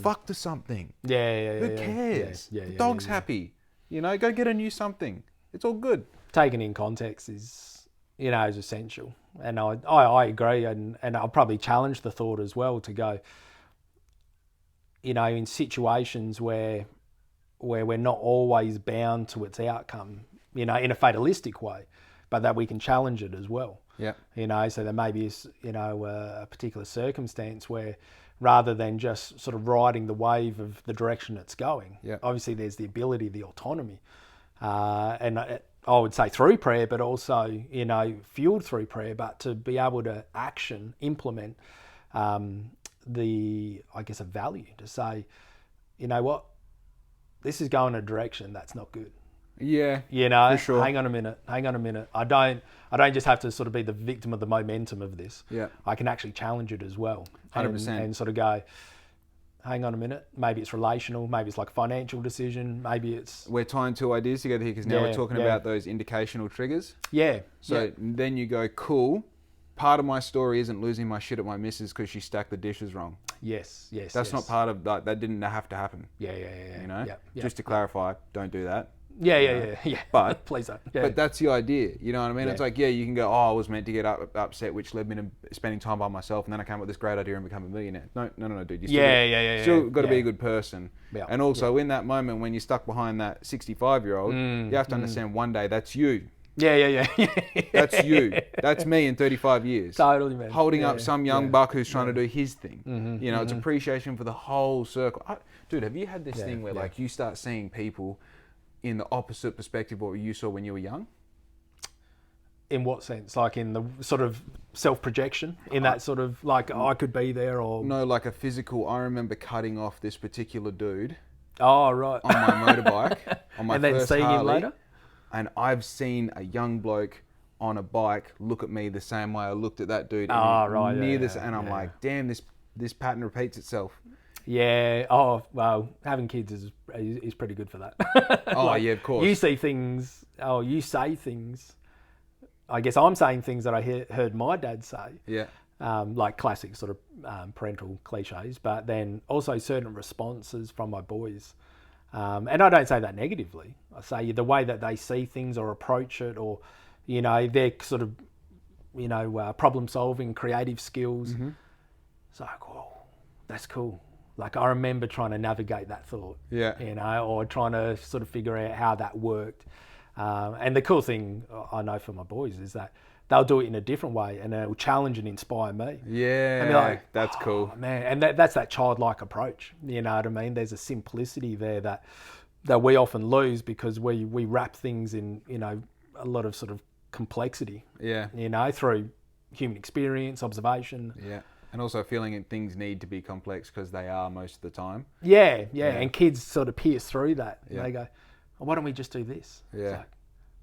Fuck the something. Yeah. Who cares? Yeah, The dog's happy. You know, go get a new something. It's all good. Taken in context is essential. And I agree, and I'll probably challenge the thought as well to go, in situations where we're not always bound to its outcome, in a fatalistic way, but that we can challenge it as well. Yeah. So there may be, a particular circumstance where rather than just sort of riding the wave of the direction it's going, obviously there's the ability, the autonomy, and I would say through prayer, but also, fueled through prayer, but to be able to implement a value to say, you know what, this is going a direction that's not good. Yeah, for sure. Hang on a minute. I don't just have to sort of be the victim of the momentum of this. Yeah. I can actually challenge it as well. 100%. And sort of go, hang on a minute, maybe it's relational, maybe it's like a financial decision, maybe it's... We're tying two ideas together here because now we're talking about those indicational triggers. Yeah. So then you go, cool, part of my story isn't losing my shit at my missus because she stacked the dishes wrong. Yes. That's not part of that. That didn't have to happen. Yeah. You know? Yeah. Just to clarify, don't do that. Yeah. But please don't. Yeah. But that's the idea. You know what I mean? Yeah. It's like, you can go, I was meant to get upset, which led me to spending time by myself, and then I came up with this great idea and become a millionaire. No, dude. You still got to be a good person. Yeah. And also in that moment when you're stuck behind that 65-year-old, you have to understand one day that's you. Yeah. That's you. That's me in 35 years. Totally, man. Holding up some young buck who's trying to do his thing. It's appreciation for the whole circle. Dude, have you had this thing where like you start seeing people in the opposite perspective of what you saw when you were young? In what sense? Like in the sort of self-projection? In that sort of like, I could be there or... No, like a physical. I remember cutting off this particular dude. Oh, right. On my motorbike. On my and then first seeing Harley, him later? And I've seen a young bloke on a bike look at me the same way I looked at that dude. And I'm like, damn, this pattern repeats itself. Yeah. Oh, well, having kids is pretty good for that. Like, yeah, of course. You see things. Oh, you say things. I guess I'm saying things that I heard my dad say. Yeah. Like classic sort of parental cliches, but then also certain responses from my boys. And I don't say that negatively. I say the way that they see things or approach it, or, their sort of, problem solving, creative skills. It's like, oh, that's cool. Like I remember trying to navigate that thought, or trying to sort of figure out how that worked. And the cool thing I know for my boys is that they'll do it in a different way and it'll challenge and inspire me. Yeah, and like, that's cool. Man, and that's that childlike approach. You know what I mean? There's a simplicity there that we often lose because we wrap things in, a lot of sort of complexity. Yeah. Through human experience, observation. Yeah. And also feeling things need to be complex because they are most of the time. Yeah. And kids sort of pierce through that. Yeah. They go, oh, why don't we just do this? Yeah. Like,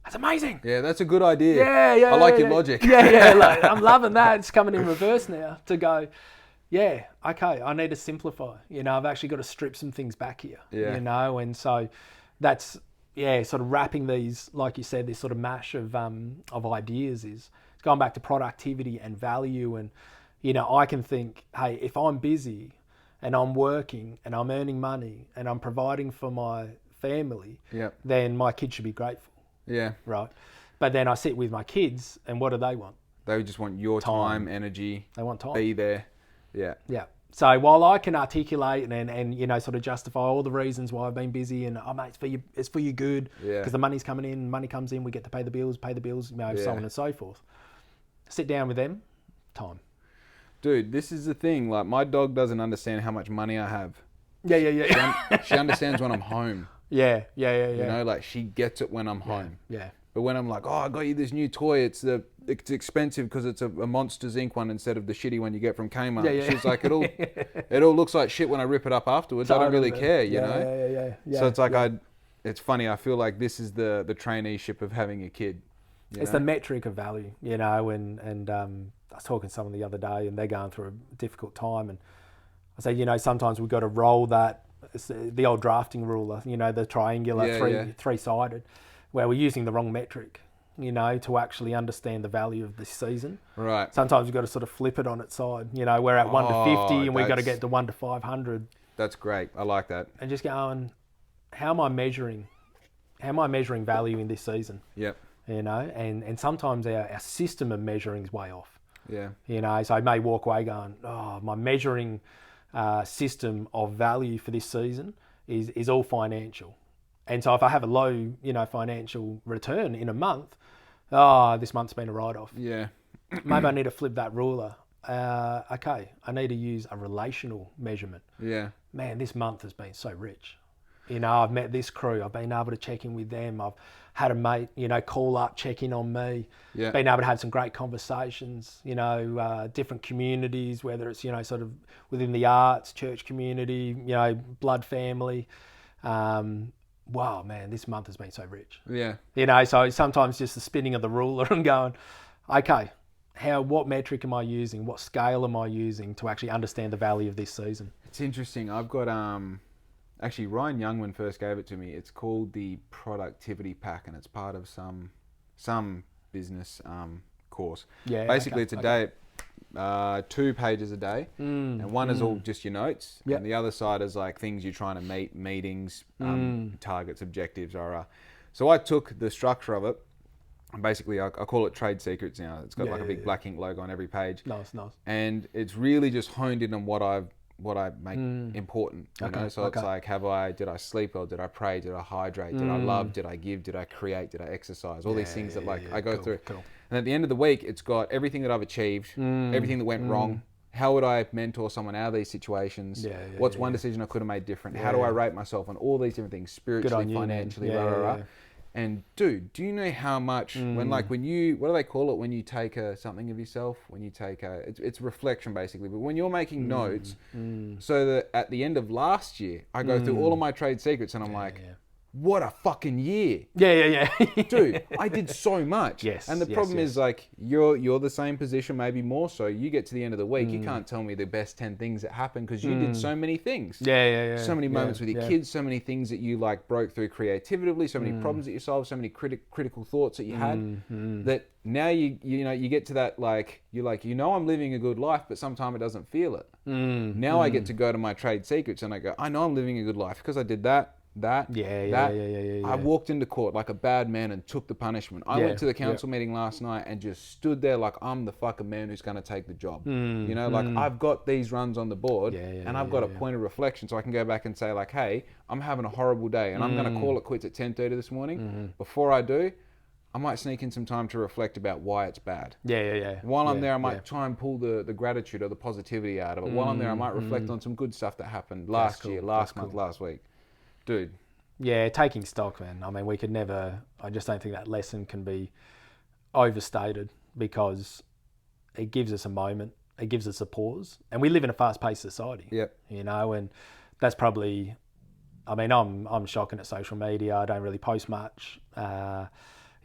that's amazing. Yeah, that's a good idea. Yeah. I like your logic. Yeah. Like, I'm loving that. It's coming in reverse now to go, yeah, okay, I need to simplify. I've actually got to strip some things back here. Yeah. And so that's, sort of wrapping these, like you said, this sort of mash of ideas it's going back to productivity and value. And, I can think, hey, if I'm busy and I'm working and I'm earning money and I'm providing for my family, then my kids should be grateful. Yeah. Right. But then I sit with my kids and what do they want? They just want your time, energy. They want time. Be there. Yeah. Yeah. So while I can articulate and sort of justify all the reasons why I've been busy and, oh, mate, it's for your good. Yeah. Because the money's coming in, money comes in, we get to pay the bills, so on and so forth. Sit down with them, time. Dude, this is the thing. Like, my dog doesn't understand how much money I have. Yeah. She understands when I'm home. Yeah. Like, she gets it when I'm home. Yeah. But when I'm like, oh, I got you this new toy, it's expensive because it's a Monsters Inc. one instead of the shitty one you get from Kmart. Yeah. She's like, it all looks like shit when I rip it up afterwards. I don't really care, you know? Yeah. So it's like, it's funny. I feel like this is the traineeship of having a kid. It's the metric of value, and I was talking to someone the other day and they're going through a difficult time. And I say, sometimes we've got to roll that It's the old drafting ruler, the triangular three-sided, where we're using the wrong metric, to actually understand the value of this season. Right. Sometimes we've got to sort of flip it on its side. We're at 1 to 50 and we've got to get to 1 to 500. That's great. I like that. And just going, how am I measuring value in this season? Yep. And sometimes our system of measuring is way off. Yeah. So I may walk away going, my measuring system of value for this season is all financial. And so if I have a low, financial return in a month, this month's been a write-off. Yeah. Maybe I need to flip that ruler. Okay, I need to use a relational measurement. Yeah. Man, this month has been so rich. I've met this crew. I've been able to check in with them. I've had a mate, call up, check in on me. Yeah. Been able to have some great conversations, different communities, whether it's, sort of within the arts, church community, blood family. Wow, man, this month has been so rich. Yeah. So sometimes just the spinning of the ruler and going, okay, what metric am I using? What scale am I using to actually understand the value of this season? It's interesting. I've got, actually Ryan Youngman first gave it to me. It's called the Productivity Pack and it's part of some business course. Yeah. Basically, it's a day, 2 pages a day, and one is all just your notes, and the other side is like things you're trying to meet, meetings, targets, objectives. So I took the structure of it, and basically I call it Trade Secrets now. It's got like a big black ink logo on every page. Nice. And it's really just honed in on what I make important. So it's like, did I sleep well? Did I pray? Did I hydrate? Did I love? Did I give? Did I create? Did I exercise? All these things that I go through. Cool. And at the end of the week, it's got everything that I've achieved, everything that went wrong. How would I mentor someone out of these situations? What's one decision I could have made different? How do I rate myself on all these different things, spiritually, financially, And dude, do you know how much when you, what do they call it when you take something of yourself? When you take it's reflection basically. But when you're making notes, so that at the end of last year, I go through all of my trade secrets and I'm what a fucking year. Yeah. Dude, I did so much. Yes. And the problem is like, you're the same position, maybe more so. You get to the end of the week, you can't tell me the best 10 things that happened because you did so many things. Yeah. So many moments with your kids, so many things that you like broke through creatively, so many problems that you solved, so many critical thoughts that you had that now you get to that you're like, I'm living a good life, but sometimes it doesn't feel it. Now I get to go to my trade secrets and I go, I know I'm living a good life because I did that. I walked into court like a bad man and took the punishment. I went to the council meeting last night and just stood there like I'm the fucking man who's going to take the job. I've got these runs on the board and I've got a point of reflection so I can go back and say like, hey, I'm having a horrible day and I'm going to call it quits at 10:30 this morning. Before I do, I might sneak in some time to reflect about why it's bad. While I'm there, I might try and pull the gratitude or the positivity out of it. While I'm there, I might reflect on some good stuff that happened last year, last month, last week. Dude. Yeah, taking stock, man. I mean, we could never, I just don't think that lesson can be overstated because it gives us a moment, it gives us a pause. And we live in a fast-paced society. And that's probably, I mean, I'm shocking at social media. I don't really post much. I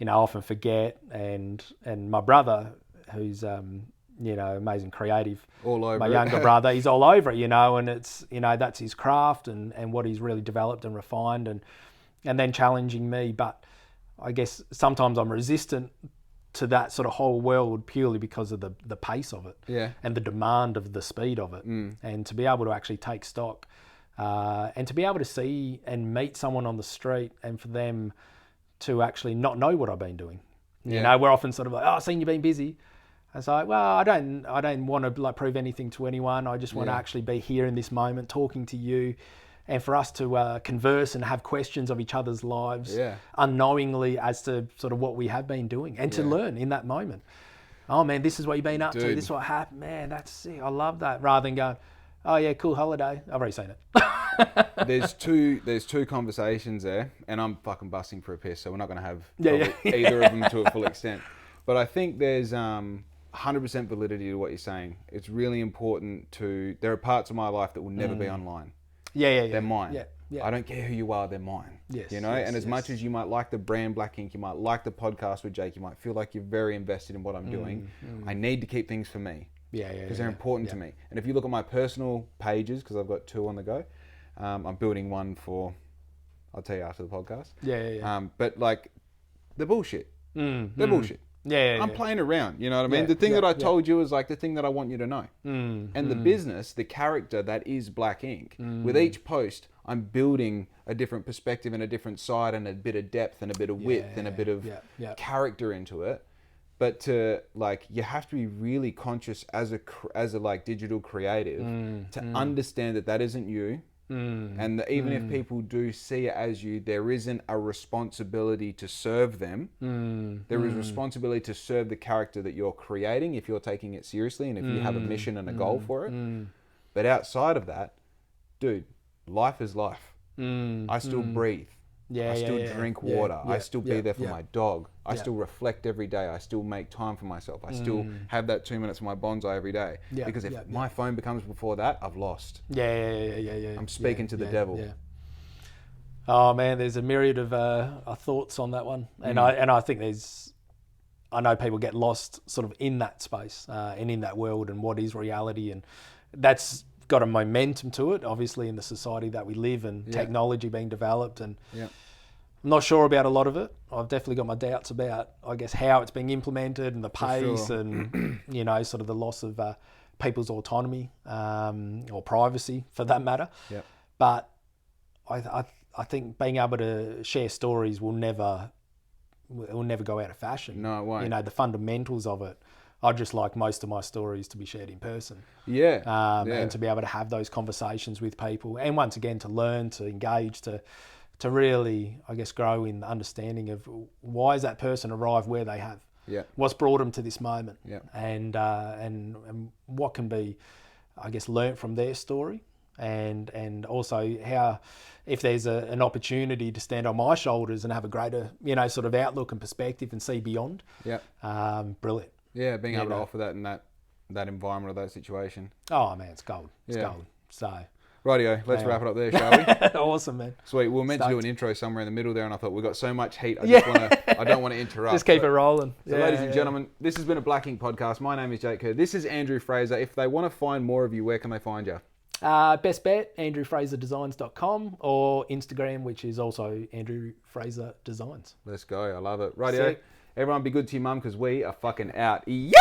often forget. And my brother, who's amazing creative. All over my it. younger brother, he's all over it, and it's, that's his craft and what he's really developed and refined and then challenging me. But I guess sometimes I'm resistant to that sort of whole world purely because of the pace of it and the demand of the speed of it. And to be able to actually take stock and to be able to see and meet someone on the street and for them to actually not know what I've been doing. We're often sort of like, I've seen you been busy. It's like, well, I don't want to prove anything to anyone. I just want to actually be here in this moment, talking to you, and for us to converse and have questions of each other's lives, unknowingly as to sort of what we have been doing, and to learn in that moment. Oh man, this is what you've been up to. This is what happened. Man, that's sick. I love that. Rather than going, oh yeah, cool holiday. I've already seen it. There's two conversations there, and I'm fucking busting for a piss, so we're not going to have either of them to a full extent. But I think there's 100% validity to what you're saying. It's really important there are parts of my life that will never be online. They're mine. I don't care who you are, they're mine. And as much as you might like the brand Black Ink, you might like the podcast with Jake, you might feel like you're very invested in what I'm doing, I need to keep things for me. Because they're important to me. And if you look at my personal pages, because I've got 2 on the go, I'm building one for, I'll tell you after the podcast. Yeah. But like, they're bullshit. They're bullshit. Yeah. I'm playing around, you know what I mean? Yeah, The thing yeah, that I told you is like the thing that I want you to know. Mm, And the business, the character that is Black Ink, with each post, I'm building a different perspective and a different side and a bit of depth and a bit of width and a bit of character into it. But to like, you have to be really conscious as a like digital creative to understand that that isn't you. And that even if people do see it as you, there isn't a responsibility to serve them. There is responsibility to serve the character that you're creating if you're taking it seriously and if you have a mission and a goal for it. But outside of that, dude, life is life. I still breathe. I still drink water. I still be there for my dog. I still reflect every day. I still make time for myself. I still have that 2 minutes for my bonsai every day. Because if my phone becomes before that, I've lost. Yeah. I'm speaking to the devil. Yeah. Oh man, there's a myriad of thoughts on that one, and I think I know people get lost sort of in that space and in that world and what is reality, and that's got a momentum to it, obviously, in the society that we live and technology being developed. And I'm not sure about a lot of it. I've definitely got my doubts about, I guess, how it's being implemented and the pace and, you know, sort of the loss of people's autonomy or privacy for that matter. But I think being able to share stories will never go out of fashion. No, it won't. You know, the fundamentals of it. I'd just like most of my stories to be shared in person. And to be able to have those conversations with people. And once again, to learn, to engage, to really, I guess, grow in the understanding of why has that person arrived where they have? What's brought them to this moment? And what can be, I guess, learnt from their story. And also how, if there's an opportunity to stand on my shoulders and have a greater, you know, sort of outlook and perspective and see beyond. Brilliant. Yeah, being able to offer that in that environment or that situation. Oh man, it's gold. It's gold. So rightio, let's wrap it up there, shall we? Awesome, man. Sweet. We were meant to do an intro somewhere in the middle there, and I thought we've got so much heat. I don't want to interrupt. Just keep it rolling. So, ladies and gentlemen, this has been a Black Ink podcast. My name is Jake Kerr. This is Andrew Frazer. If they want to find more of you, where can they find you? Best bet, andrewfrazerdesigns.com, or Instagram, which is also Andrew Frazer Designs. Let's go. I love it. Rightio. Sick. Everyone be good to your mum because we are fucking out. Yeah!